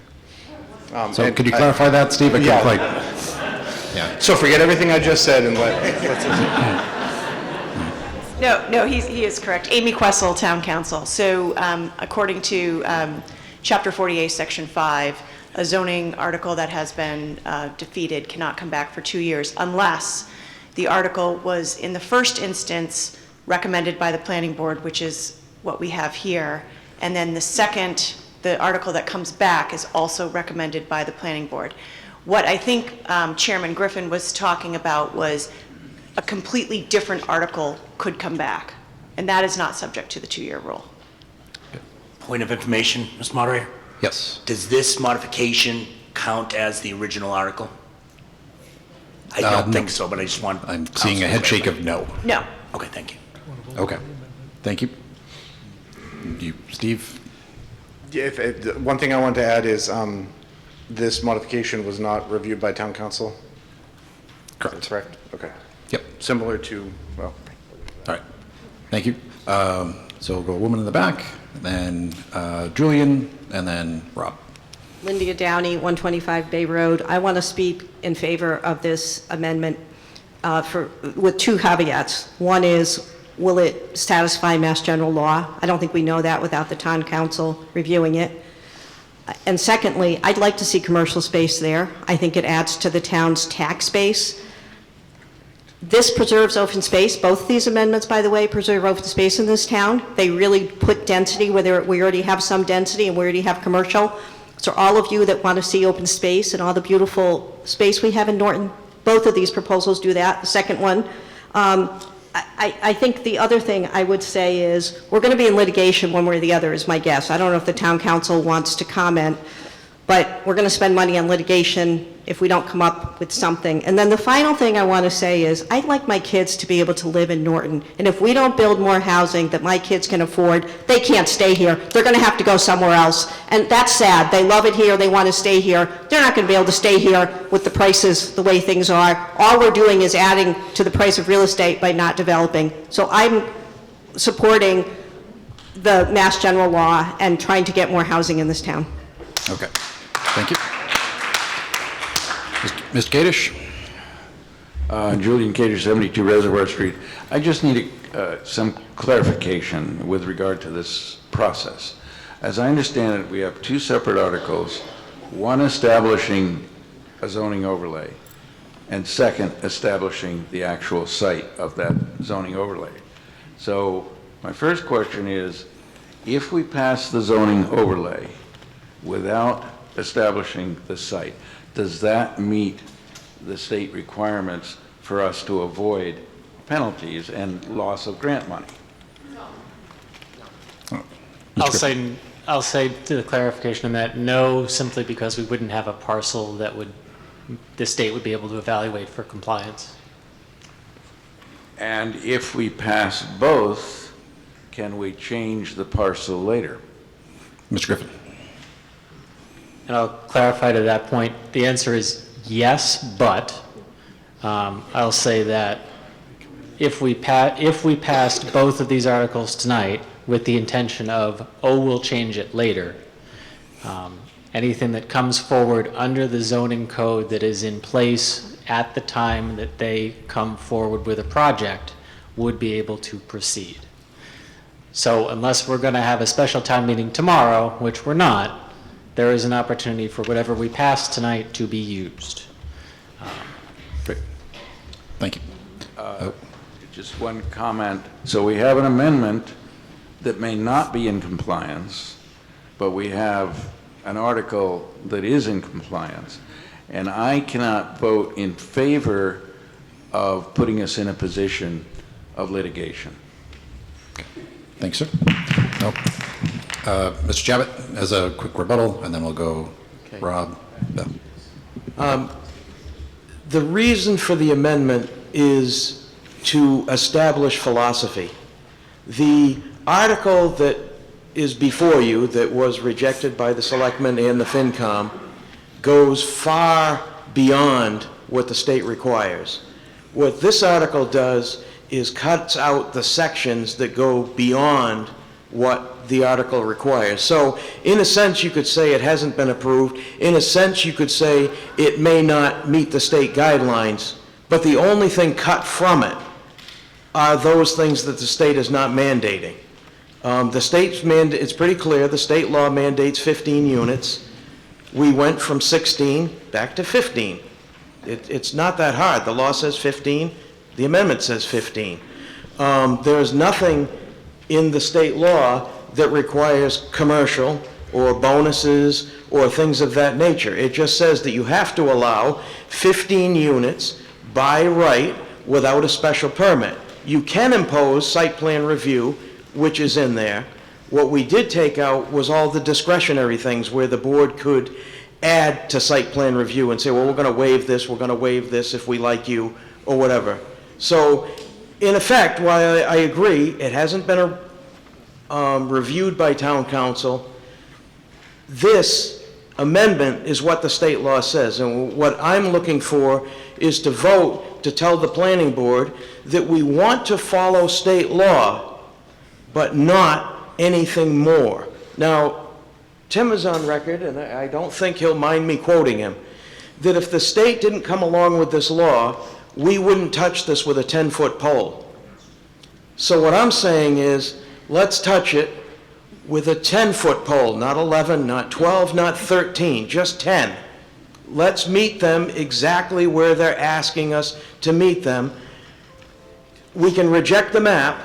So could you clarify that, Steve? I couldn't quite... Yeah. So forget everything I just said and let's... No, he is correct. Amy Questle, Town Council. So according to Chapter 48, Section 5, a zoning article that has been defeated cannot come back for 2 years unless the article was, in the first instance, recommended by the planning board, which is what we have here, and then the article that comes back is also recommended by the planning board. What I think Chairman Griffin was talking about was a completely different article could come back, and that is not subject to the 2-year rule. Point of information, Mr. Moderator? Yes. Does this modification count as the original article? I don't think so, but I just want... I'm seeing a head shake of no. No. Okay, thank you. Okay. Thank you. Steve? Yeah, one thing I want to add is this modification was not reviewed by town council? Correct. Correct? Okay. Yep. Similar to, well... All right. Thank you. So we'll go woman in the back, then Julian, and then Rob. Lydia Downey, 125 Bay Road. I want to speak in favor of this amendment with two caveats. One is, will it satisfy Mass General Law? I don't think we know that without the town council reviewing it. And secondly, I'd like to see commercial space there. I think it adds to the town's tax base. This preserves open space. Both of these amendments, by the way, preserve open space in this town. They really put density where we already have some density and we already have commercial. So all of you that want to see open space and all the beautiful space we have in Norton, both of these proposals do that. The second one, I think the other thing I would say is we're going to be in litigation one way or the other is my guess. I don't know if the town council wants to comment, but we're going to spend money on litigation if we don't come up with something. And then the final thing I want to say is I'd like my kids to be able to live in Norton. And if we don't build more housing that my kids can afford, they can't stay here. They're going to have to go somewhere else. And that's sad. They love it here. They want to stay here. They're not going to be able to stay here with the prices the way things are. All we're doing is adding to the price of real estate by not developing. So I'm supporting the Mass General Law and trying to get more housing in this town. Okay, thank you. Mr. Kadish? Julian Kadish, 72 Reservoir Street. I just need some clarification with regard to this process. As I understand it, we have two separate articles, one establishing a zoning overlay, and second, establishing the actual site of that zoning overlay. So my first question is, if we pass the zoning overlay without establishing the site, does that meet the state requirements for us to avoid penalties and loss of grant money? I'll say to the clarification on that, no, simply because we wouldn't have a parcel that the state would be able to evaluate for compliance. And if we pass both, can we change the parcel later? Mr. Griffin? And I'll clarify to that point, the answer is yes, but I'll say that if we passed both of these articles tonight with the intention of, we'll change it later, anything that comes forward under the zoning code that is in place at the time that they come forward with a project would be able to proceed. So unless we're going to have a special town meeting tomorrow, which we're not, there is an opportunity for whatever we pass tonight to be used. Great. Thank you. Just one comment. So we have an amendment that may not be in compliance, but we have an article that is in compliance. And I cannot vote in favor of putting us in a position of litigation. Thanks, sir. Nope. Mr. Chabot, as a quick rebuttal, and then we'll go Rob. Bill. The reason for the amendment is to establish philosophy. The article that is before you, that was rejected by the Selectmen and the FinCom, goes far beyond what the state requires. What this article does is cuts out the sections that go beyond what the article requires. So in a sense, you could say it hasn't been approved. In a sense, you could say it may not meet the state guidelines, but the only thing cut from it are those things that the state is not mandating. The state's it's pretty clear, the state law mandates 15 units. We went from 16 back to 15. It's not that hard. The law says 15, the amendment says 15. There's nothing in the state law that requires commercial or bonuses or things of that nature. It just says that you have to allow 15 units by right without a special permit. You can impose site plan review, which is in there. What we did take out was all the discretionary things where the board could add to site plan review and say, well, we're going to waive this if we like you, or whatever. So, in effect, while I agree, it hasn't been reviewed by town council, this amendment is what the state law says. And what I'm looking for is to vote to tell the planning board that we want to follow state law, but not anything more. Now, Tim is on record, and I don't think he'll mind me quoting him, that if the state didn't come along with this law, we wouldn't touch this with a 10-foot pole. So what I'm saying is, let's touch it with a 10-foot pole, not 11, not 12, not 13, just 10. Let's meet them exactly where they're asking us to meet them. We can reject the map,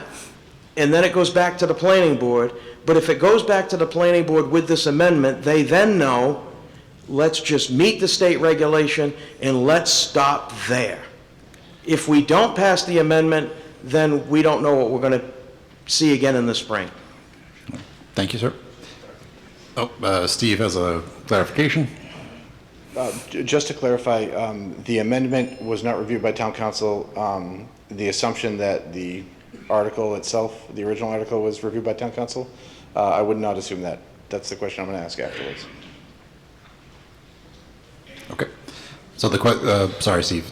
and then it goes back to the planning board. But if it goes back to the planning board with this amendment, they then know, let's just meet the state regulation and let's stop there. If we don't pass the amendment, then we don't know what we're going to see again in the spring. Thank you, sir. Oh, Steve has a clarification. Just to clarify, the amendment was not reviewed by town council. The assumption that the article itself, the original article, was reviewed by town council, I would not assume that. That's the question I'm going to ask afterwards. Okay. So sorry, Steve.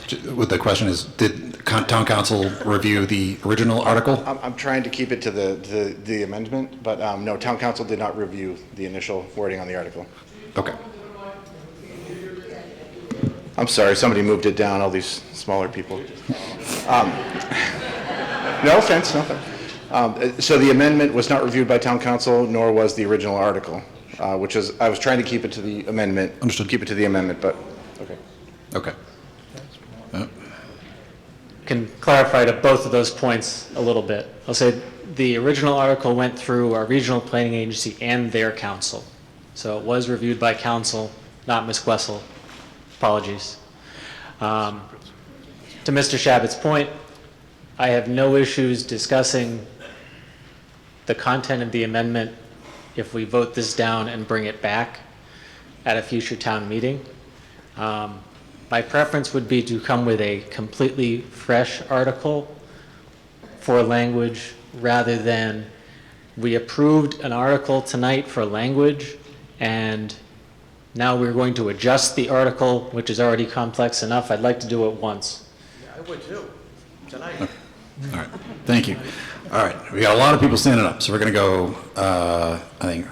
The question is, did town council review the original article? I'm trying to keep it to the amendment, but no, town council did not review the initial wording on the article. Okay. I'm sorry, somebody moved it down, all these smaller people. No offense, no offense. So the amendment was not reviewed by town council, nor was the original article, which is, I was trying to keep it to the amendment. Understood. Keep it to the amendment, but, okay. Okay. Can clarify to both of those points a little bit. I'll say the original article went through our regional planning agency and their council. So it was reviewed by council, not Ms. Wessel. Apologies. To Mr. Shabbat's point, I have no issues discussing the content of the amendment if we vote this down and bring it back at a future town meeting. My preference would be to come with a completely fresh article for language rather than we approved an article tonight for language and now we're going to adjust the article, which is already complex enough. I'd like to do it once. I would too, tonight. All right. Thank you. All right. We got a lot of people standing up, so we're going to go, I think,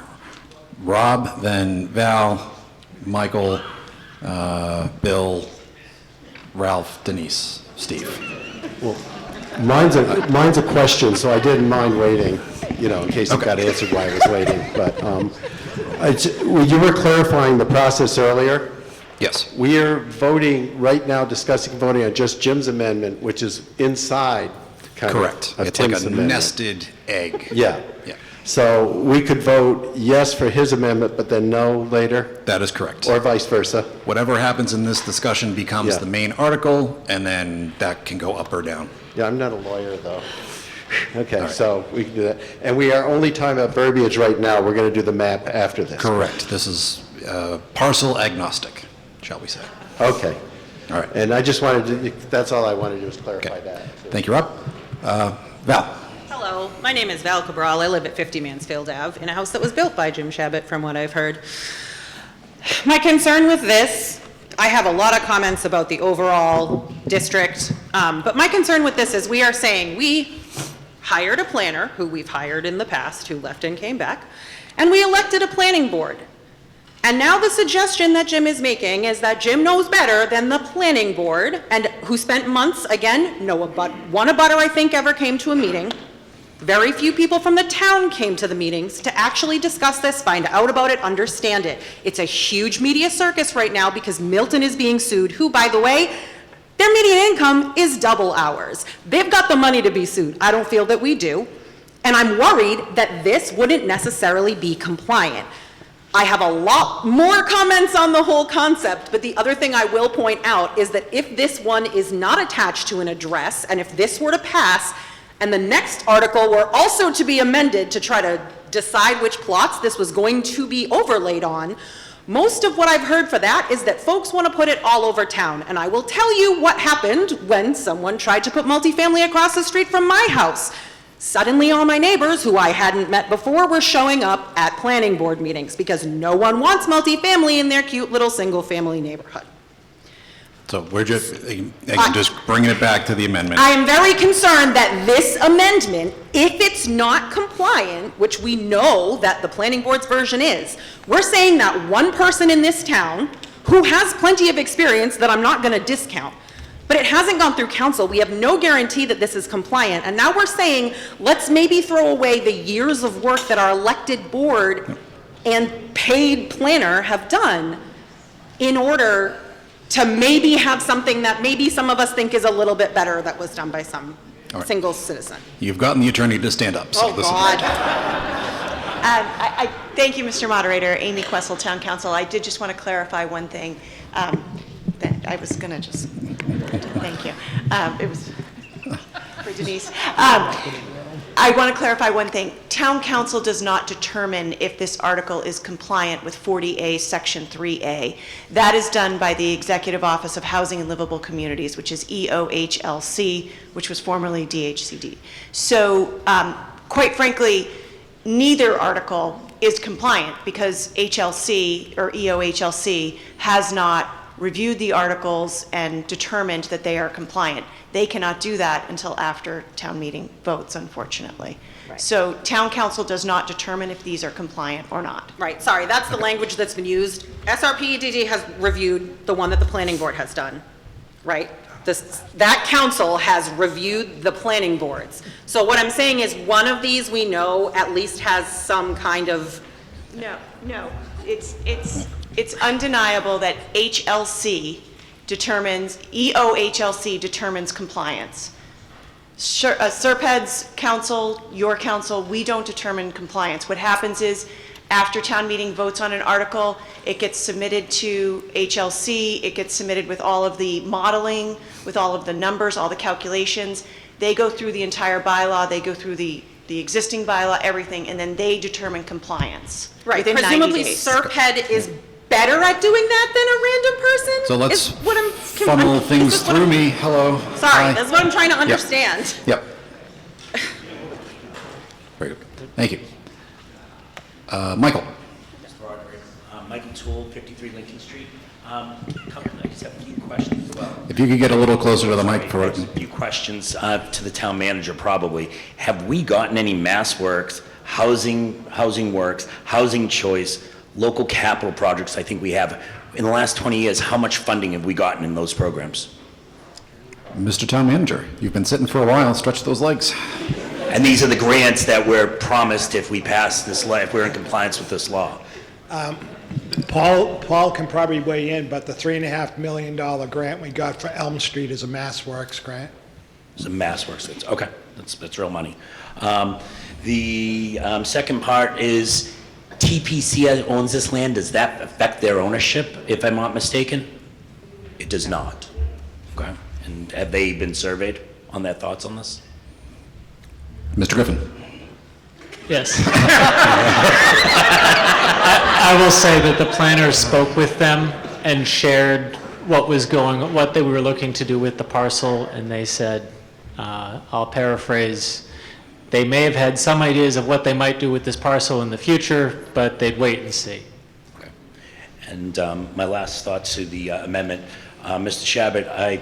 Rob, then Val, Michael, Bill, Ralph, Denise, Steve. Well, mine's a question, so I didn't mind waiting, in case it got answered while I was waiting. But you were clarifying the process earlier. Yes. We are voting right now, voting on just Jim's amendment, which is inside kind Correct. of It's Tim's like a amendment. nested egg. Yeah. Yeah. So we could vote yes for his amendment, but then no later? That is correct. Or vice versa? Whatever happens in this discussion becomes Yeah. the main article, and then that can go up or down. Yeah, I'm not a lawyer, though. Okay, so we can do that. And we are only talking about verbiage right now. We're going to do the map after this. Correct. This is parcel agnostic, shall we say. Okay. All right. And I just wanted to, that's all I wanted to do is clarify that. Thank you, Rob. Val. Hello, my name is Val Cabral. I live at 50 Mansfield Ave in a house that was built by Jim Shabbat, from what I've heard. My concern with this, I have a lot of comments about the overall district, but my concern with this is we are saying we hired a planner who we've hired in the past, who left and came back, and we elected a planning board. And now the suggestion that Jim is making is that Jim knows better than the planning board, and who spent months, again, one abutter I think ever came to a meeting. Very few people from the town came to the meetings to actually discuss this, find out about it, understand it. It's a huge media circus right now because Milton is being sued, who, by the way, their median income is double ours. They've got the money to be sued. I don't feel that we do. And I'm worried that this wouldn't necessarily be compliant. I have a lot more comments on the whole concept, but the other thing I will point out is that if this one is not attached to an address, and if this were to pass, and the next article were also to be amended to try to decide which plots this was going to be overlaid on, most of what I've heard for that is that folks want to put it all over town. And I will tell you what happened when someone tried to put multifamily across the street from my house. Suddenly all my neighbors, who I hadn't met before, were showing up at planning board meetings because no one wants multifamily in their cute little single family neighborhood. So we're just, again, just bringing it back to the amendment. I am very concerned that this amendment, if it's not compliant, which we know that the planning board's version is, we're saying that one person in this town who has plenty of experience that I'm not going to discount, but it hasn't gone through council. We have no guarantee that this is compliant. And now we're saying, let's maybe throw away the years of work that our elected board and paid planner have done in order to maybe have something that maybe some of us think is a little bit better that was done by some single citizen. You've gotten the attorney to stand up. So Oh, God. I thank you, Mr. Moderator. Amy Questle, Town Council. I did just want to clarify one thing. That I was going to just, thank you. It was for Denise. I want to clarify one thing. Town Council does not determine if this article is compliant with 40A, Section 3A. That is done by the Executive Office of Housing and Livable Communities, which is EOHLC, which was formerly DHCD. So, quite frankly, neither article is compliant because HLC or EOHLC has not reviewed the articles and determined that they are compliant. They cannot do that until after town meeting votes, unfortunately. Right. So town council does not determine if these are compliant or not. Right, sorry, that's the language that's been used. SRPEDD has reviewed the one that the planning board has done, right? That council has reviewed the planning boards. So what I'm saying is one of these we know at least has some kind of... No, it's undeniable that HLC determines, EOHLC determines compliance. Serped's council, your council, we don't determine compliance. What happens is after town meeting votes on an article, it gets submitted to HLC, it gets submitted with all of the modeling, with all of the numbers, all the calculations. They go through the entire bylaw, they go through the existing bylaw, everything, and then they determine compliance. Right, within 90 presumably days. Serped is better at doing that than a random person? So let's is what I'm, funnel things through me. Hello. Sorry, Hi. that's what I'm trying to Yep. understand. Yep. Very good. Thank you. Michael. Michael Toole, 53 Lincoln Street. I just have a few questions as well. If you could get a little closer to the mic for A few questions to the town manager, probably. Have we gotten any Mass Works, Housing Works, Housing Choice, local capital projects? I think we have. In the last 20 years, how much funding have we gotten in those programs? Mr. Town Manager, you've been sitting for a while. Stretch those legs. And these are the grants that we're promised if we pass this law, if we're in compliance with this law. Paul can probably weigh in, but the $3.5 million grant we got for Elm Street is a Mass Works grant. It's a Mass Works, okay, that's real money. The second part is TPC owns this land. Does that affect their ownership, if I'm not mistaken? It does not. Okay. And have they been surveyed on their thoughts on this? Mr. Griffin. Yes. I will say that the planners spoke with them and shared what they were looking to do with the parcel, and they said, I'll paraphrase, they may have had some ideas of what they might do with this parcel in the future, but they'd wait and see. Okay. And my last thought to the amendment, Mr. Shabbat, I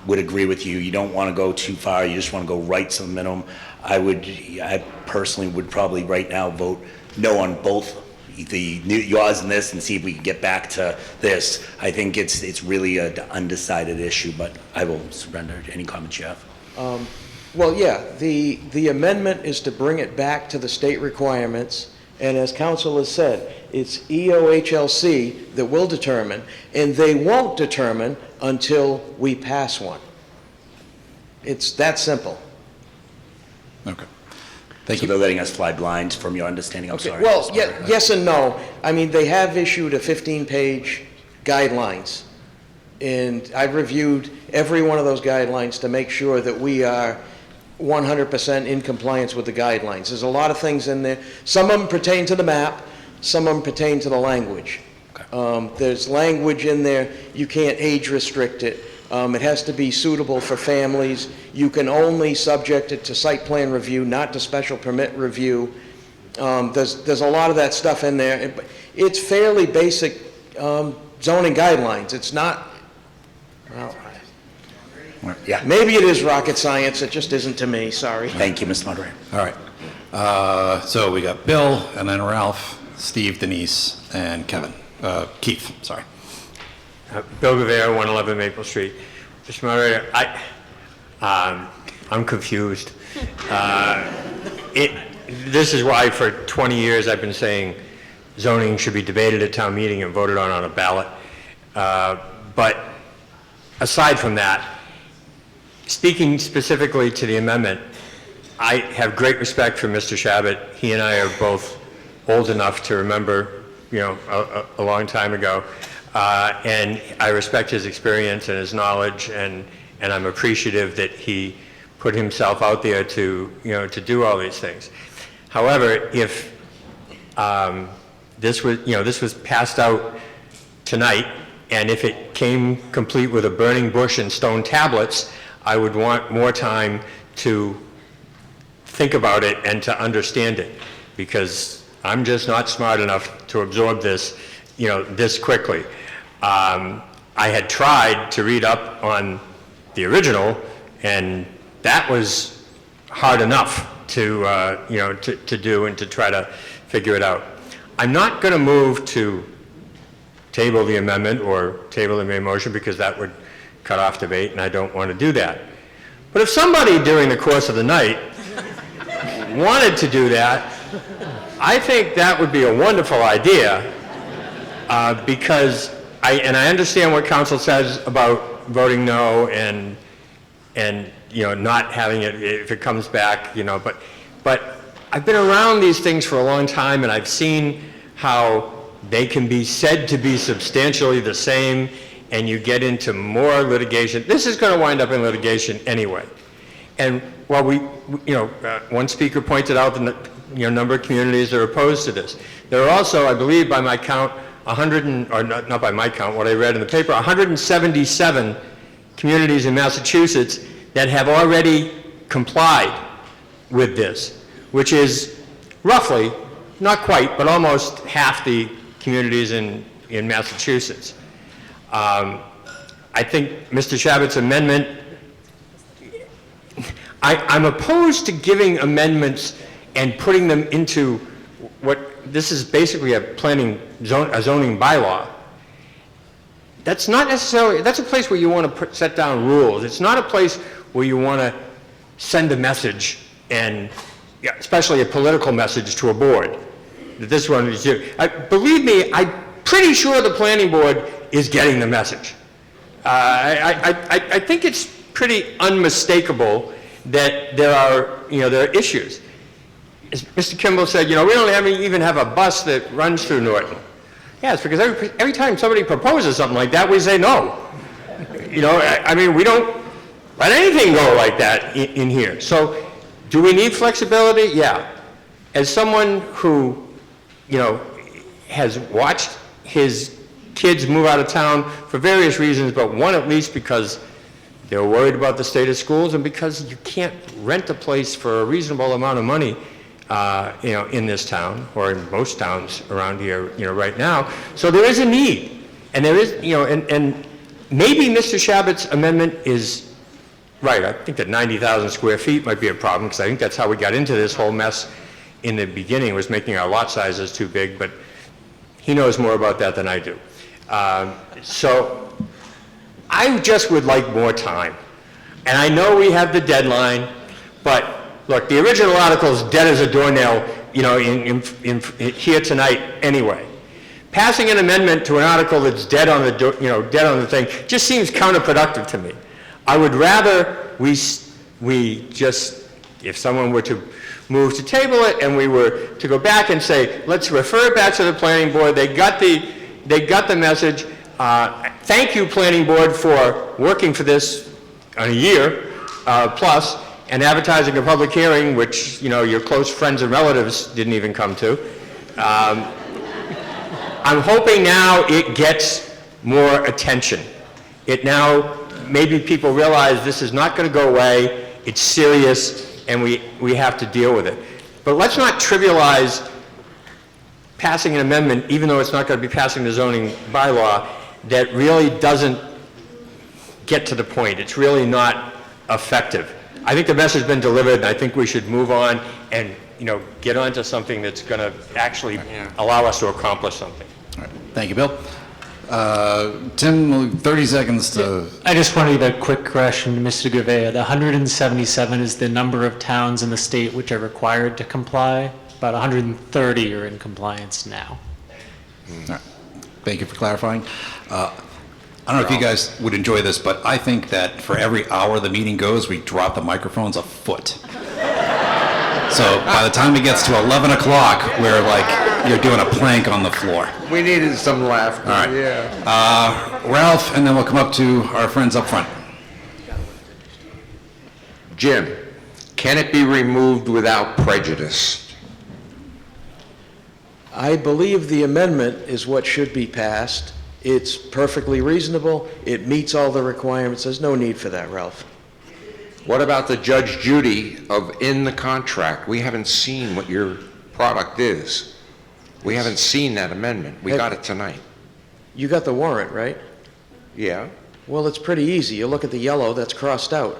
would agree with you. You don't want to go too far. You just want to go right to the minimum. I personally would probably right now vote no on both yours and this, and see if we can get back to this. I think it's really an undecided issue, but I will surrender to any comments you have. Well, yeah, the amendment is to bring it back to the state requirements, and as council has said, it's EOHLC that will determine, and they won't determine until we pass one. It's that simple. Okay. Thank you. They're letting us fly blind from your understanding. I'm sorry. Well, yes and no. I mean, they have issued a 15-page guidelines, and I've reviewed every one of those guidelines to make sure that we are 100% in compliance with the guidelines. There's a lot of things in there. Some of them pertain to the map, some of them pertain to the language. There's language in there, you can't age restrict it. It has to be suitable for families. You can only subject it to site plan review, not to special permit review. There's a lot of that stuff in there. It's fairly basic zoning guidelines. It's not Well, Yeah. maybe it is rocket science, it just isn't to me, sorry. Thank you, Mr. Moderator. All right. So we got Bill, and then Ralph, Steve, Denise, and Kevin. Keith, sorry. Bill Rivera, 111 Maple Street. Mr. Moderator, I'm confused. This is why for 20 years I've been saying zoning should be debated at town meeting and voted on a ballot. But aside from that, speaking specifically to the amendment, I have great respect for Mr. Shabbat. He and I are both old enough to remember, a long time ago. And I respect his experience and his knowledge, and I'm appreciative that he put himself out there to do all these things. However, if this was passed out tonight, and if it came complete with a burning bush and stone tablets, I would want more time to think about it and to understand it, because I'm just not smart enough to absorb this, this quickly. I had tried to read up on the original, and that was hard enough to do and to try to figure it out. I'm not going to move to table the amendment or table the main motion, because that would cut off debate, and I don't want to do that. But if somebody during the course of the night wanted to do that, I think that would be a wonderful idea, because I understand what council says about voting no and not having it if it comes back, but I've been around these things for a long time, and I've seen how they can be said to be substantially the same, and you get into more litigation. This is going to wind up in litigation anyway. And while one speaker pointed out the number of communities that are opposed to this, there are also, I believe by my count, not by my count, what I read in the paper, 177 communities in Massachusetts that have already complied with this, which is roughly, not quite, but almost half the communities in Massachusetts. I think Mr. Shabbat's amendment, I'm opposed to giving amendments and putting them into this is basically a zoning bylaw. That's not necessarily, that's a place where you want to set down rules. It's not a place where you want to send a message, and especially a political message to a board. This one is here. Believe me, I'm pretty sure the planning board is getting the message. I think it's pretty unmistakable that there are issues. As Mr. Kimball said, we don't even have a bus that runs through Norton. Yeah, it's because every time somebody proposes something like that, we say no. We don't let anything go like that in here. So, do we need flexibility? Yeah. As someone who, has watched his kids move out of town for various reasons, but one at least because they're worried about the state of schools, and because you can't rent a place for a reasonable amount of money, in this town, or in most towns around here, right now. So there is a need, and there is, and maybe Mr. Shabbat's amendment is right. I think that 90,000 square feet might be a problem, because I think that's how we got into this whole mess in the beginning, was making our lot sizes too big, but he knows more about that than I do. So I just would like more time. And I know we have the deadline, but look, the original article is dead as a doornail, here tonight anyway. Passing an amendment to an article that's dead on the thing just seems counterproductive to me. I would rather we just, if someone were to move to table it and we were to go back and say, let's refer it back to the planning board. They got the message. Thank you, planning board, for working for this on a year plus, and advertising a public hearing, which, your close friends and relatives didn't even come to. I'm hoping now it gets more attention. Maybe people realize this is not going to go away, it's serious, and we have to deal with it. But let's not trivialize passing an amendment, even though it's not going to be passing the zoning bylaw, that really doesn't get to the point. It's really not effective. I think the message has been delivered, and I think we should move on and, get on to something that's going to actually allow us to accomplish something. All right. Thank you, Bill. Tim, 30 seconds to... I just wanted a quick correction to Mr. Gouveia. The 177 is the number of towns in the state which are required to comply. About 130 are in compliance now. All right. Thank you for clarifying. I don't know if you guys would enjoy this, but I think that for every hour the meeting goes, we drop the microphones a foot. So by the time it gets to 11 o'clock, we're like, you're doing a plank on the floor. We needed some laughter, All right. yeah. Ralph, and then we'll come up to our friends up front. Jim, can it be removed without prejudice? I believe the amendment is what should be passed. It's perfectly reasonable. It meets all the requirements. There's no need for that, Ralph. What about the Judge Judy of in the contract? We haven't seen what your product is. We haven't seen that amendment. We got it tonight. You got the warrant, right? Yeah. Well, it's pretty easy. You look at the yellow that's crossed out.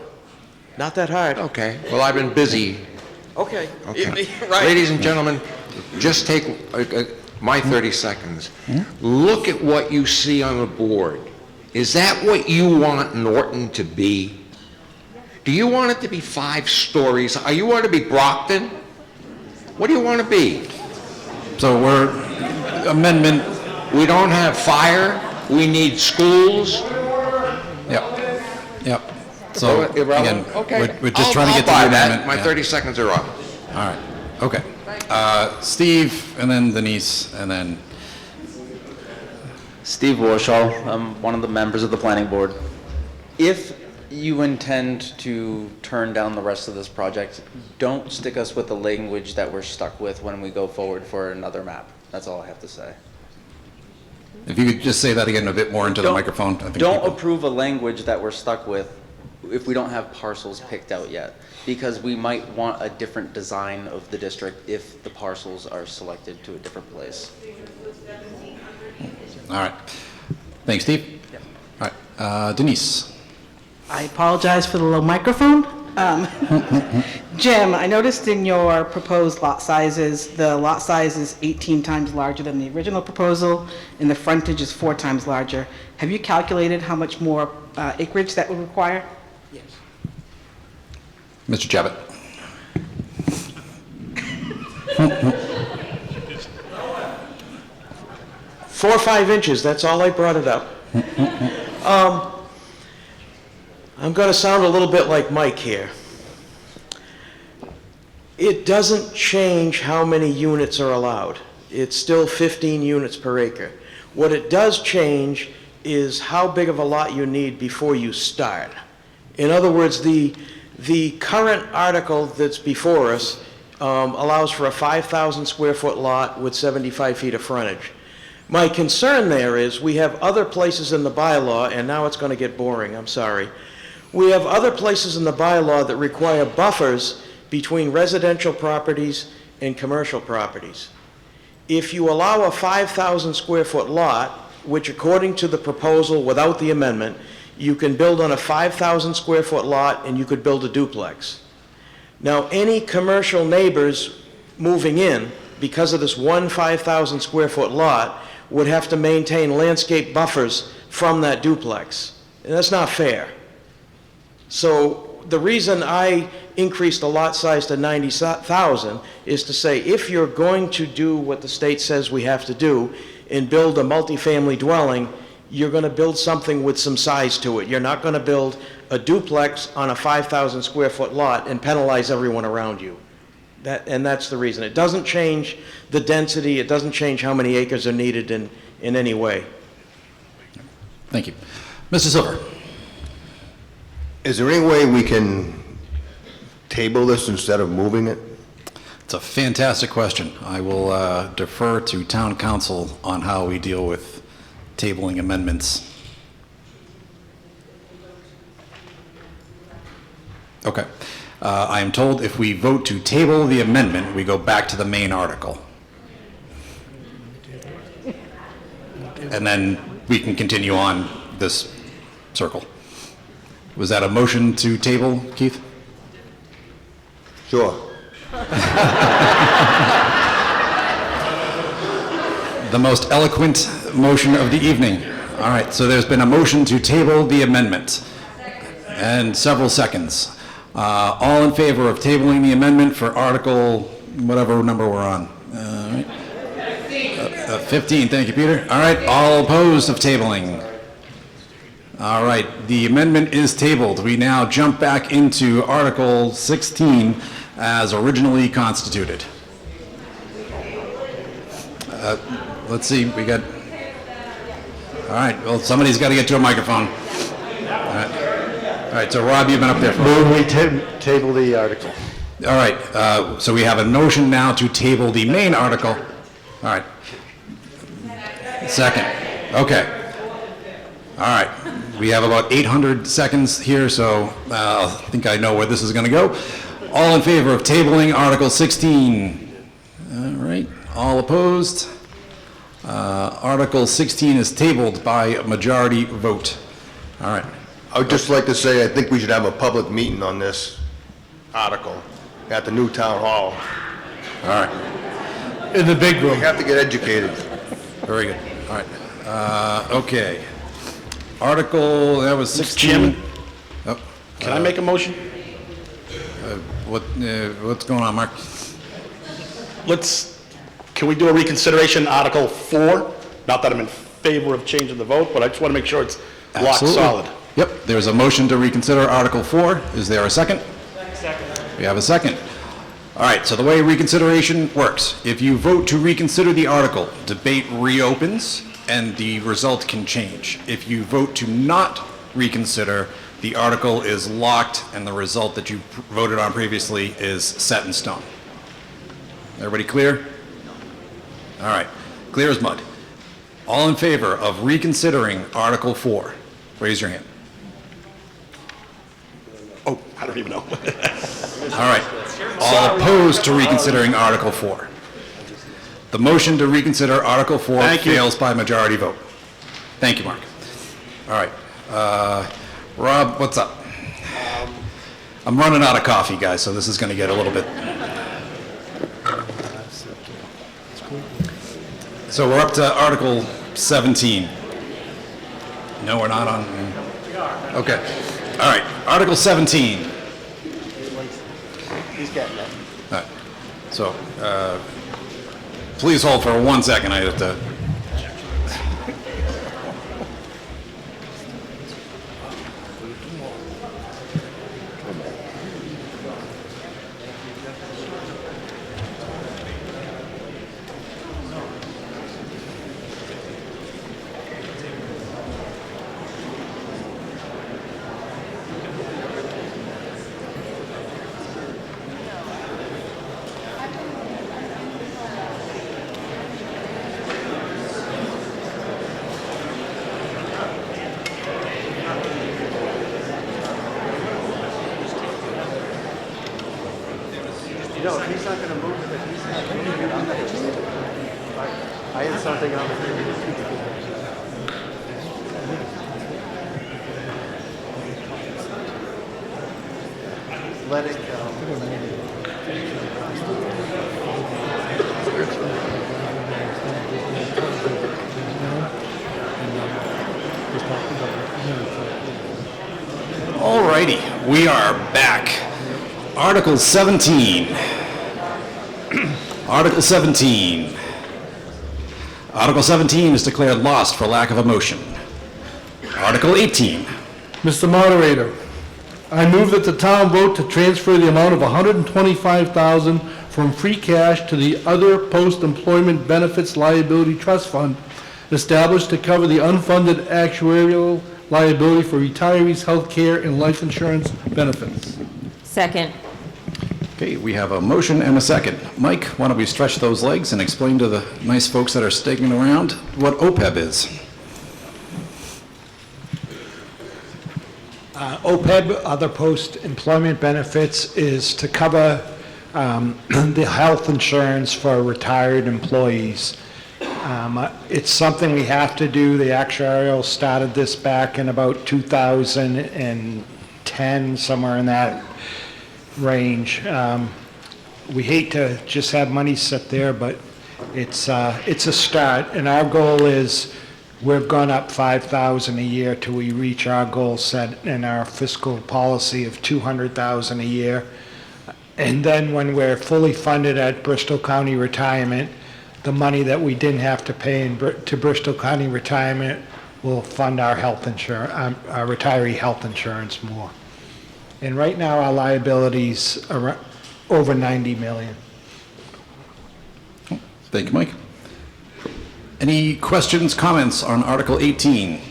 Not that hard. Okay. Well, I've been busy. Okay. Okay. Right. Ladies and gentlemen, just take my 30 seconds. Look at what you see on the board. Is that what you want Norton to be? Do you want it to be 5 stories? Are you want to be Brockton? What do you want to be? So we're amendment. We don't have fire. We need schools. Yep. Yep. So again, okay. we're just trying to get to I'll the buy that. amendment. My Yeah. 30 seconds are up. All right. Okay. Steve, and then Denise, and then... Steve Warshall, I'm one of the members of the planning board. If you intend to turn down the rest of this project, don't stick us with the language that we're stuck with when we go forward for another map. That's all I have to say. If you could just say that again a bit more into the microphone. I think Don't people- approve a language that we're stuck with if we don't have parcels picked out yet, because we might want a different design of the district if the parcels are selected to a different place. All right. Thanks, Steve. Yep. All right. Denise. I apologize for the low microphone. Jim, I noticed in your proposed lot sizes, the lot size is 18 times larger than the original proposal, and the frontage is 4 times larger. Have you calculated how much more acreage that would require? Yes. Mr. Chabot. Four or 5 inches, that's all I brought it up. I'm going to sound a little bit like Mike here. It doesn't change how many units are allowed. It's still 15 units per acre. What it does change is how big of a lot you need before you start. In other words, the current article that's before us allows for a 5,000 square foot lot with 75 feet of frontage. My concern there is we have other places in the bylaw, and now it's going to get boring, I'm sorry. We have other places in the bylaw that require buffers between residential properties and commercial properties. If you allow a 5,000 square foot lot, which according to the proposal without the amendment, you can build on a 5,000 square foot lot and you could build a duplex. Now, any commercial neighbors moving in because of this one 5,000 square foot lot would have to maintain landscape buffers from that duplex. And that's not fair. So the reason I increased the lot size to 90,000 is to say, if you're going to do what the state says we have to do and build a multifamily dwelling, you're going to build something with some size to it. You're not going to build a duplex on a 5,000 square foot lot and penalize everyone around you. And that's the reason. It doesn't change the density. It doesn't change how many acres are needed in any way. Thank you. Mr. Silver. Is there any way we can table this instead of moving it? It's a fantastic question. I will defer to town council on how we deal with tabling amendments. Okay. I am told if we vote to table the amendment, we go back to the main article. And then we can continue on this circle. Was that a motion to table, Keith? Sure. The most eloquent motion of the evening. All right, so there's been a motion to table the amendment, and several seconds. All in favor of tabling the amendment for Article, whatever number we're on? 15, thank you, Peter. All right, all opposed of tabling? All right, the amendment is tabled. We now jump back into Article 16 as originally constituted. Let's see, we got, all right, well, somebody's got to get to a microphone. All right, so Rob, you've been up there for. Move we table the article. All right, so we have a motion now to table the main article. All right. Second. Okay. All right. We have about 800 seconds here, so I think I know where this is going to go. All in favor of tabling Article 16? All right. All opposed? Article 16 is tabled by a majority vote. All right. I would just like to say, I think we should have a public meeting on this article at the new town hall. All right. In the big room. We have to get educated. Very good. All right. Okay. Article, that was 16. Chairman? Oh, Can I make a motion? What's going on, Mark? Can we do a reconsideration, Article 4? Not that I'm in favor of changing the vote, but I just want to make sure it's locked Absolutely. solid. Yep, there's a motion to reconsider Article 4. Is there a second? Second. We have a second. All right, so the way reconsideration works, if you vote to reconsider the article, debate reopens and the result can change. If you vote to not reconsider, the article is locked and the result that you voted on previously is set in stone. Everybody clear? All right, clear as mud. All in favor of reconsidering Article 4, raise your hand. Oh, I don't even know. All right. All opposed to reconsidering Article 4. The motion to reconsider Article 4 fails by majority vote. Thank you, Mark. All right. Rob, what's up? I'm running out of coffee, guys, so this is going to get a little bit... So we're up to Article 17. No, we're not on... Okay. All right. Article 17. He's getting it. All right. So, please hold for 1 second. I have to. No, if he's not going to move it, if he's not moving it, I'm not going to move it. I had something on the... Let it go. All righty. We are back. Article 17. Article 17. Article 17 is declared lost for lack of a motion. Article 18. Mr. Moderator, I move that the town vote to transfer the amount of $125,000 from free cash to the other post-employment benefits liability trust fund established to cover the unfunded actuarial liability for retirees' health care and life insurance benefits. Second. Okay, we have a motion and a second. Mike, why don't we stretch those legs and explain to the nice folks that are sticking around what OPEB is? OPEB, other post-employment benefits, is to cover the health insurance for retired employees. It's something we have to do. The actuarial started this back in about 2009, 10, somewhere in that range. We hate to just have money sit there, but it's a start, and our goal is, we've gone up 5,000 a year till we reach our goal set in our fiscal policy of 200,000 a year. And then when we're fully funded at Bristol County Retirement, the money that we didn't have to pay to Bristol County Retirement will fund our health insurance, our retiree health insurance more. And right now, our liabilities are over 90 million. Thank you, Mike. Any questions, comments on Article 18?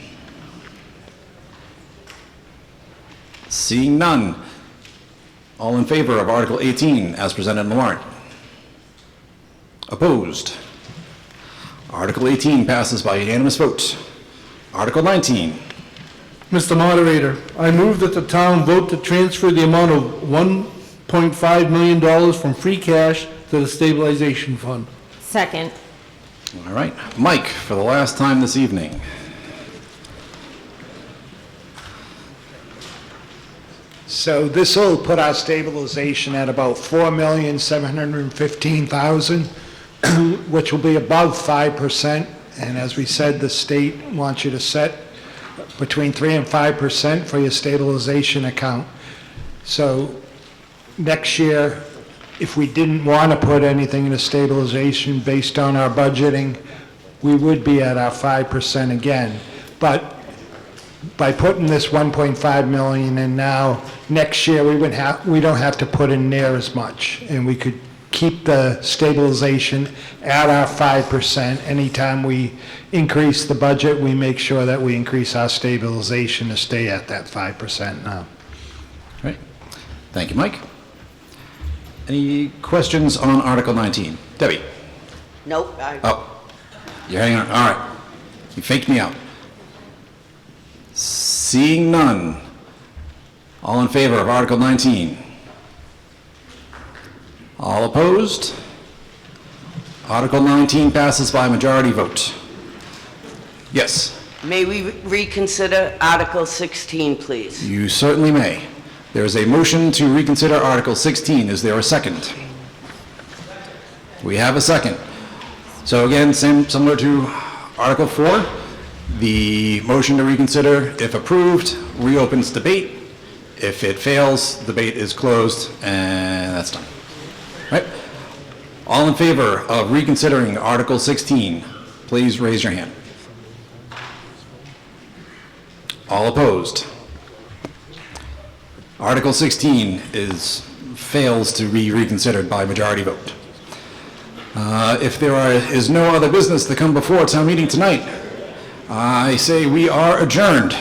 Seeing none. All in favor of Article 18 as presented in the warrant? Opposed? Article 18 passes by unanimous vote. Article 19. Mr. Moderator, I move that the town vote to transfer the amount of $1.5 million from free cash to the stabilization fund. Second. All right. Mike, for the last time this evening. So this will put our stabilization at about $4,715,000, which will be above 5%. And as we said, the state wants you to set between 3% and 5% for your stabilization account. So next year, if we didn't want to put anything into stabilization based on our budgeting, we would be at our 5% again. But by putting this 1.5 million in now, next year we don't have to put in near as much, and we could keep the stabilization at our 5%. Anytime we increase the budget, we make sure that we increase our stabilization to stay at that 5% now. Right. Thank you, Mike. Any questions on Article 19? Debbie? Nope. Oh, you're hanging on. All right. You faked me out. Seeing none. All in favor of Article 19? All opposed? Article 19 passes by majority vote. Yes? May we reconsider Article 16, please? You certainly may. There is a motion to reconsider Article 16. Is there a second? We have a second. So again, similar to Article 4, the motion to reconsider, if approved, reopens debate. If it fails, debate is closed, and that's done. Right? All in favor of reconsidering Article 16, please raise your hand. All opposed? Article 16 fails to be reconsidered by majority vote. If there is no other business to come before town meeting tonight, I say we are adjourned.